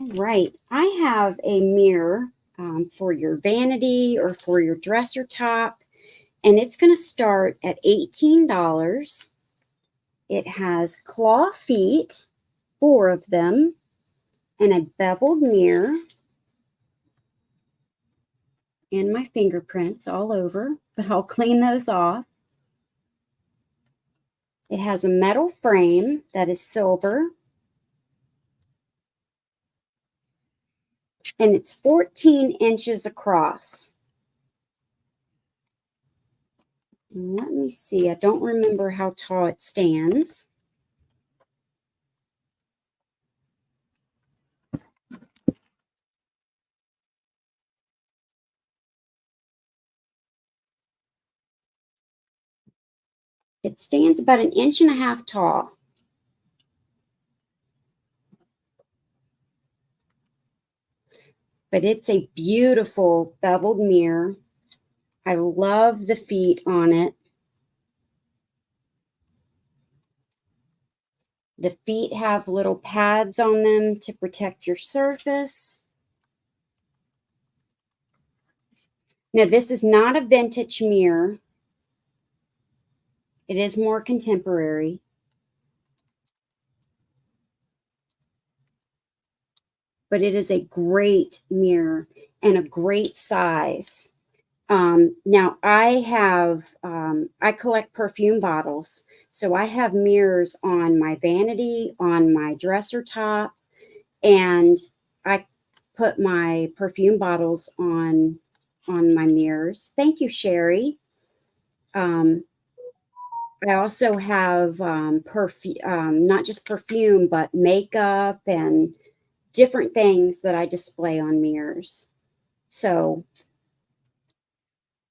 All right. I have a mirror for your vanity or for your dresser top, and it's going to start at $18. It has claw feet, 4 of them, and a beveled mirror, and my fingerprints all over, but I'll clean those off. It has a metal frame that is silver, and it's 14 inches across. Let me see. I don't remember how tall it stands. It stands about 1.5 inches tall. But it's a beautiful beveled mirror. I love the feet on it. The feet have little pads on them to protect your surface. Now, this is not a vintage mirror. It is more contemporary. But it is a great mirror and a great size. Now I collect perfume bottles. So I have mirrors on my vanity, on my dresser top, and I put my perfume bottles on my mirrors. Thank you, Sherry. I also have not just perfume, but makeup and different things that I display on mirrors. So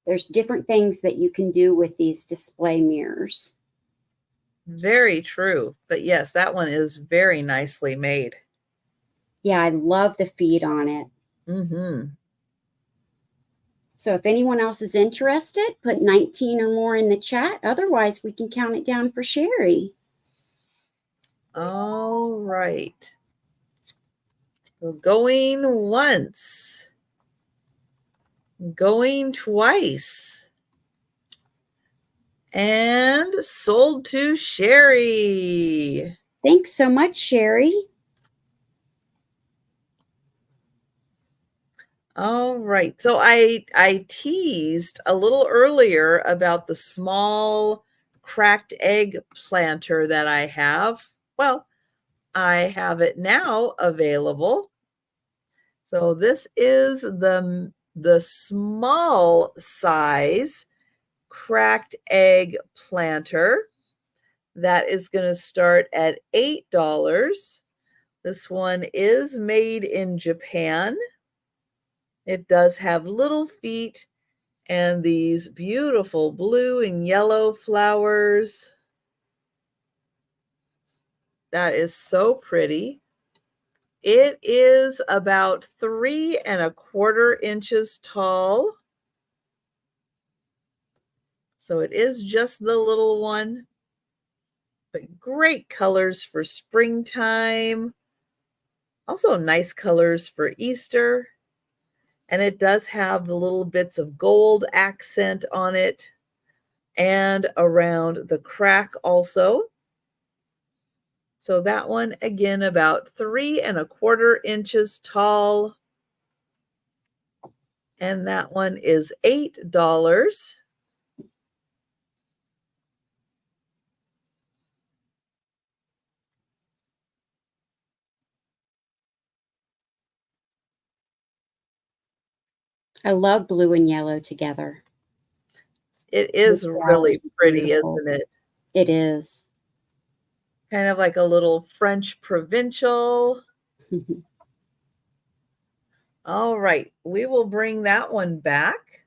there's different things that you can do with these display mirrors. Very true. But yes, that one is very nicely made. Yeah, I love the feet on it. Mm-hmm. So if anyone else is interested, put 19 or more in the chat. Otherwise, we can count it down for Sherry. All right. So going once. Going twice. And sold to Sherry. Thanks so much, Sherry. All right. So I teased a little earlier about the small cracked egg planter that I have. Well, I have it now available. So this is the small size cracked egg planter. That is going to start at $8. This one is made in Japan. It does have little feet and these beautiful blue and yellow flowers. That is so pretty. It is about 3¼ inches tall. So it is just the little one, but great colors for springtime. Also nice colors for Easter. And it does have the little bits of gold accent on it and around the crack also. So that one, again, about 3¼ inches tall. And that one is $8. I love blue and yellow together. It is really pretty, isn't it? It is. Kind of like a little French provincial. All right, we will bring that one back.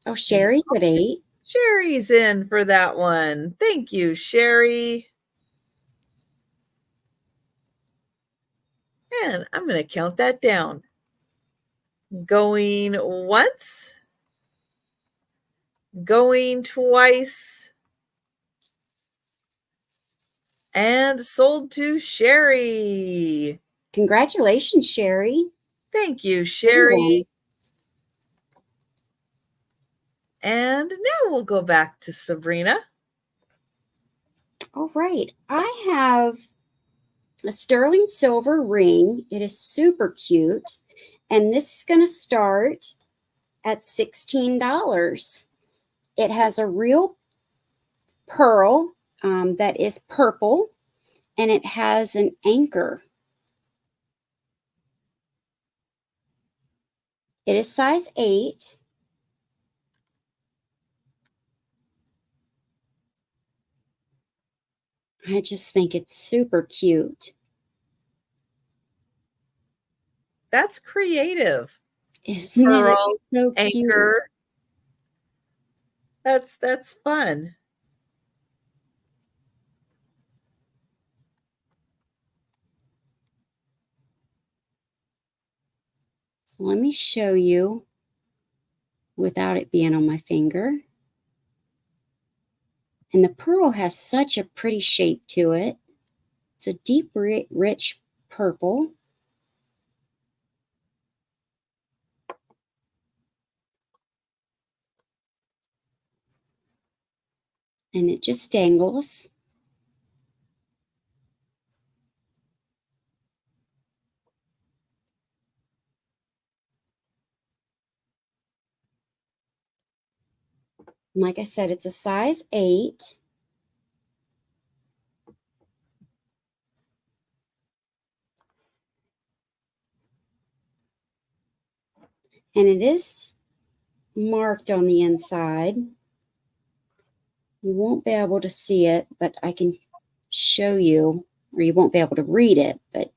Oh, Sherry's at 8. Sherry's in for that one. Thank you, Sherry. And I'm going to count that down. Going once, going twice, and sold to Sherry. Congratulations, Sherry. Thank you, Sherry. And now we'll go back to Sabrina. All right. I have a sterling silver ring. It is super cute. And this is going to start at $16. It has a real pearl that is purple, and it has an anchor. It is size 8. I just think it's super cute. That's creative. Isn't Pearl, it so anchor. Cute? That's fun. So let me show you without it being on my finger. And the pearl has such a pretty shape to it. It's a deep, rich purple. And it just dangles. Like I said, it's a size 8. And it is marked on the inside. You won't be able to see it, but I can show you, or you won't be able to read it, but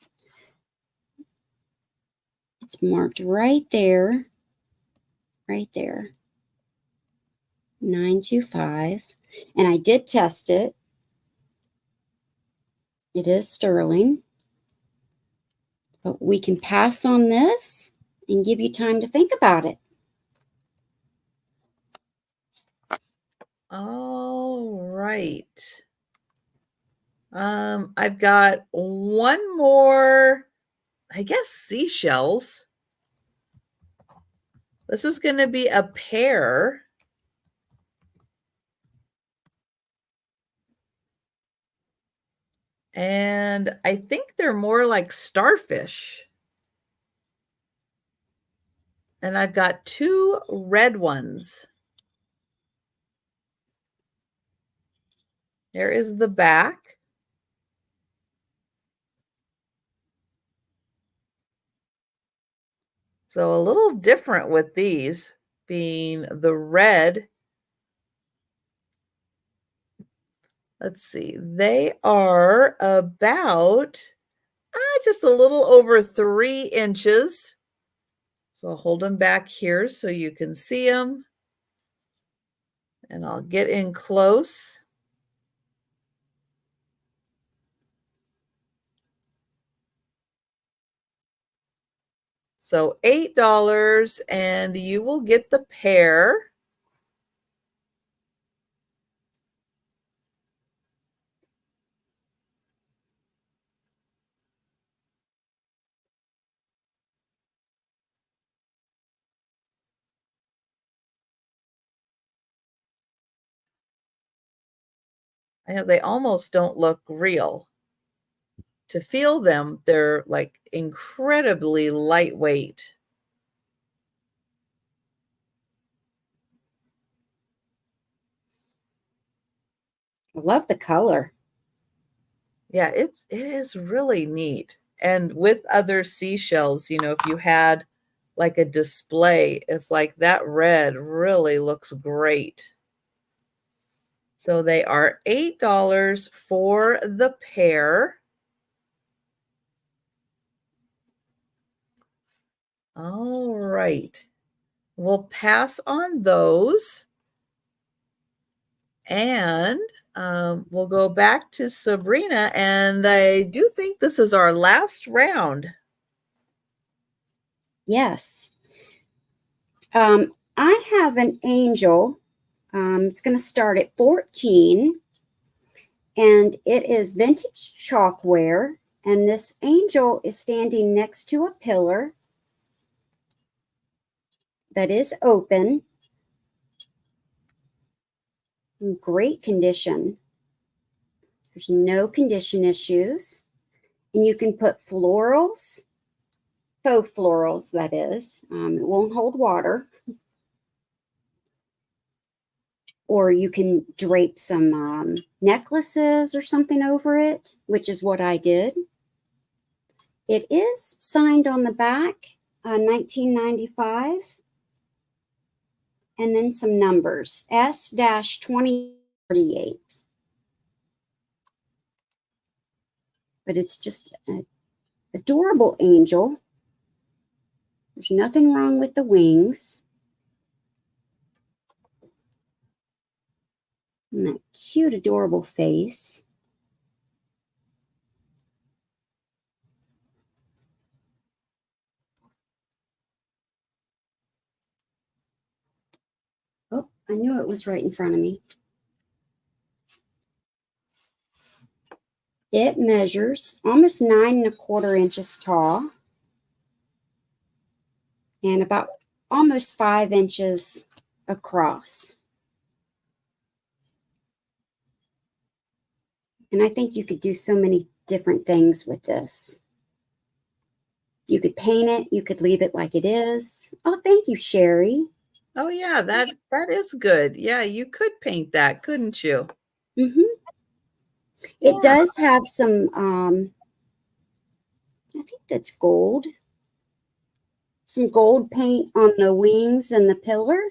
it's marked right there, right there, 925. And I did test it. It is sterling, but we can pass on this and give you time to think about it. All right. I've got one more, I guess, seashells. This is going to be a pair. And I think they're more like starfish. And I've got 2 red ones. Here is the back. So a little different with these being the red. Let's see, they are about just a little over 3 inches. So I'll hold them back here so you can see them. And I'll get in close. So $8 and you will get the pair. I know they almost don't look real. To feel them, they're like incredibly lightweight. I love the color. Yeah, it is really neat. And with other seashells, you know, if you had like a display, it's like that red really looks great. So they are $8 for the pair. All right. We'll pass on those. And we'll go back to Sabrina. And I do think this is our last round. Yes. I have an angel. It's going to start at 14. And it is vintage chalkware. And this angel is standing next to a pillar that is open, in great condition. There's no condition issues. And you can put florals, faux florals, that is. It won't hold water. Or you can drape some necklaces or something over it, which is what I did. It is signed on the back, 1995. And then some numbers, S-2048. But it's just an adorable angel. There's nothing wrong with the wings. And that cute, adorable face. Oh, I knew it was right in front of me. It measures almost 9¼ inches tall and about almost 5 inches across. And I think you could do so many different things with this. You could paint it. You could leave it like it is. Oh, thank you, Sherry. Oh yeah, that is good. Yeah, you could paint that, couldn't you? Mm-hmm. It does have some, I think that's gold. Some gold paint on the wings and the pillar.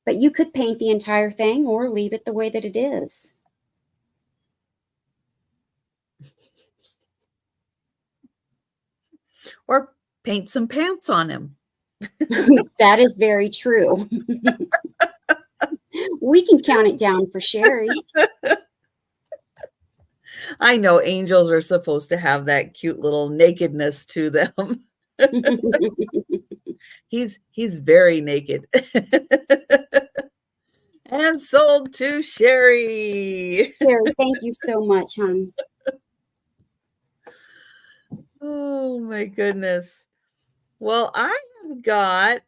But you could paint the entire thing or leave it the way that it is. Or paint some pants on him. That is very true. We can count it down for Sherry. I know angels are supposed to have that cute little nakedness to them. He's very naked. And sold to Sherry. Sherry, thank you so much, hon. Oh my goodness. Well, I have got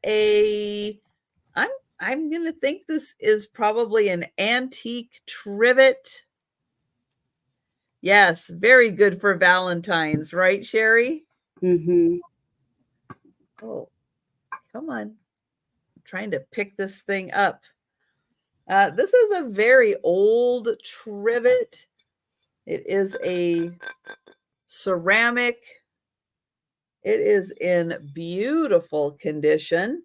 I'm gonna think this is probably an antique trivet. Yes, very good for Valentine's, right, Sherry? Mm-hmm. Oh, come on. I'm trying to pick this thing up. This is a very old trivet. It is a ceramic. It is in beautiful condition.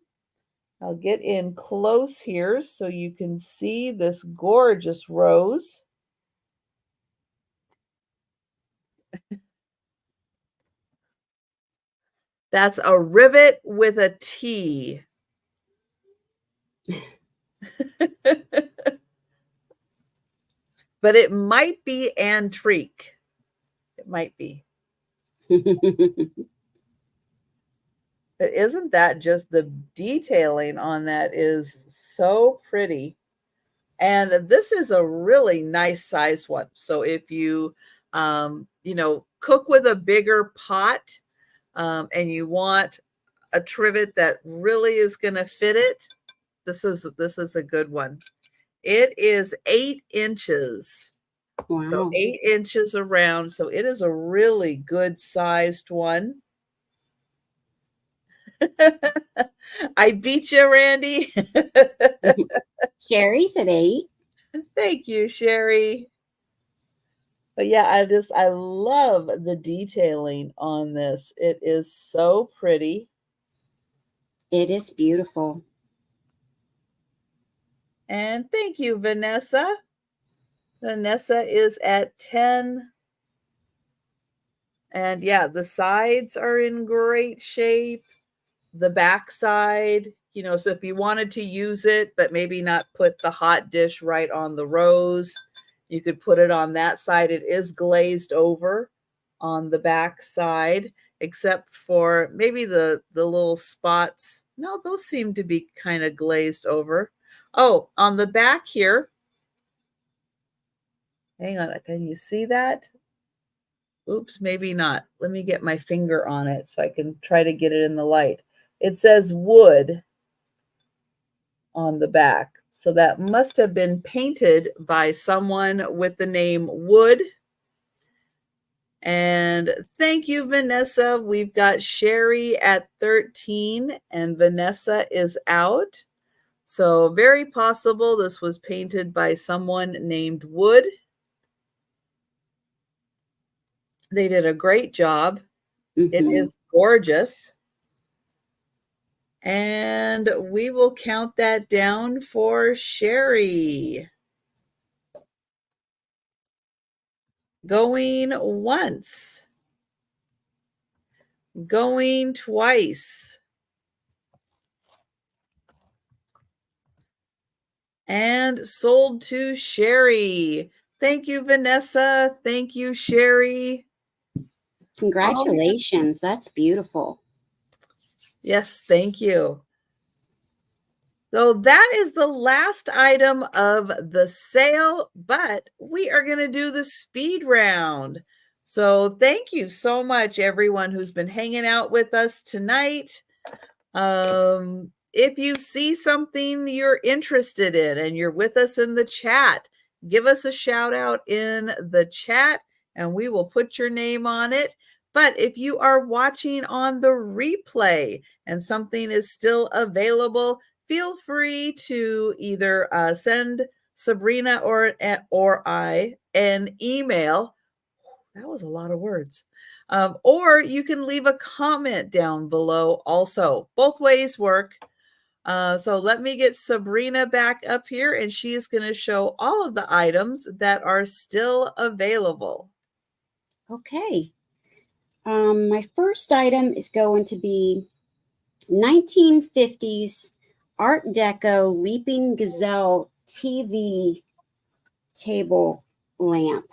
I'll get in close here so you can see this gorgeous rose. That's a rivet with a T. But it might be antique. It might be. But isn't that just the detailing on that is so pretty? And this is a really nice size one. So if you, cook with a bigger pot and you want a trivet that really is going to fit it, this is a good one. It is 8 inches. So Wow. 8 inches around. So it is a really good sized one. I beat you, Randy. Sherry's at 8. Thank you, Sherry. But yeah, I love the detailing on this. It is so pretty. It is beautiful. And thank you, Vanessa. Vanessa is at 10. And yeah, the sides are in great shape. The back side, so if you wanted to use it, but maybe not put the hot dish right on the rose, you could put it on that side. It is glazed over on the back side, except for maybe the little spots. No, those seem to be kind of glazed over. Oh, on the back here, hang on, can you see that? Oops, maybe not. Let me get my finger on it so I can try to get it in the light. It says wood on the back. So that must have been painted by someone with the name Wood. And thank you, Vanessa. We've got Sherry at 13 and Vanessa is out. So very possible this was painted by someone named Wood. They did a great job. It is gorgeous. And we will count that down for Sherry. Going once. Going twice. And sold to Sherry. Thank you, Vanessa. Thank you, Sherry. Congratulations. That's beautiful. Yes, thank you. So that is the last item of the sale, but we are going to do the speed round. So thank you so much, everyone who's been hanging out with us tonight. If you see something you're interested in and you're with us in the chat, give us a shout out in the chat and we will put your name on it. But if you are watching on the replay and something is still available, feel free to either send Sabrina or I an email. That was a lot of words. Or you can leave a comment down below also. Both ways work. So let me get Sabrina back up here and she is going to show all of the items that are still available. Okay. My first item is going to be 1950s Art Deco Leaping Gazelle TV table lamp.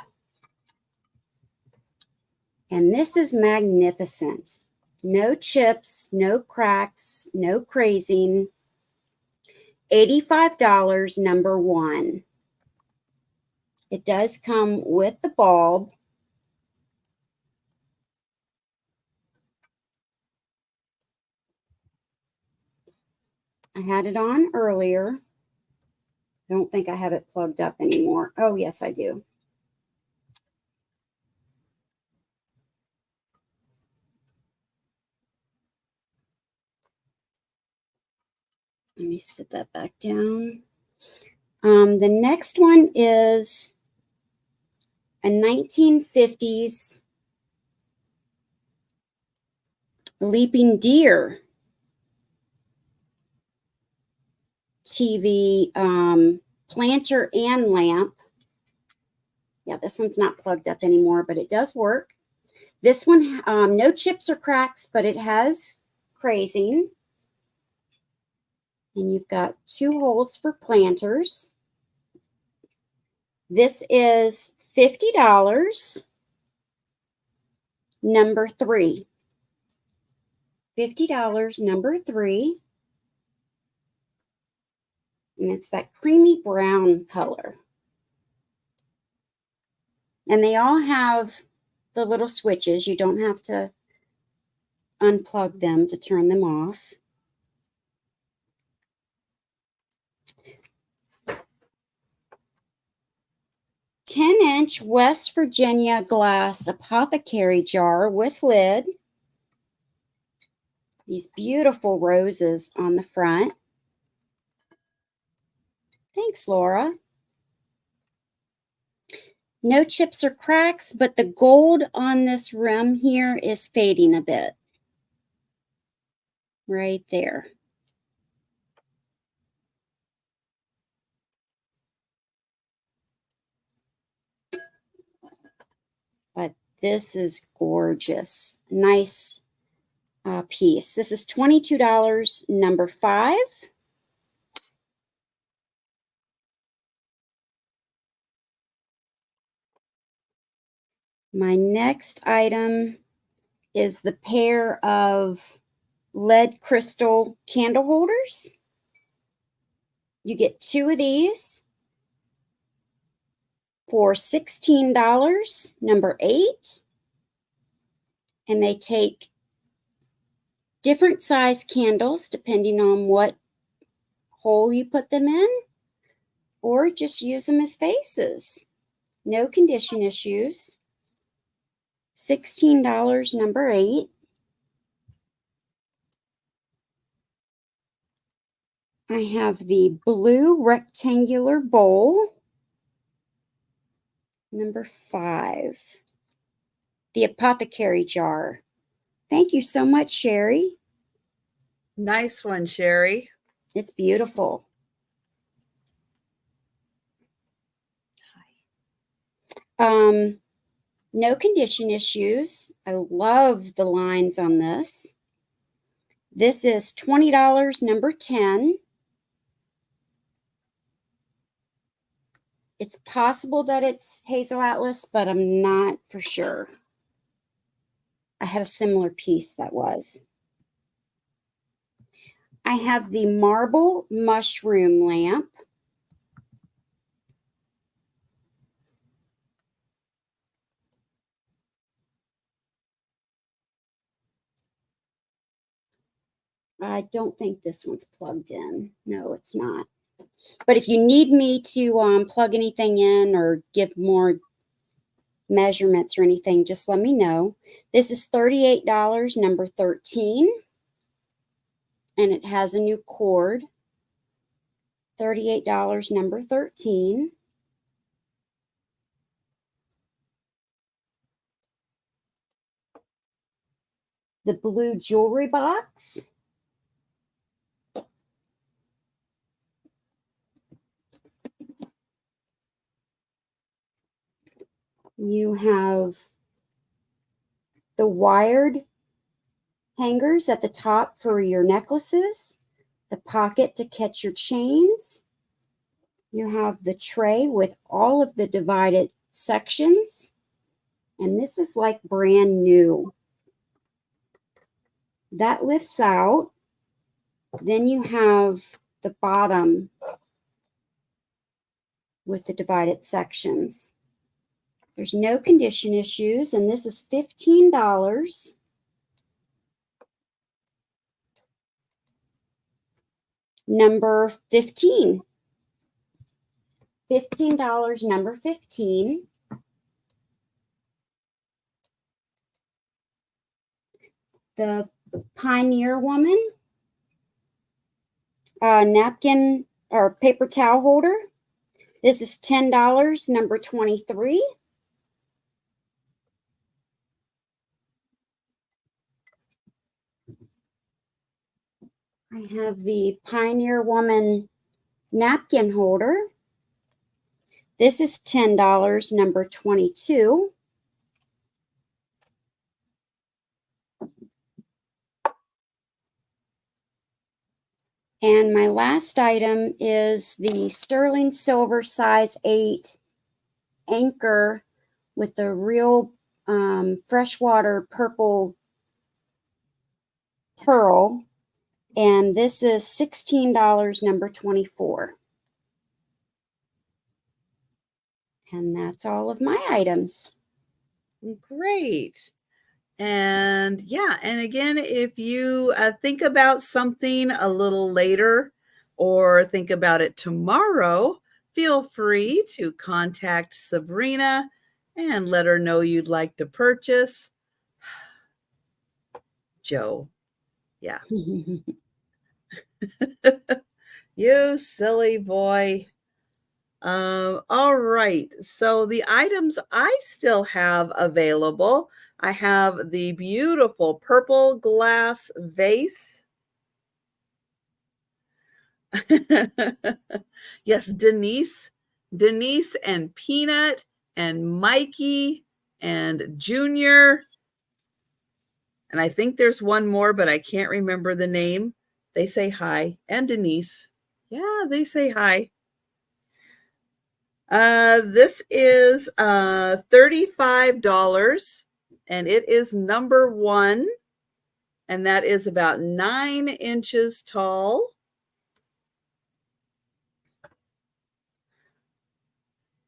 And this is magnificent. No chips, no cracks, no crazing. $85, number one. It does come with the bulb. I had it on earlier. I don't think I have it plugged up anymore. Oh, yes, I do. Let me sit that back down. The next one is a 1950s leaping deer TV planter and lamp. Yeah, this one's not plugged up anymore, but it does work. This one, no chips or cracks, but it has crazing. And you've got 2 holes for planters. This is $50, number 3. $50, number 3. And it's that creamy brown color. And they all have the little switches. You don't have to unplug them to turn them off. "10-inch West Virginia glass apothecary jar with lid." These beautiful roses on the front. Thanks, Laura. No chips or cracks, but the gold on this rim here is fading a bit. Right there. But this is gorgeous. Nice piece. This is $22, number 5. My next item is the pair of lead crystal candle holders. You get 2 of these for $16, number 8. And they take different size candles depending on what hole you put them in, or just use them as vases. No condition issues. $16, number 8. I have the blue rectangular bowl, number 5. The apothecary jar. Thank you so much, Sherry. Nice one, Sherry. It's beautiful. No condition issues. I love the lines on this. This is $20, number 10. It's possible that it's Hazel Atlas, but I'm not for sure. I had a similar piece that was. I have the marble mushroom lamp. I don't think this one's plugged in. No, it's not. But if you need me to plug anything in or give more measurements or anything, just let me know. This is $38, number 13. And it has a new cord. $38, number 13. The blue jewelry box. You have the wired hangers at the top for your necklaces, the pocket to catch your chains. You have the tray with all of the divided sections, and this is like brand new. That lifts out. Then you have the bottom with the divided sections. There's no condition issues, and this is $15. Number 15. $15, number 15. The Pioneer Woman napkin or paper towel holder. This is $10, number 23. I have the Pioneer Woman napkin holder. This is $10, number 22. And my last item is the sterling silver size 8 anchor with the real freshwater purple pearl. And this is $16, number 24. And that's all of my items. Great. And yeah, and again, if you think about something a little later or think about it tomorrow, feel free to contact Sabrina and let her know you'd like to purchase. Joe. Yeah. You silly boy. All right. So the items I still have available, I have the beautiful purple glass vase. Yes, Denise and Peanut and Mikey and Junior. And I think there's one more, but I can't remember the name. They say hi. And Denise. Yeah, they say hi. This is $35 and it is number 1, and that is about 9 inches tall.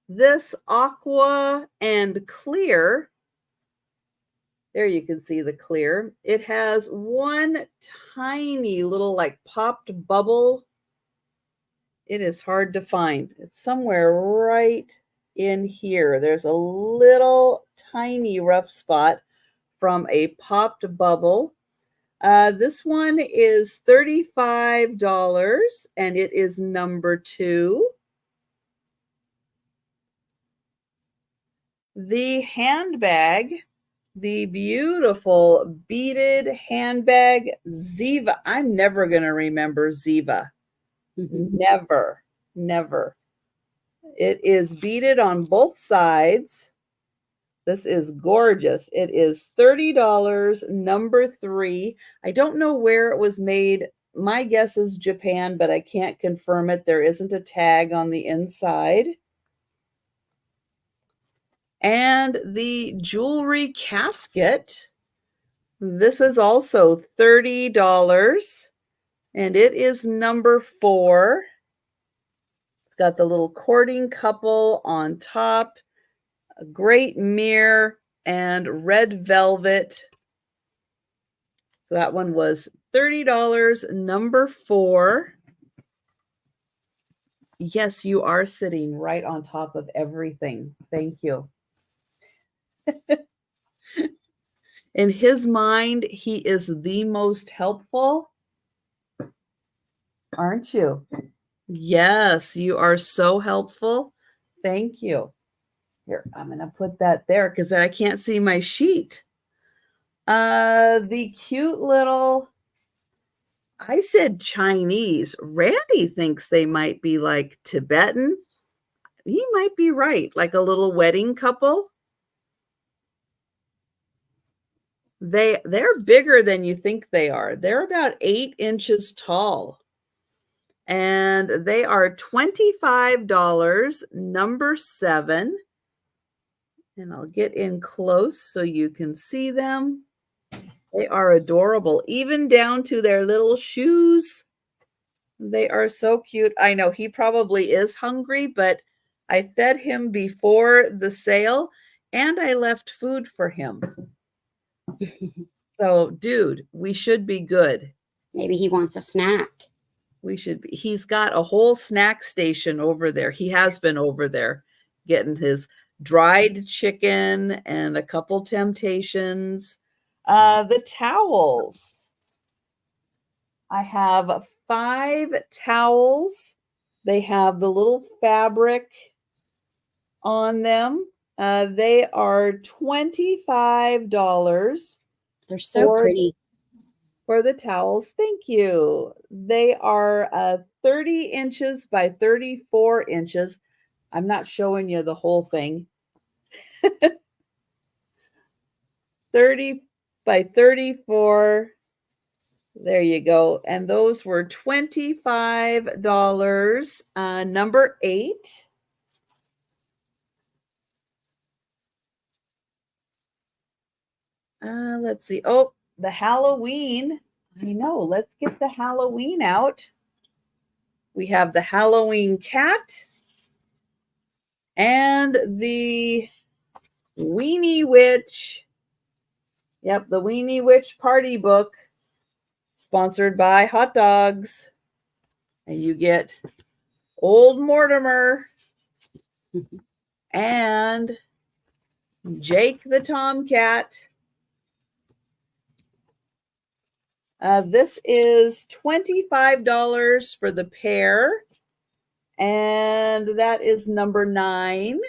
This aqua and clear, there you can see the clear. It has one tiny little like popped bubble. It is hard to find. It's somewhere right in here. There's a little tiny rough spot from a popped bubble. This one is $35 and it is number 2. The handbag, the beautiful beaded handbag, Ziva. I'm never going to remember Ziva. Never, never. It is beaded on both sides. This is gorgeous. It is $30, number 3. I don't know where it was made. My guess is Japan, but I can't confirm it. There isn't a tag on the inside. And the jewelry casket, this is also $30, and it is number 4. It's got the little courting couple on top, a great mirror, and red velvet. So that one was $30, number 4. Yes, you are sitting right on top of everything. Thank you. In his mind, he is the most helpful. Aren't you? Yes, you are so helpful. Thank you. Here, I'm going to put that there because I can't see my sheet. The cute little, I said Chinese. Randy thinks they might be like Tibetan. He might be right, like a little wedding couple. They're bigger than you think they are. They're about 8 inches tall. And they are $25, number 7. And I'll get in close so you can see them. They are adorable, even down to their little shoes. They are so cute. I know he probably is hungry, but I fed him before the sale and I left food for him. So, dude, we should be good. Maybe he wants a snack. We should be. He's got a whole snack station over there. He has been over there getting his dried chicken and a couple temptations. The towels. I have 5 towels They have the little fabric on them. They are $25 They're so for pretty. the towels. Thank you. They are 30 inches by 34 inches. I'm not showing you the whole thing. 30 by 34. There you go. And those were $25. Number 8. Let's see. Oh, the Halloween. I know. Let's get the Halloween out. We have the Halloween cat and the Weenie Witch. Yep, the Weenie Witch party book, sponsored by hot dogs. And you get Old Mortimer and Jake the Tomcat. This is $25 for the pair, and that is number 9.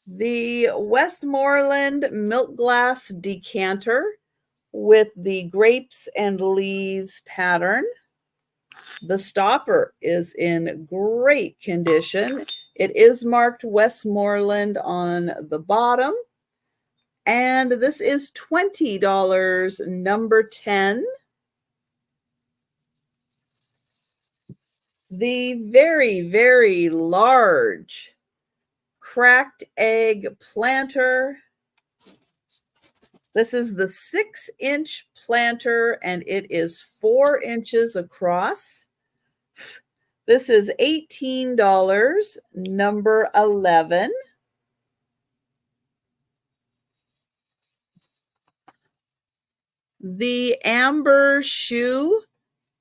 The Westmoreland milk glass decanter with the grapes and leaves pattern. The stopper is in great condition. It is marked Westmoreland on the bottom. And this is $20, number 10. The very, very large cracked egg planter. This is the 6-inch planter, and it is 4 inches across. This is $18, number 11. The amber shoe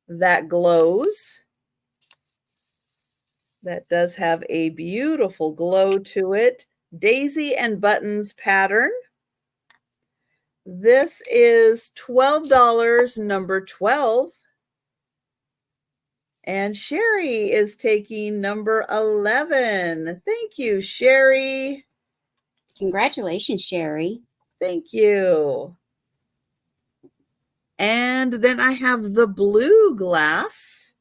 that glows. That does have a beautiful glow to it. Daisy and buttons pattern. This is $12, number 12. And Sherry is taking number 11. Thank you, Sherry. Congratulations, Sherry. Thank you. And then I have the blue glass.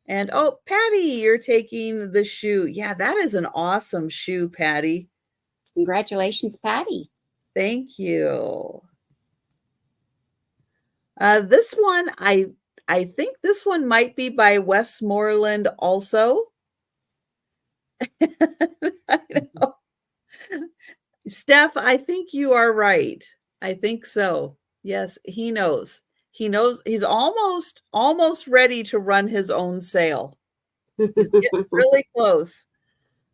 And oh, Patty, you're taking the shoe. Yeah, that is an awesome shoe, Patty. Congratulations, Patty. Thank you. This one, I think this one might be by Westmoreland also. I know. Steph, I think you are right. I think so. Yes, he knows. He knows he's almost ready to run his own sale. He's getting really close.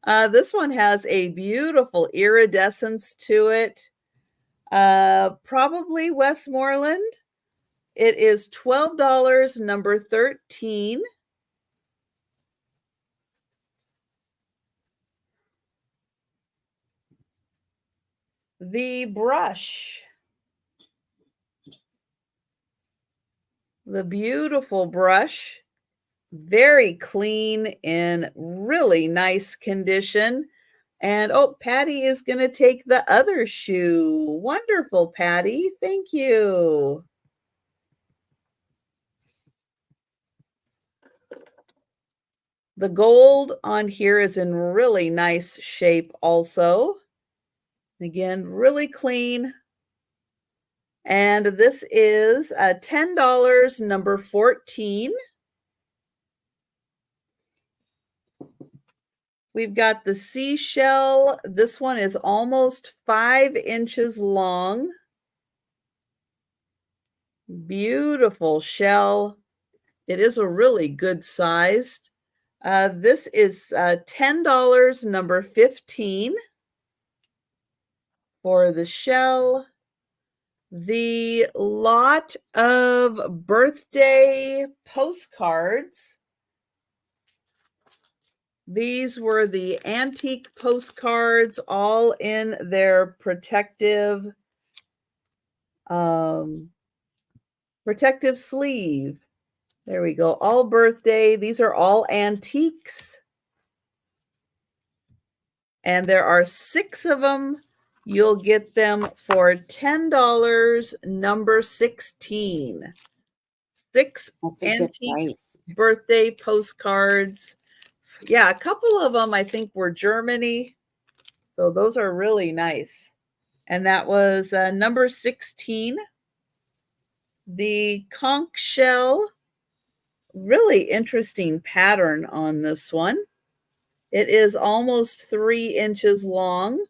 This one has a beautiful iridescence to it. Probably Westmoreland. It is $12, number 13. The brush. The beautiful brush. Very clean in really nice condition. And oh, Patty is going to take the other shoe. Wonderful, Patty. Thank you. The gold on here is in really nice shape also. Again, really clean. And this is $10, number 14. We've got the seashell. This one is almost 5 inches long. Beautiful shell. It is a really good sized. This is $10, number 15 for the shell. The lot of birthday postcards. These were the antique postcards, all in their protective Protective sleeve. There we go. All birthday. These are all antiques. And there are 6 of them. You'll get them for $10, number 16. 6 That's a good antique price. birthday postcards. Yeah, a couple of them I think were Germany. So those are really nice. And that was number 16. The conch shell, really interesting pattern on this one. It is almost 3 inches long.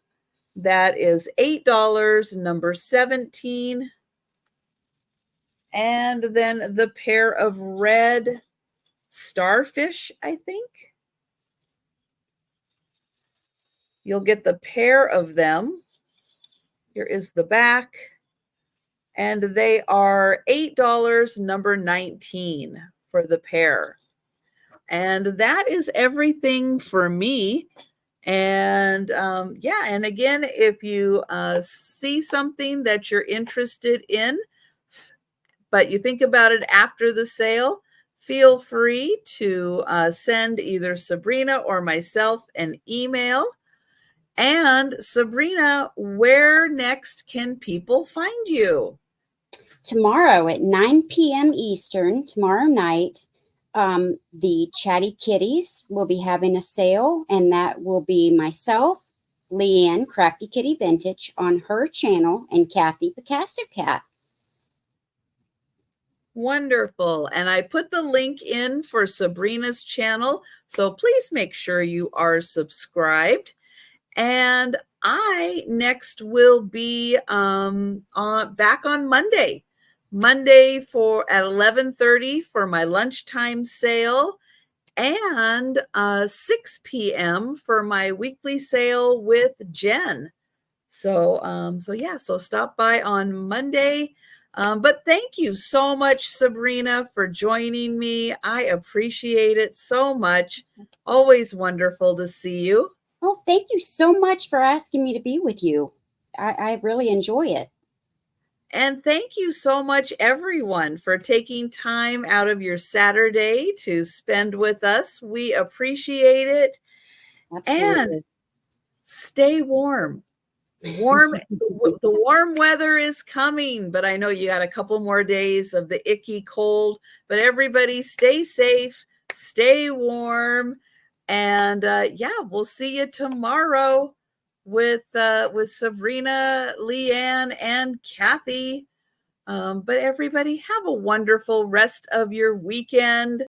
That is $8, number 17. And then the pair of red starfish, I think. You'll get the pair of them. Here is the back. And they are $8, number 19 for the pair. And that is everything for me. And yeah, and again, if you see something that you're interested in, but you think about it after the sale, feel free to send either Sabrina or myself an email. And Sabrina, where next can people find you? Tomorrow at 9 p.m. Eastern, tomorrow night, the Chatty Kitties will be having a sale, and that will be myself, Leanne, Crafty Kitty Vintage, on her channel, and Kathy Picasso Cat. Wonderful. And I put the link in for Sabrina's channel, so please make sure you are subscribed. And I next will be back on Monday. For at 11:30 for my lunchtime sale, and 6 p.m. for my weekly sale with Jen. So yeah, so stop by on Monday. But thank you so much, Sabrina, for joining me. I appreciate it so much. Always wonderful to see you. Oh, thank you so much for asking me to be with you. I really enjoy it. And thank you so much, everyone, for taking time out of your Saturday to spend with us. We appreciate it. Absolutely. And stay warm. The warm weather is coming, but I know you got a couple more days of the icky cold. But everybody stay safe, stay warm, and yeah, we'll see you tomorrow with Sabrina, Leanne, and Kathy. But everybody have a wonderful rest of your weekend.